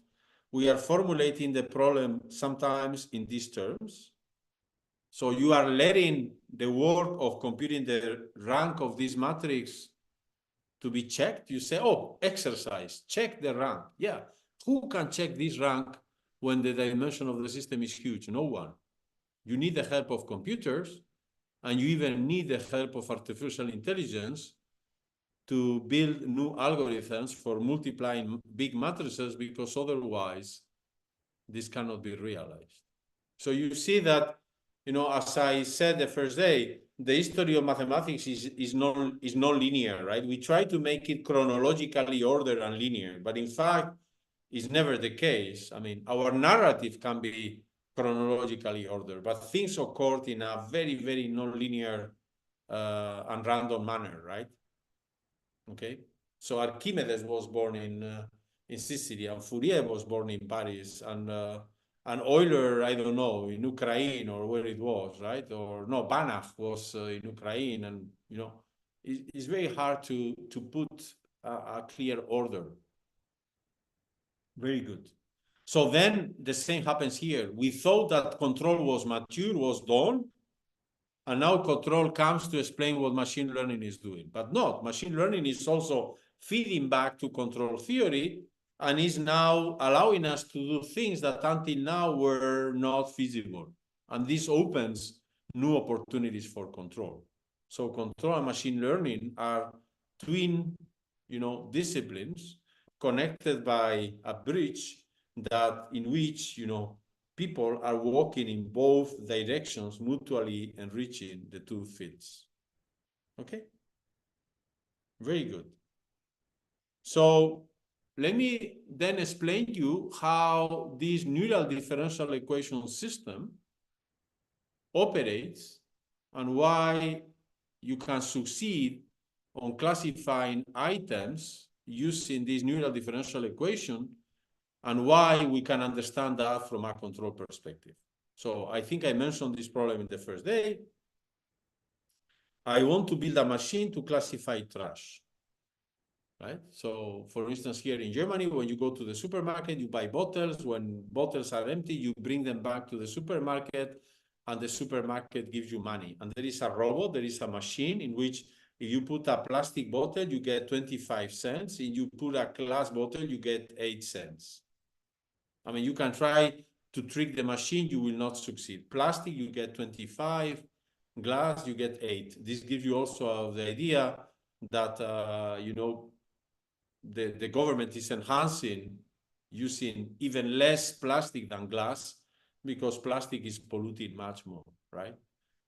Speaker 2: we are formulating the problem sometimes in these terms. So you are letting the work of computing the rank of this matrix to be checked. You say, oh, exercise, check the rank. Yeah, who can check this rank when the dimension of the system is huge? No one. You need the help of computers, and you even need the help of artificial intelligence to build new algorithms for multiplying big matrices, because otherwise this cannot be realized. So you see that, you know, as I said the first day, the history of mathematics is non-linear, right? We try to make it chronologically ordered and linear, but in fact, it's never the case. I mean, our narrative can be chronologically ordered, but things occurred in a very, very non-linear and random manner, right? Okay, so Archimedes was born in Sicily, and Fourier was born in Paris, and Euler, I don't know, in Ukraine or where it was, right? Or no, Banach was in Ukraine, and you know, it's very hard to put a clear order. Very good. So then the same happens here. We thought that control was mature, was done, and now control comes to explain what machine learning is doing. But not. Machine learning is also feeding back to control theory and is now allowing us to do things that until now were not feasible. And this opens new opportunities for control. So control and machine learning are twin, you know, disciplines connected by a bridge that in which, you know, people are walking in both directions, mutually enriching the two fields. Okay? Very good. So let me then explain to you how this neural differential equation system operates and why you can succeed on classifying items using this neural differential equation, and why we can understand that from a control perspective. So I think I mentioned this problem in the first day. I want to build a machine to classify trash, right? So for instance, here in Germany, when you go to the supermarket, you buy bottles. When bottles are empty, you bring them back to the supermarket, and the supermarket gives you money. And there is a robot, there is a machine in which If you put a plastic bottle, you get 25 cents. If you put a glass bottle, you get 8 cents. I mean, you can try to trick the machine, you will not succeed. Plastic, you get 25. Glass, you get 8. This gives you also the idea that, the government is enhancing using even less plastic than glass because plastic is polluted much more, right?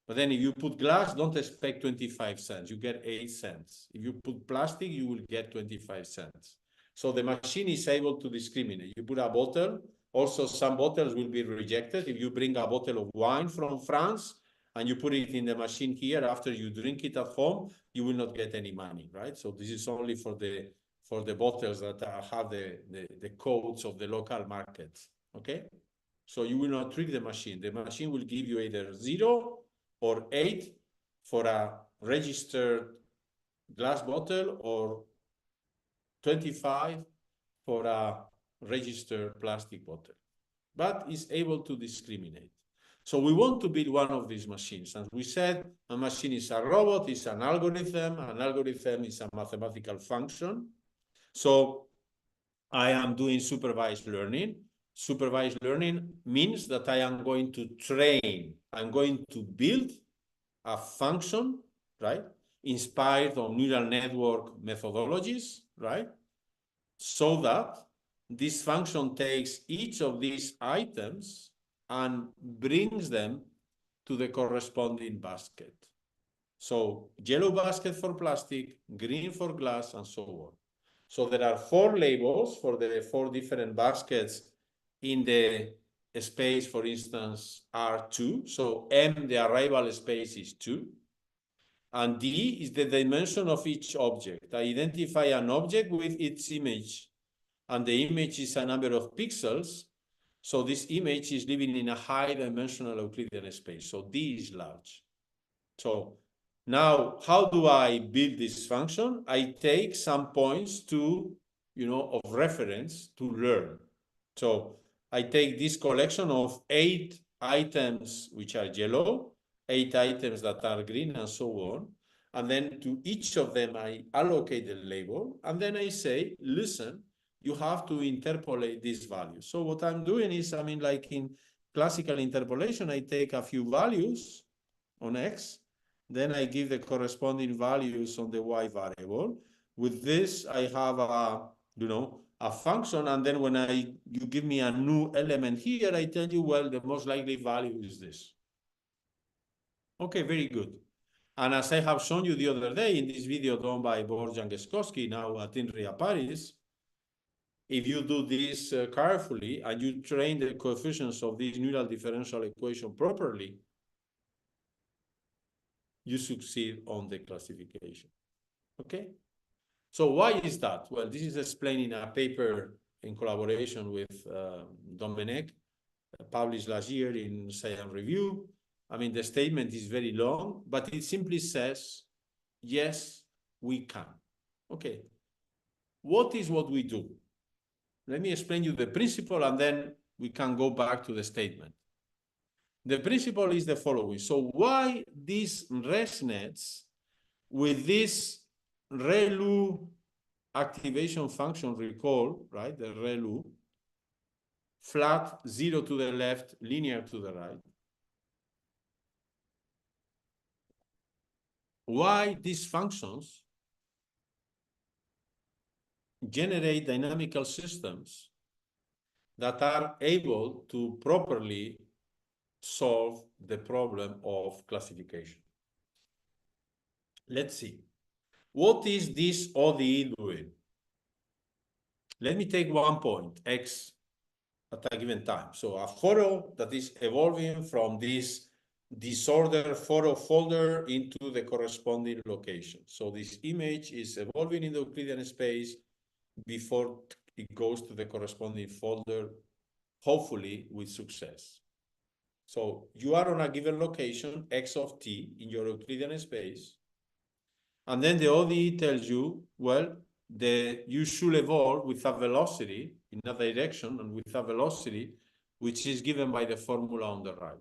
Speaker 2: But then if you put glass, don't expect 25 cents. You get 8 cents. If you put plastic, you will get 25 cents. So the machine is able to discriminate. You put a bottle, also some bottles will be rejected. If you bring a bottle of wine from France and you put it in the machine here, after you drink it at home, you will not get any money, right? So this is only for the bottles that have the codes of the local markets, okay? So you will not trick the machine. The machine will give you either 0 or 8 for a registered glass bottle or 25 for a registered plastic bottle, but is able to discriminate. So we want to build one of these machines. As we said, a machine is a robot, is an algorithm is a mathematical function. So I am doing supervised learning. Supervised learning means that I am going to train, I'm going to build a function, right? Inspired on neural network methodologies, right? So that this function takes each of these items and brings them to the corresponding basket. So yellow basket for plastic, green for glass, and so on. So there are 4 labels for the 4 different baskets in the space, for instance, R2. So M, the arrival space, is 2. And D is the dimension of each object. I identify an object with its image, and the image is a number of pixels. So this image is living in a high dimensional Euclidean space. So D is large. So now, how do I build this function? I take some points of reference to learn. So I take this collection of 8 items which are yellow, 8 items that are green, and so on. And then to each of them, I allocate the label. And then I say, listen, you have to interpolate this value. So what I'm doing is, like in classical interpolation, I take a few values on X, then I give the corresponding values on the Y variable. With this, I have a function, and then when you give me a new element here, I tell you, well, the most likely value is this. Okay, very good. And as I have shown you the other day in this video done by Borjan Geskowski, now at INRIA Paris, if you do this carefully and you train the coefficients of this neural differential equation properly, you succeed on the classification. Okay? So why is that? Well, this is explained in a paper in collaboration with Domenech, published last year in Science Review. The statement is very long, but it simply says, yes, we can. Okay. What is what we do? Let me explain you the principle, and then we can go back to the statement. The principle is the following. So why these ResNets with this ReLU activation function, recall, right? The ReLU, flat, 0 to the left, linear to the right. Why these functions generate dynamical systems that are able to properly solve the problem of classification. Let's see. What is this ODE doing? Let me take one point, X, at a given time. So a photo that is evolving from this disordered photo folder into the corresponding location. So this image is evolving in the Euclidean space before it goes to the corresponding folder, hopefully with success. So you are on a given location, X of t, in your Euclidean space. And then the ODE tells you, well, you should evolve with a velocity in a direction and with a velocity which is given by the formula on the right.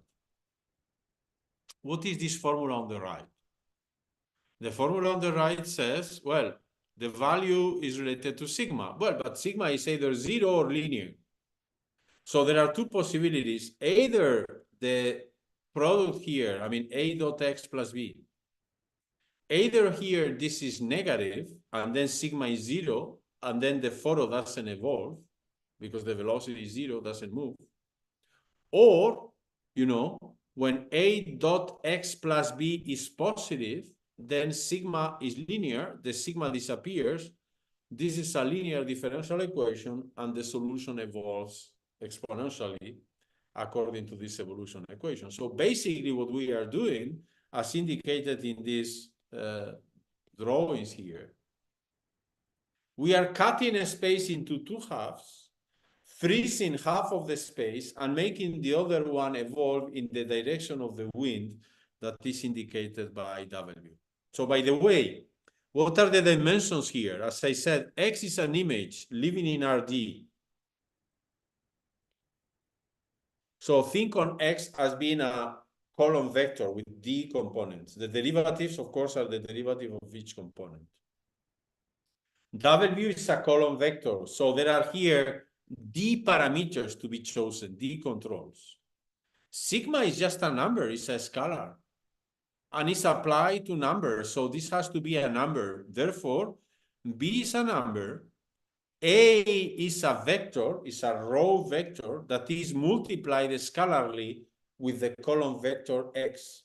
Speaker 2: What is this formula on the right? The formula on the right says, well, the value is related to sigma. Well, but sigma is either 0 or linear. So there are two possibilities. Either the product here, I mean, a dot x plus b, either here this is negative, and then sigma is 0, and then the photo doesn't evolve, because the velocity is 0, doesn't move. Or, when a dot x plus b is positive, then sigma is linear, the sigma disappears. This is a linear differential equation, and the solution evolves exponentially according to this evolution equation. So basically what we are doing, as indicated in these drawings here, we are cutting a space into two halves, freezing half of the space and making the other one evolve in the direction of the wind that is indicated by W. So by the way, what are the dimensions here? As I said, X is an image living in RD. So think on X as being a column vector with D components. The derivatives, of course, are the derivative of each component. W is a column vector. So there are here D parameters to be chosen, D controls. Sigma is just a number, it's a scalar. And it's applied to numbers, so this has to be a number. Therefore, B is a number, A is a vector, is a row vector that is multiplied scalarly with the column vector X.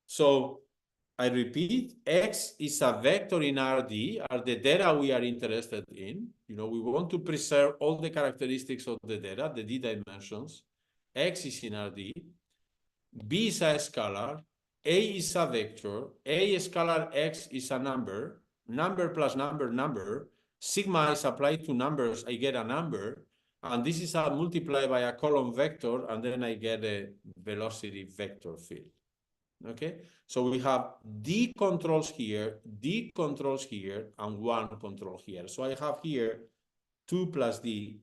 Speaker 2: So I repeat, X is a vector in RD, are the data we are interested in. We want to preserve all the characteristics of the data, the D dimensions. X is in RD. B is a scalar. A is a vector. A scalar X is a number. Number plus number, number. Sigma is applied to numbers, I get a number. And this is multiplied by a column vector, and then I get a velocity vector field. Okay, so we have D controls here, D controls here, and 1 control here. So I have here 2 plus D,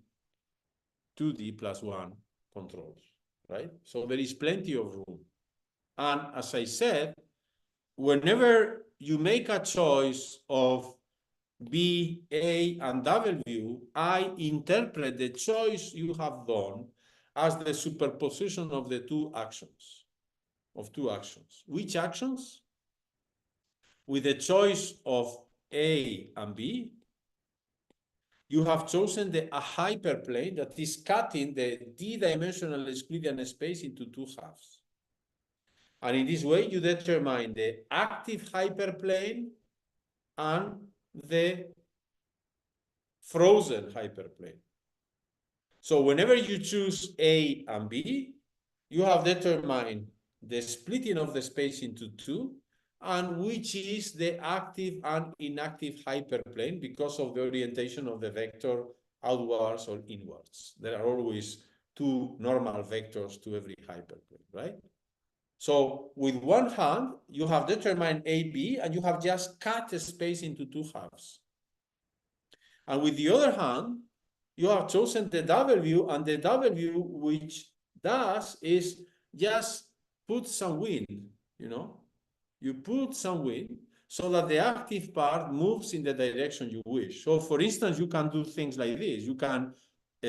Speaker 2: 2D plus 1 controls, right? So there is plenty of room. And as I said, whenever you make a choice of B, A, and W, I interpret the choice you have done as the superposition of the two actions. Which actions? With the choice of A and B, you have chosen a hyperplane that is cutting the D-dimensional Euclidean space into two halves. And in this way, you determine the active hyperplane and the frozen hyperplane. So whenever you choose A and B, you have determined the splitting of the space into two, and which is the active and inactive hyperplane because of the orientation of the vector outwards or inwards. There are always two normal vectors to every hyperplane, right? So with one hand, you have determined AB, and you have just cut the space into two halves. And with the other hand, you have chosen the W, and the W, which does is just put some wind, you put some wind so that the active part moves in the direction you wish. So for instance, you can do things like this. You can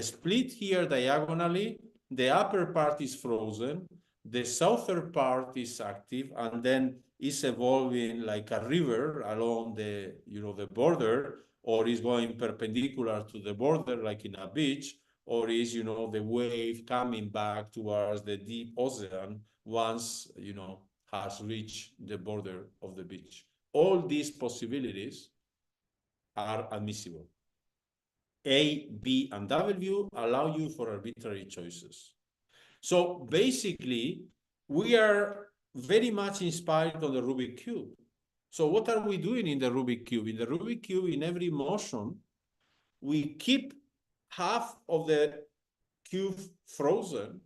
Speaker 2: split here diagonally, the upper part is frozen, the southern part is active, and then is evolving like a river along the border, or is going perpendicular to the border like in a beach, or is the wave coming back towards the deep ocean once has reached the border of the beach. All these possibilities are admissible. A, B, and W allow you for arbitrary choices. So basically, we are very much inspired on the Rubik Cube. So what are we doing in the Rubik Cube? In the Rubik Cube, in every motion, we keep half of the cube frozen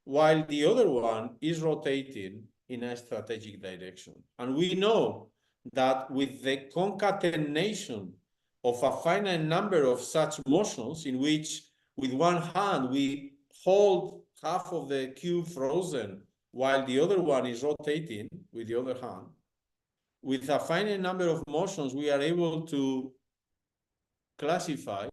Speaker 2: while the other one is rotating in a strategic direction. And we know that with the concatenation of a finite number of such motions, in which with one hand we hold half of the cube frozen while the other one is rotating with the other hand, with a finite number of motions, we are able to classify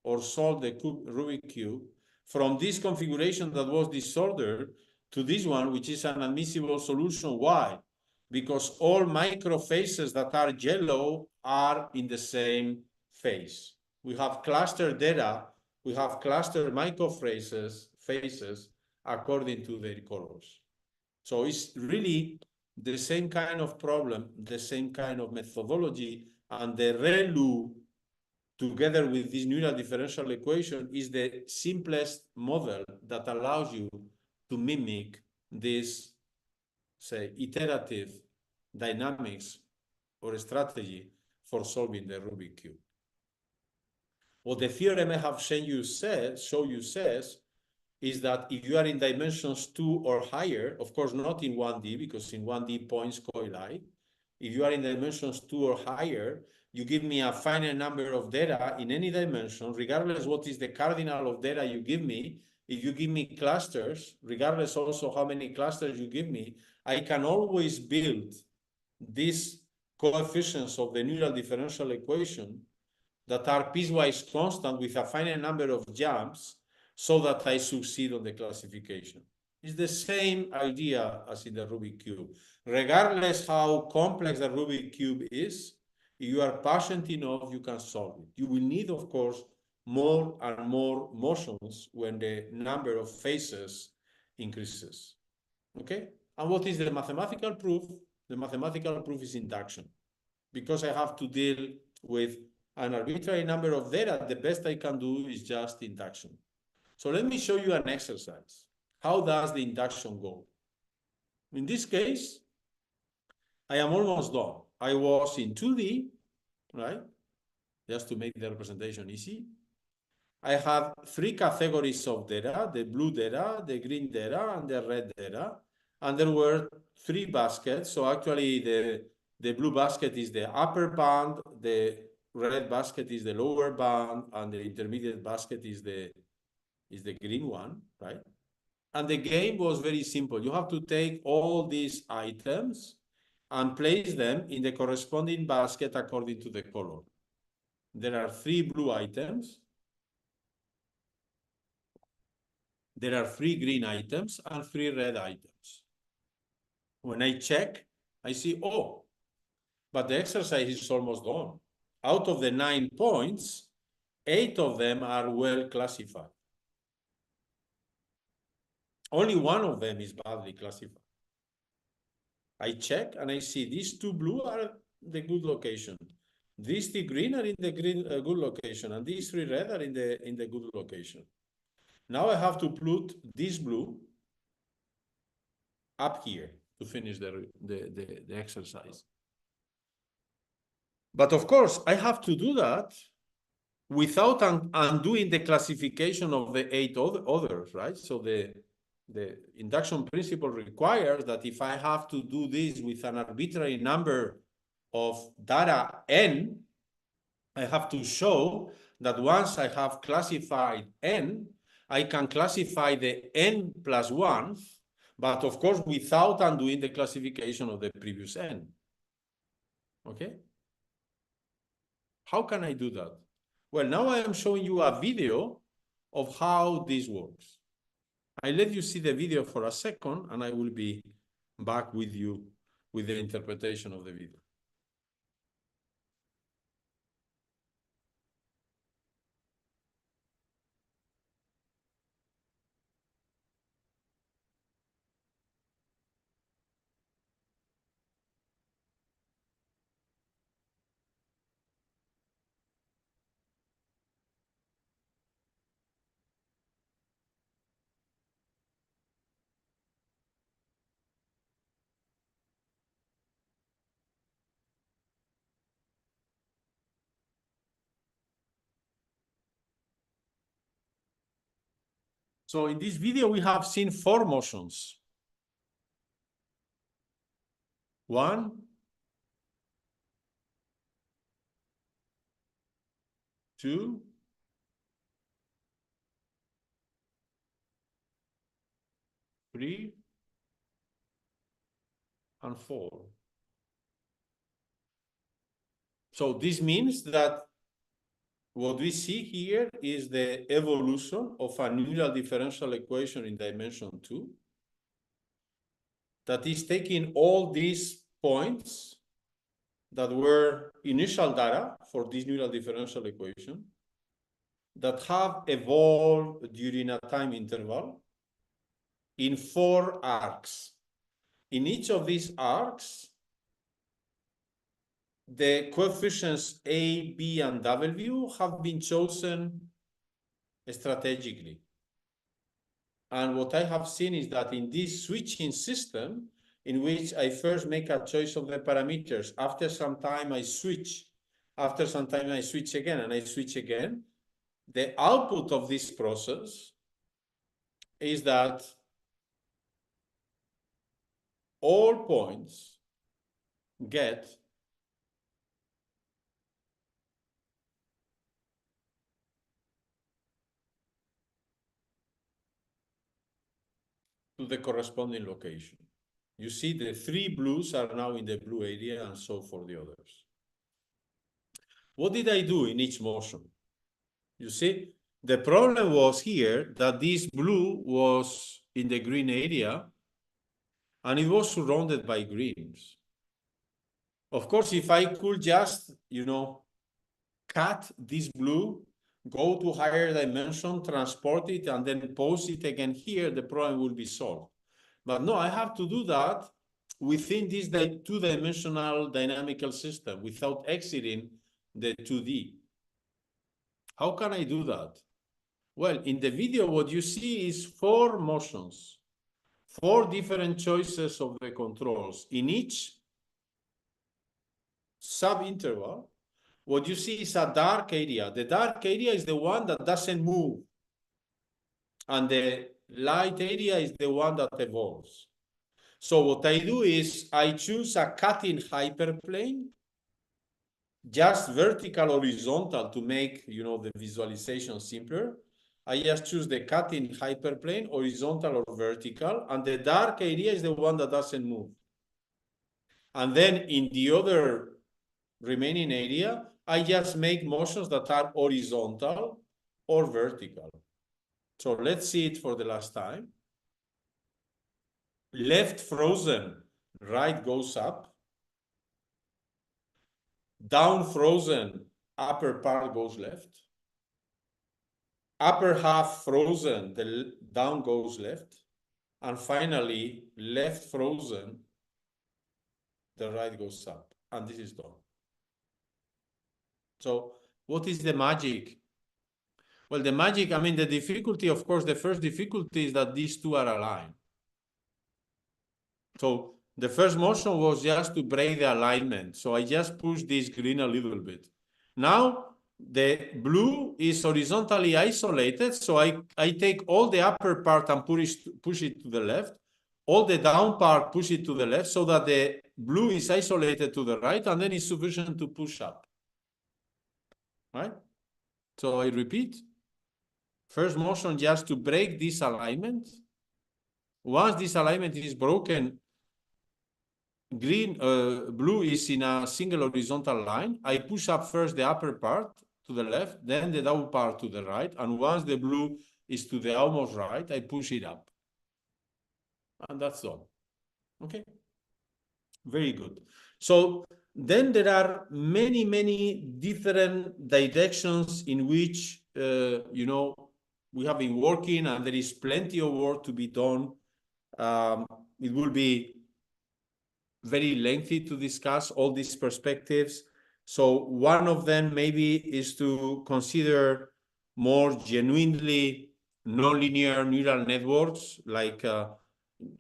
Speaker 2: or solve the Rubik cube from this configuration that was disordered to this one, which is an admissible solution. Why? Because all micro phases that are yellow are in the same phase. We have cluster data, we have cluster micro phases according to their colors. So it's really the same kind of problem, the same kind of methodology, and the ReLU together with this neural differential equation is the simplest model that allows you to mimic this, say, iterative dynamics or strategy for solving the Rubik cube. What the theorem I have shown you says is that if you are in dimensions 2 or higher, of course not in 1D, because in 1D points collide, if you are in dimensions 2 or higher, you give me a finite number of data in any dimension, regardless what is the cardinal of data you give me. If you give me clusters, regardless also how many clusters you give me, I can always build these coefficients of the neural differential equation that are piecewise constant with a finite number of jumps so that I succeed on the classification. It's the same idea as in the Rubik cube. Regardless how complex the Rubik cube is, if you are patient enough, you can solve it. You will need, of course, more and more motions when the number of phases increases. Okay? And what is the mathematical proof? The mathematical proof is induction. Because I have to deal with an arbitrary number of data, the best I can do is just induction. So let me show you an exercise. How does the induction go? In this case, I am almost done. I was in 2D, right? Just to make the representation easy. I had 3 categories of data, the blue data, the green data, and the red data. And there were 3 baskets. So actually the blue basket is the upper bound, the red basket is the lower bound, and the intermediate basket is the green one, right? And the game was very simple. You have to take all these items and place them in the corresponding basket according to the color. There are 3 blue items. There are 3 green items and 3 red items. When I check, I see, oh, but the exercise is almost done. Out of the 9 points, 8 of them are well classified. Only 1 of them is badly classified. I check and I see these 2 blue are the good location. These 3 green are in the green good location, and these 3 red are in the good location. Now I have to put this blue up here to finish the exercise. But of course, I have to do that without undoing the classification of the 8 others, right? So the induction principle requires that if I have to do this with an arbitrary number of data n, I have to show that once I have classified n, I can classify the n plus 1, but of course without undoing the classification of the previous n. Okay? How can I do that? Well, now I am showing you a video of how this works. I let you see the video for a second, and I will be back with you with the interpretation of the video. So in this video, we have seen 4 motions. 1, 2, 3, and 4. So this means that what we see here is the evolution of a neural differential equation in dimension 2 that is taking all these points that were initial data for this neural differential equation that have evolved during a time interval in 4 arcs. In each of these arcs, the coefficients A, B, and W have been chosen strategically. And what I have seen is that in this switching system, in which I first make a choice of the parameters, after some time I switch, after some time I switch again, and I switch again, the output of this process is that all points get to the corresponding location. You see the 3 blues are now in the blue area, and so for the others. What did I do in each motion? You see, the problem was here that this blue was in the green area and it was surrounded by greens. Of course, if I could just, cut this blue, go to higher dimension, transport it, and then pose it again here, the problem will be solved. But no, I have to do that within this two-dimensional dynamical system without exiting the 2D. How can I do that? Well, in the video, what you see is 4 motions, 4 different choices of the controls. In each sub-interval, what you see is a dark area. The dark area is the one that doesn't move. And the light area is the one that evolves. So what I do is I choose a cutting hyperplane, just vertical, horizontal to make, the visualization simpler. I just choose the cutting hyperplane, horizontal or vertical, and the dark area is the one that doesn't move. And then in the other remaining area, I just make motions that are horizontal or vertical. So let's see it for the last time. Left frozen, right goes up. Down frozen, upper part goes left. Upper half frozen, the down goes left. And finally, left frozen, the right goes up. And this is done. So what is the magic? Well, the magic, the difficulty, of course, the first difficulty is that these two are aligned. So the first motion was just to break the alignment. So I just push this green a little bit. Now the blue is horizontally isolated. So I take all the upper part and push it to the left. All the down part, push it to the left so that the blue is isolated to the right, and then it's sufficient to push up. Right? So I repeat. First motion just to break this alignment. Once this alignment is broken, blue is in a single horizontal line. I push up first the upper part to the left, then the down part to the right. And once the blue is to the almost right, I push it up. And that's all. Okay. Very good. So then there are many, many different directions in which, we have been working, and there is plenty of work to be done. It will be very lengthy to discuss all these perspectives. So one of them maybe is to consider more genuinely nonlinear neural networks. Like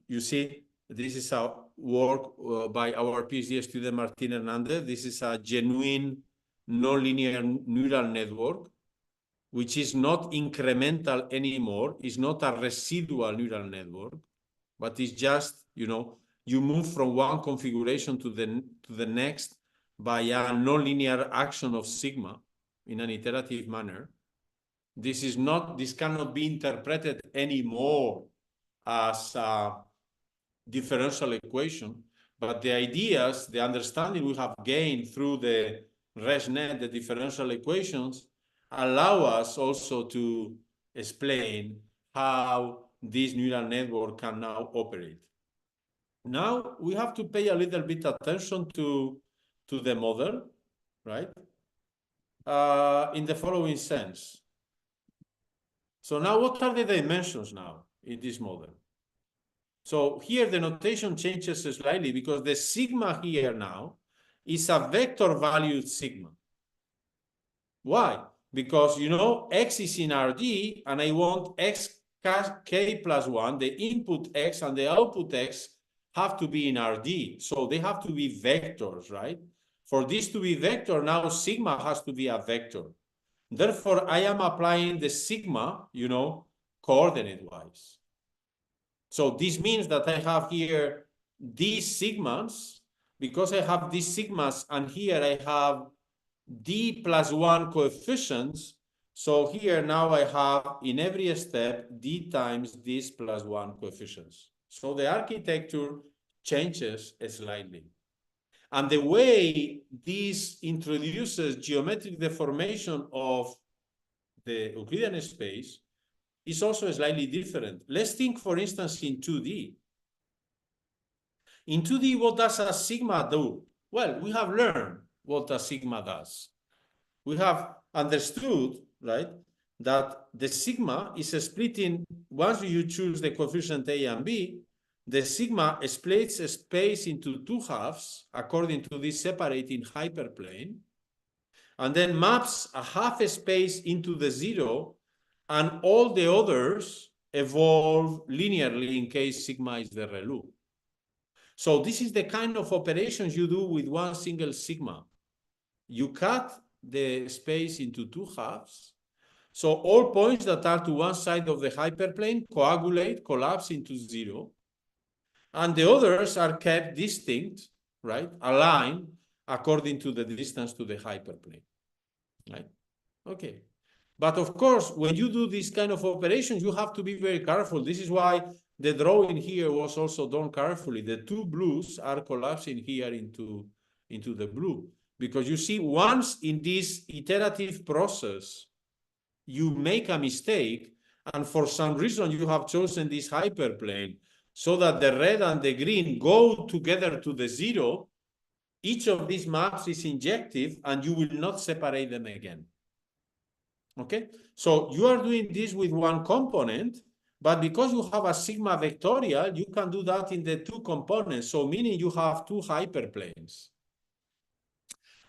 Speaker 2: you see, this is a work by our PhD student Martin Hernandez. This is a genuine nonlinear neural network, which is not incremental anymore. It's not a residual neural network, but it's just, you move from one configuration to the next by a nonlinear action of sigma in an iterative manner. This cannot be interpreted anymore as a differential equation, but the ideas, the understanding we have gained through the ResNet, the differential equations, allow us also to explain how this neural network can now operate. Now we have to pay a little bit attention to the model, right? In the following sense. So now what are the dimensions now in this model? So here the notation changes slightly because the sigma here now is a vector valued sigma. Why? Because, you know, x is in RD and I want x k plus 1, the input x and the output x have to be in RD. So they have to be vectors, right? For this to be vector, now sigma has to be a vector. Therefore, I am applying the sigma, you know, coordinate-wise. So this means that I have here these sigmas, because I have these sigmas, and here I have d plus 1 coefficients. So here now I have in every step d times this plus 1 coefficients. So the architecture changes slightly. And the way this introduces geometric deformation of the Euclidean space is also slightly different. Let's think, for instance, in 2D. In 2D, what does a sigma do? Well, we have learned what a sigma does. We have understood, right, that the sigma is splitting, once you choose the coefficient A and B, the sigma splits a space into two halves according to this separating hyperplane, and then maps a half space into the zero, and all the others evolve linearly in case sigma is the ReLU. So this is the kind of operations you do with one single sigma. You cut the space into two halves. So all points that are to one side of the hyperplane coagulate, collapse into zero. And the others are kept distinct, right? Aligned according to the distance to the hyperplane, right? Okay. But of course, when you do this kind of operations, you have to be very careful. This is why the drawing here was also done carefully. The two blues are collapsing here into the blue. Because you see, once in this iterative process, you make a mistake, and for some reason you have chosen this hyperplane so that the red and the green go together to the zero, each of these maps is injective and you will not separate them again. Okay, so you are doing this with one component, but because you have a sigma vectorial, you can do that in the two components. So meaning you have two hyperplanes.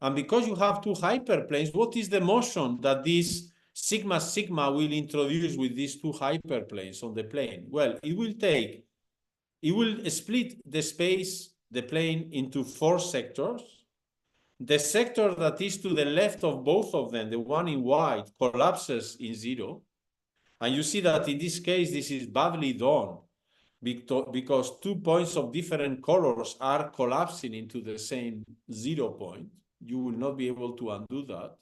Speaker 2: And because you have two hyperplanes, what is the motion that this sigma sigma will introduce with these two hyperplanes on the plane? Well, it will split the space, the plane, into four sectors. The sector that is to the left of both of them, the one in white, collapses in zero. And you see that in this case, this is badly done because 2 points of different colors are collapsing into the same 0 point. You will not be able to undo that.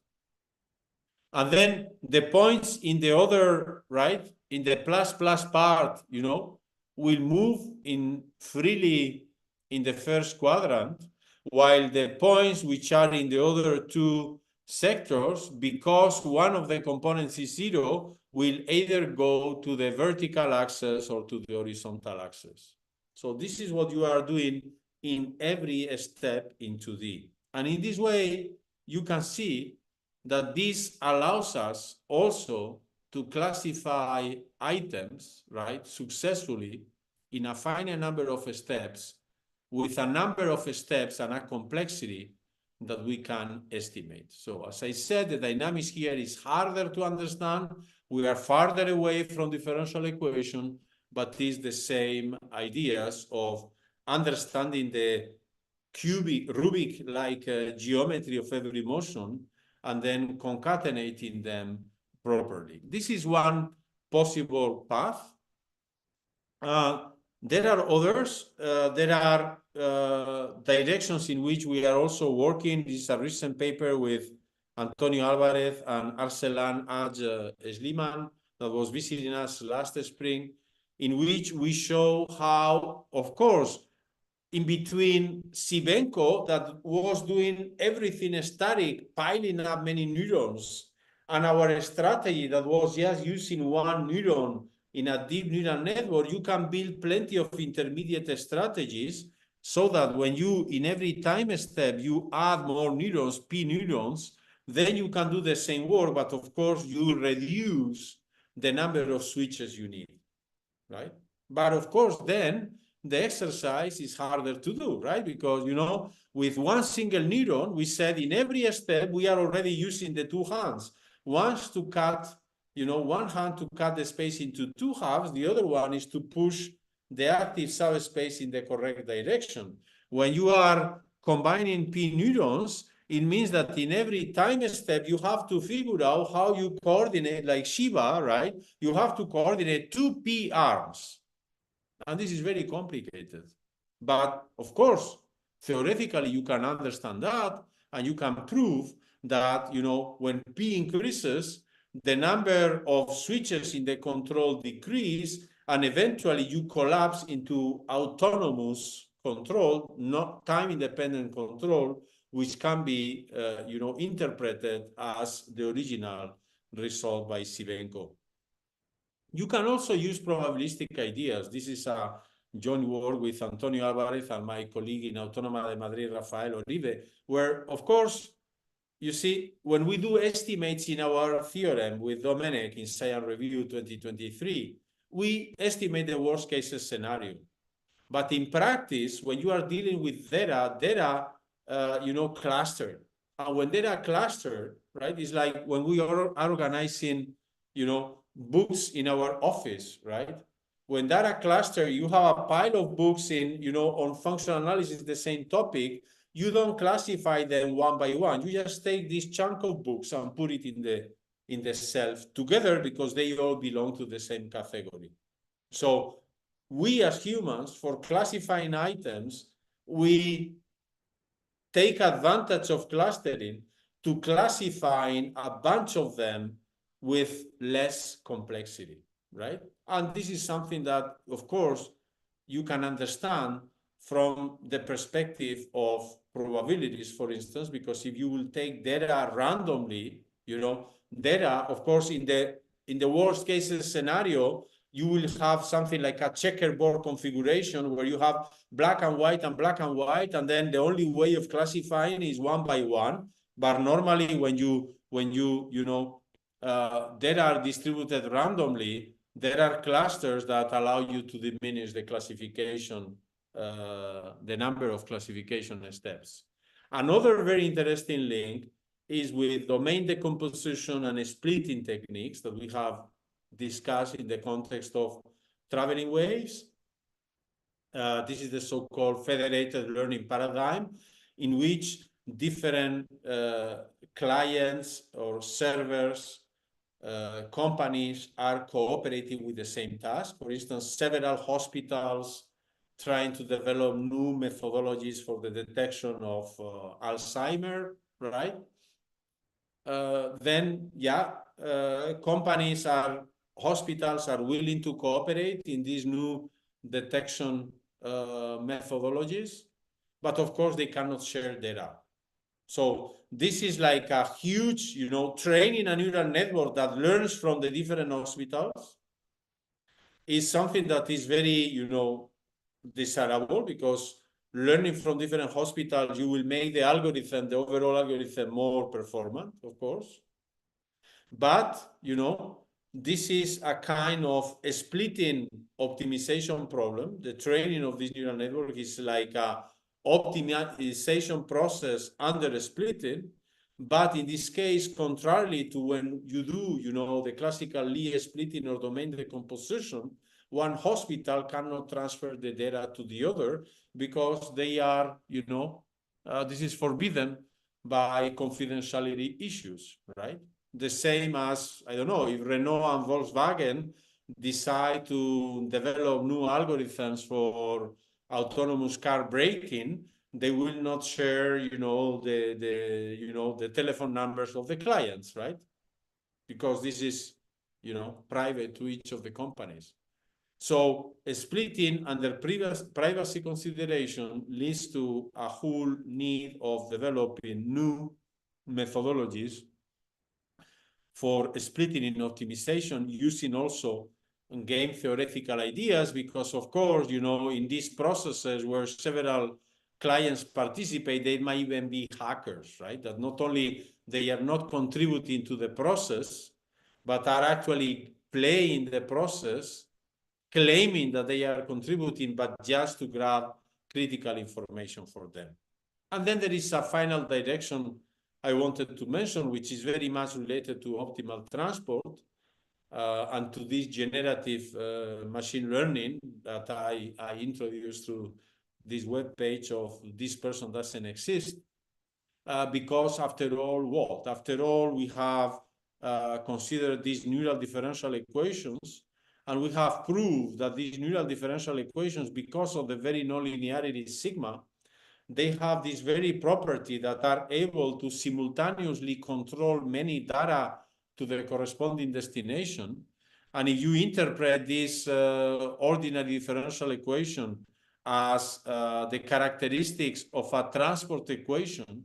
Speaker 2: And then the points in the other, right, in the plus part, you know, will move in freely in the first quadrant, while the points which are in the other two sectors, because one of the components is zero, will either go to the vertical axis or to the horizontal axis. So this is what you are doing in every step in 2D. And in this way, you can see that this allows us also to classify items, right, successfully in a finite number of steps with a number of steps and a complexity that we can estimate. So as I said, the dynamics here is harder to understand. We are farther away from differential equation, but it's the same ideas of understanding the cubic, Rubik-like geometry of every motion and then concatenating them properly. This is one possible path. There are others. There are directions in which we are also working. This is a recent paper with Antonio Alvarez and Arsalan Sliman that was visiting us last spring, in which we show how, of course, in between Sibenko, that was doing everything static, piling up many neurons, and our strategy that was just using one neuron in a deep neural network. You can build plenty of intermediate strategies so that when you, in every time step, you add more neurons, P neurons, then you can do the same work, but of course you reduce the number of switches you need, right? But of course, then the exercise is harder to do, right? Because, you know, with one single neuron, we said in every step, we are already using the two hands. Once to cut, you know, one hand to cut the space into two halves, the other one is to push the active subspace in the correct direction. When you are combining P neurons, it means that in every time step, you have to figure out how you coordinate, like Shiva, right? You have to coordinate two P arms. And this is very complicated. But of course, theoretically, you can understand that, and you can prove that, you know, when P increases, the number of switches in the control decrease, and eventually you collapse into autonomous control, not time-independent control, which can be, you know, interpreted as the original result by Sibenko. You can also use probabilistic ideas. This is a joint work with Antonio Alvarez and my colleague in Autónoma de Madrid, Rafael Oribe, where, of course, you see, when we do estimates in our theorem with Domenech in Science Review 2023, we estimate the worst case scenario. But in practice, when you are dealing with data, you know, cluster. And when data cluster, right, it's like when we are organizing, you know, books in our office, right? When data cluster, you have a pile of books in, you know, on functional analysis, the same topic, you don't classify them one by one. You just take this chunk of books and put it in the shelf together because they all belong to the same category. So we as humans, for classifying items, we take advantage of clustering to classifying a bunch of them with less complexity, right? And this is something that, of course, you can understand from the perspective of probabilities, for instance, because if you will take data randomly, you know, data, of course, in the worst case scenario, you will have something like a checkerboard configuration where you have black and white and black and white, and then the only way of classifying is one by one. But normally, when you know, data are distributed randomly, there are clusters that allow you to diminish the classification, the number of classification steps. Another very interesting link is with domain decomposition and splitting techniques that we have discussed in the context of traveling waves. This is the so-called federated learning paradigm, in which different clients or servers, companies are cooperating with the same task. For instance, several hospitals trying to develop new methodologies for the detection of Alzheimer, right? Then, yeah, hospitals are willing to cooperate in these new detection methodologies, but of course they cannot share data. So this is like a huge, you know, training a neural network that learns from the different hospitals is something that is very, you know, desirable, because learning from different hospitals, you will make the algorithm, the overall algorithm, more performant, of course. But, you know, this is a kind of a splitting optimization problem. The training of this neural network is like a optimization process under splitting. But in this case, contrarily to when you do, you know, the classical Lie splitting or domain decomposition, one hospital cannot transfer the data to the other because they are, you know, this is forbidden by confidentiality issues, right? The same as, I don't know, if Renault and Volkswagen decide to develop new algorithms for autonomous car braking, they will not share, you know, the telephone numbers of the clients, right? Because this is, you know, private to each of the companies. So splitting under privacy consideration leads to a whole need of developing new methodologies for splitting in optimization using also game theoretical ideas, because of course, you know, in these processes where several clients participate, they might even be hackers, right? That not only they are not contributing to the process, but are actually playing the process, claiming that they are contributing, but just to grab critical information for them. And then there is a final direction I wanted to mention, which is very much related to optimal transport and to this generative machine learning that I introduced through this web page of this person doesn't exist. Because after all, we have considered these neural differential equations, and we have proved that these neural differential equations, because of the very nonlinearity sigma, they have this very property that are able to simultaneously control many data to the corresponding destination. And if you interpret this ordinary differential equation as the characteristics of a transport equation,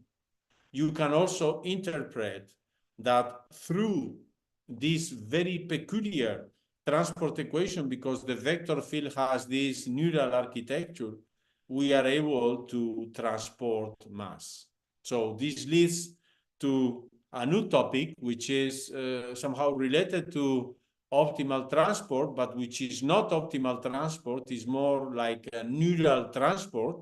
Speaker 2: you can also interpret that through this very peculiar transport equation, because the vector field has this neural architecture, we are able to transport mass. So this leads to a new topic, which is somehow related to optimal transport, but which is not optimal transport, is more like a neural transport,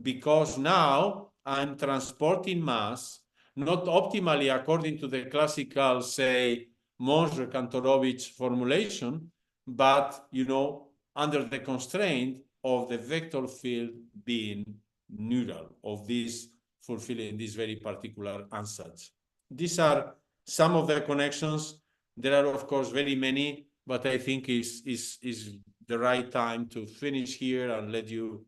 Speaker 2: because now I'm transporting mass, not optimally according to the classical, say, Monge-Kantorovich formulation, but, you know, under the constraint of the vector field being neural, of this fulfilling this very particular ansatz. These are some of the connections. There are, of course, very many, but I think is the right time to finish here and let you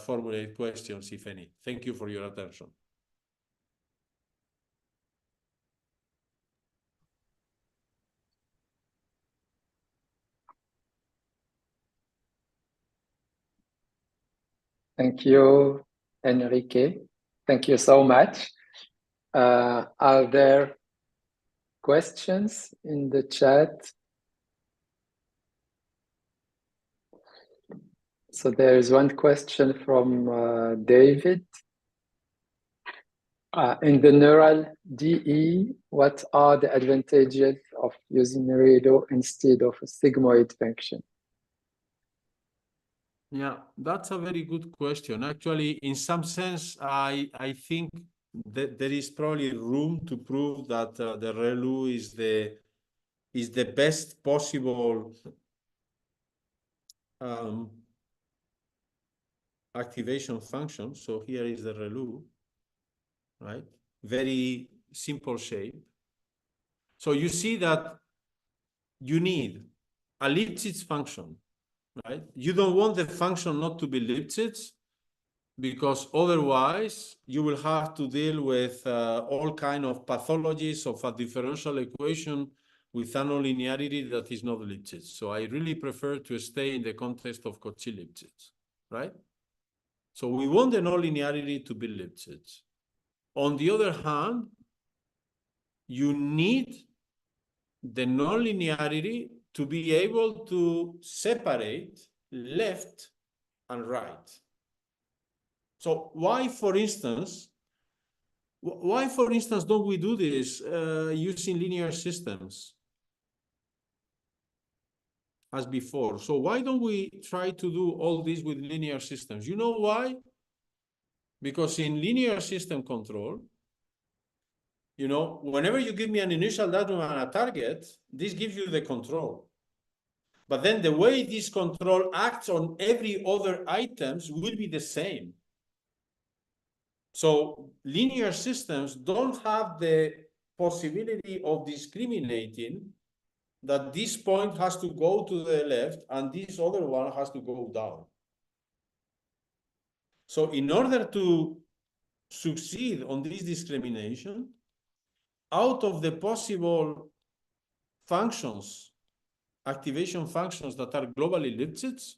Speaker 2: formulate questions, if any. Thank you for your attention.
Speaker 3: Thank you, Enrique. Thank you so much. Are there questions in the chat? So there is one question from David. In the neural DE, what are the advantages of using Redo instead of a sigmoid function?
Speaker 2: Yeah, that's a very good question. Actually, in some sense, I think that there is probably room to prove that the ReLU is the best possible activation function. So here is the ReLU, right? Very simple shape. So you see that you need a Lipschitz function, right? You don't want the function not to be Lipschitz, because otherwise you will have to deal with all kind of pathologies of a differential equation with a nonlinearity that is not Lipschitz. So I really prefer to stay in the context of Cauchy-Lipschitz, right? So we want the nonlinearity to be Lipschitz. On the other hand, you need the nonlinearity to be able to separate left and right. So why, for instance, don't we do this using linear systems as before? So why don't we try to do all this with linear systems? You know why? Because in linear system control, you know, whenever you give me an initial datum and a target, this gives you the control. But then the way this control acts on every other items will be the same. So linear systems don't have the possibility of discriminating that this point has to go to the left and this other one has to go down. So in order to succeed on this discrimination, out of the possible functions activation functions that are globally Lipschitz,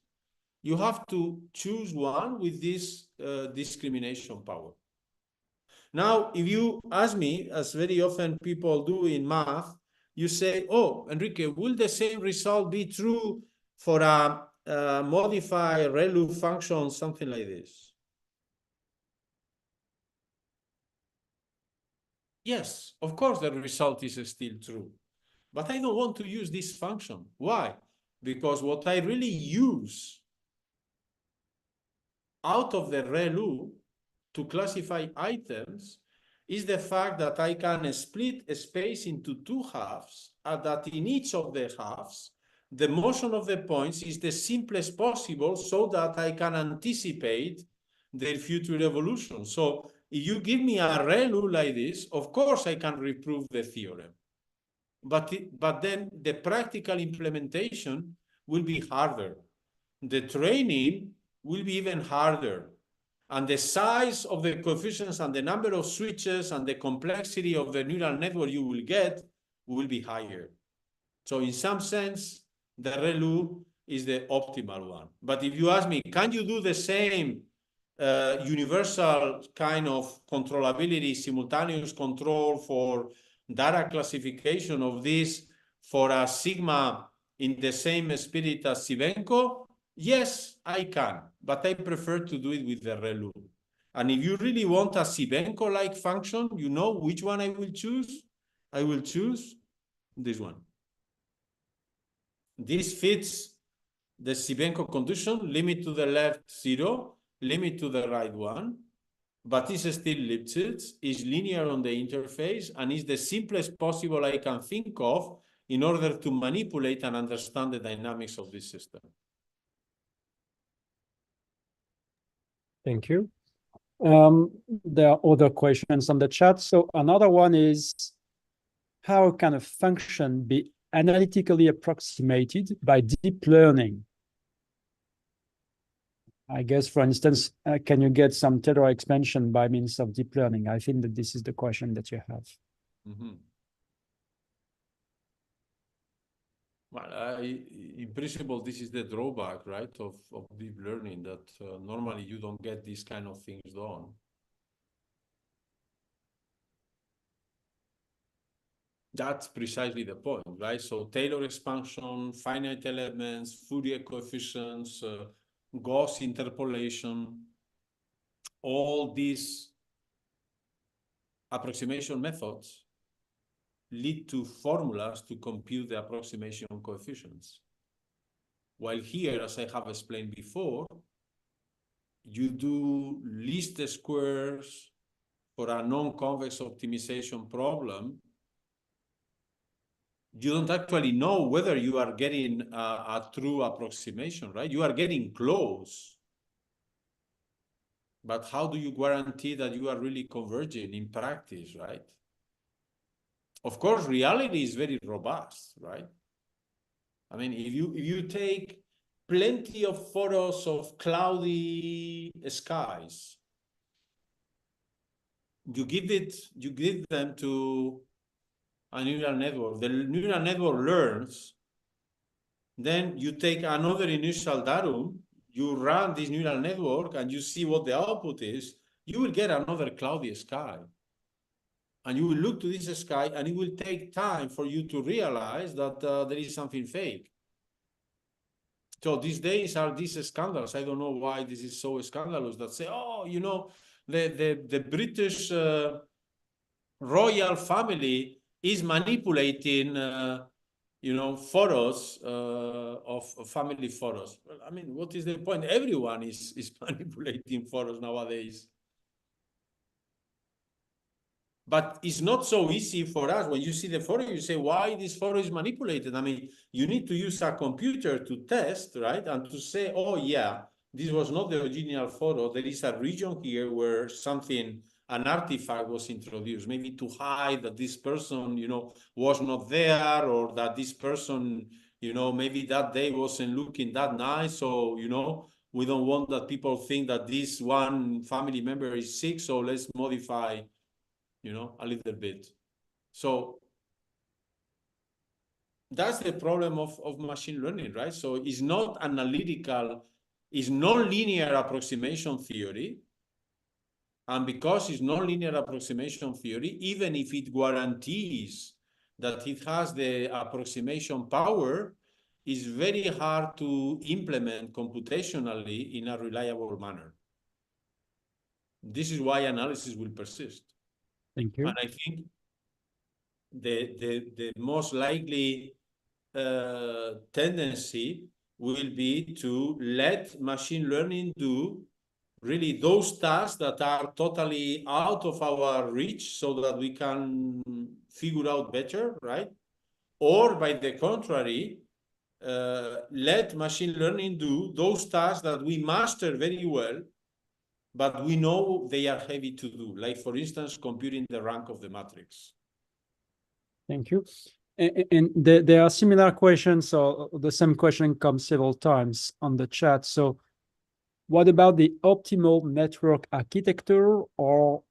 Speaker 2: you have to choose one with this discrimination power. Now, if you ask me, as very often people do in math, you say, oh, Enrique, will the same result be true for a modified ReLU function, something like this? Yes, of course, the result is still true. But I don't want to use this function. Why? Because what I really use out of the ReLU to classify items is the fact that I can split a space into two halves, and that in each of the halves, the motion of the points is the simplest possible so that I can anticipate their future evolution. So if you give me a ReLU like this, of course I can reprove the theorem. But then the practical implementation will be harder. The training will be even harder. And the size of the coefficients and the number of switches and the complexity of the neural network you will get will be higher. So in some sense, the ReLU is the optimal one. But if you ask me, can you do the same universal kind of controllability, simultaneous control for data classification of this for a sigma in the same spirit as Sibenko? Yes, I can, but I prefer to do it with the ReLU. And if you really want a Sibenko-like function, you know which one I will choose? I will choose this one. This fits the Sibenko condition, limit to the left 0, limit to the right 1, but it's still Lipschitz, is linear on the interface, and is the simplest possible I can think of in order to manipulate and understand the dynamics of this system.
Speaker 1: Thank you. There are other questions on the chat. So another one is, how can a function be analytically approximated by deep learning? I guess, for instance, can you get some Taylor expansion by means of deep learning? I think that this is the question that you have.
Speaker 2: Mm-hmm. Well, in principle, this is the drawback, right, of deep learning, that normally you don't get these kind of things done. That's precisely the point, right? So Taylor expansion, finite elements, Fourier coefficients, Gauss interpolation, all these approximation methods lead to formulas to compute the approximation coefficients. While here, as I have explained before, you do least squares for a non-convex optimization problem. You don't actually know whether you are getting a true approximation, right? You are getting close. But how do you guarantee that you are really converging in practice, right? Of course, reality is very robust, right? I mean, if you take plenty of photos of cloudy skies, you give them to a neural network. The neural network learns. Then you take another initial datum, you run this neural network, and you see what the output is. You will get another cloudy sky. And you will look to this sky, and it will take time for you to realize that there is something fake. So these days are these scandals. I don't know why this is so scandalous, that say, oh, you know, the British royal family is manipulating, you know, photos of family photos. Well, I mean, what is the point? Everyone is manipulating photos nowadays. But it's not so easy for us. When you see the photo, you say, why this photo is manipulated? I mean, you need to use a computer to test, right? And to say, oh, yeah, this was not the original photo. There is a region here where something, an artifact was introduced, maybe to hide that this person, you know, was not there, or that this person, you know, maybe that day wasn't looking that nice. So, you know, we don't want that people think that this one family member is sick. So let's modify, you know, a little bit. So that's the problem of machine learning, right? So it's not analytical, it's non-linear approximation theory. And because it's non-linear approximation theory, even if it guarantees that it has the approximation power, it's very hard to implement computationally in a reliable manner. This is why analysis will persist.
Speaker 1: Thank you.
Speaker 2: And I think the most likely tendency will be to let machine learning do really those tasks that are totally out of our reach so that we can figure out better, right? Or by the contrary, let machine learning do those tasks that we master very well, but we know they are heavy to do, like, for instance, computing the rank of the matrix.
Speaker 1: Thank you. And there are similar questions, or the same question comes several times on the chat. So what about the optimal network architecture, or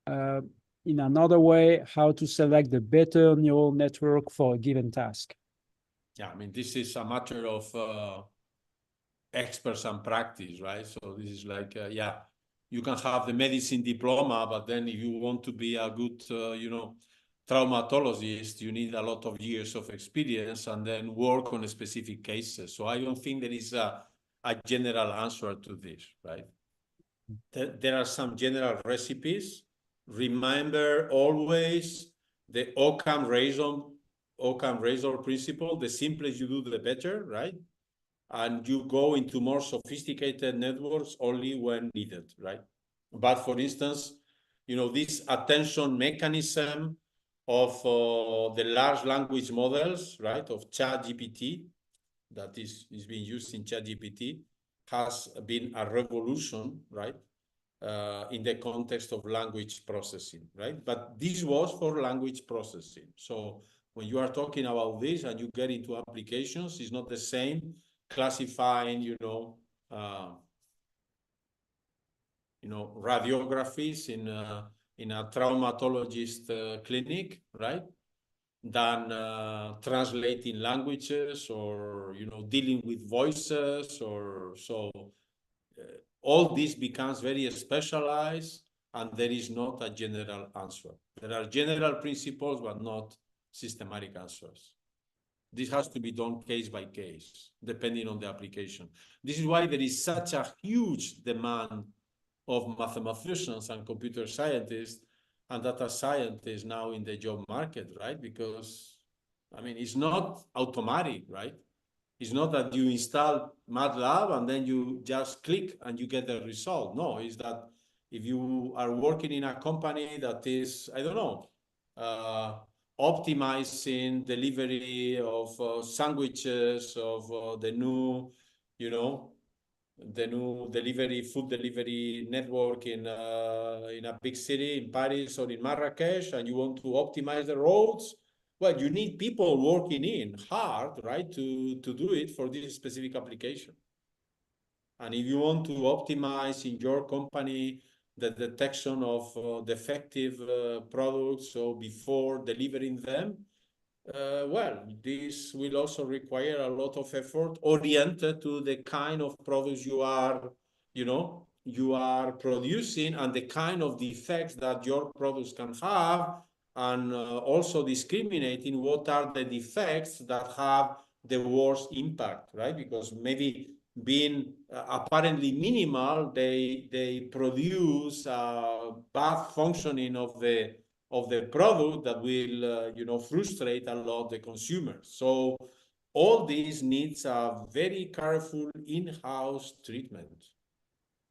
Speaker 1: in another way, how to select the better neural network for a given task?
Speaker 2: Yeah, I mean, this is a matter of experts and practice, right? So this is like, yeah, you can have the medicine diploma, but then if you want to be a good, traumatologist, you need a lot of years of experience and then work on specific cases. So I don't think there is a general answer to this, right? There are some general recipes. Remember always the Occam razor principle. The simpler you do, the better, right? And you go into more sophisticated networks only when needed, right? But for instance, this attention mechanism of the large language models, right, of ChatGPT, that is being used in ChatGPT, has been a revolution, right, in the context of language processing, right? But this was for language processing. So when you are talking about this and you get into applications, it's not the same classifying, radiographies in a traumatologist clinic, right? Than translating languages or dealing with voices or so. All this becomes very specialized, and there is not a general answer. There are general principles, but not systematic answers. This has to be done case by case, depending on the application. This is why there is such a huge demand of mathematicians and computer scientists and data scientists now in the job market, right? Because, I mean, it's not automatic, right? It's not that you install MATLAB and then you just click and you get the result. No, it's that if you are working in a company that is, I don't know, optimizing delivery of sandwiches, of the new food delivery network in a big city, in Paris or in Marrakesh, and you want to optimize the roads, well, you need people working in hard, right, to do it for this specific application. And if you want to optimize in your company the detection of defective products, so before delivering them, well, this will also require a lot of effort oriented to the kind of products you are producing and the kind of defects that your products can have, and also discriminating what are the defects that have the worst impact, right? Because maybe being apparently minimal, they produce bad functioning of the product that will frustrate a lot the consumers. So all this needs a very careful in-house treatment,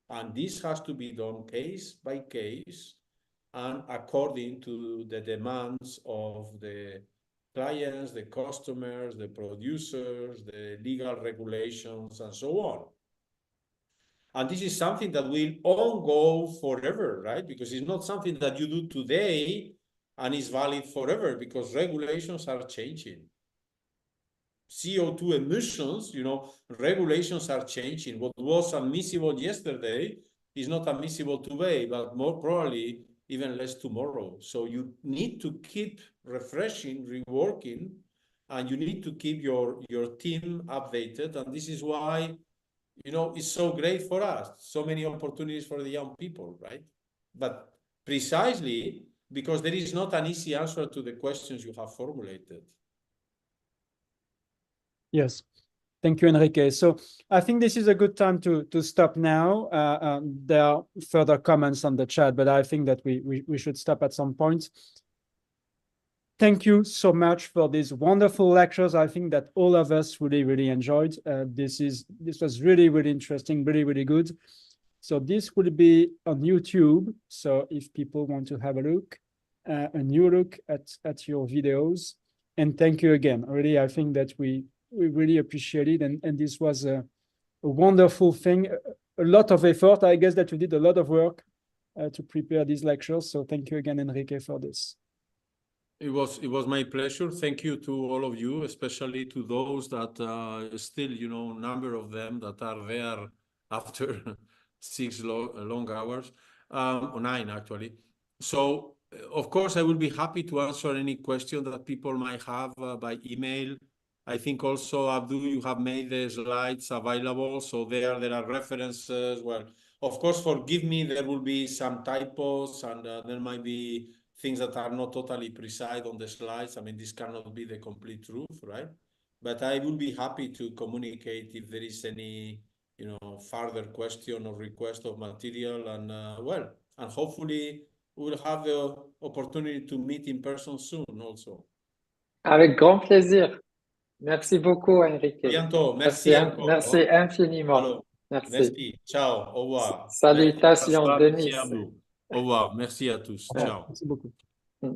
Speaker 2: and this has to be done case by case and according to the demands of the clients, the customers, the producers, the legal regulations, and so on. And this is something that will ongo forever, right? Because it's not something that you do today and is valid forever, because regulations are changing. CO2 emissions, regulations are changing. What was admissible yesterday is not admissible today, but more probably even less tomorrow. So you need to keep refreshing, reworking, and you need to keep your team updated. And this is why, it's so great for us. So many opportunities for the young people, right? But precisely because there is not an easy answer to the questions you have formulated.
Speaker 1: Yes. Thank you, Enrique. So I think this is a good time to stop now. There are further comments on the chat, but I think that we should stop at some point. Thank you so much for these wonderful lectures. I think that all of us really enjoyed. This was really interesting, really good. So this will be on YouTube. So if people want to have a look, a new look at your videos. And thank you again. Really, I think that we really appreciate it. And this was a wonderful thing, a lot of effort. I guess that you did a lot of work to prepare these lectures. So thank you again, Enrique, for this.
Speaker 2: It was my pleasure. Thank you to all of you, especially to those that still, number of them that are there after 6 long hours, or 9 actually. So, of course, I will be happy to answer any question that people might have by email. I think also, Abdul, you have made the slides available, so there are references. Well, of course, forgive me, there will be some typos, and there might be things that are not totally precise on the slides. I mean, this cannot be the complete truth, right? But I will be happy to communicate if there is any, further question or request of material. And and hopefully we'll have the opportunity to meet in person soon also.
Speaker 3: Avec grand plaisir. Merci beaucoup, Enrique.
Speaker 2: Bientôt. Merci encore.
Speaker 3: Merci infiniment.
Speaker 2: Alors,
Speaker 3: Merci.
Speaker 2: merci. Ciao. Au revoir.
Speaker 3: Salutations,
Speaker 2: Merci,
Speaker 3: Denis.
Speaker 2: Abdou. Au revoir. Merci à tous. Ciao.
Speaker 1: Merci beaucoup.
Speaker 3: Mm.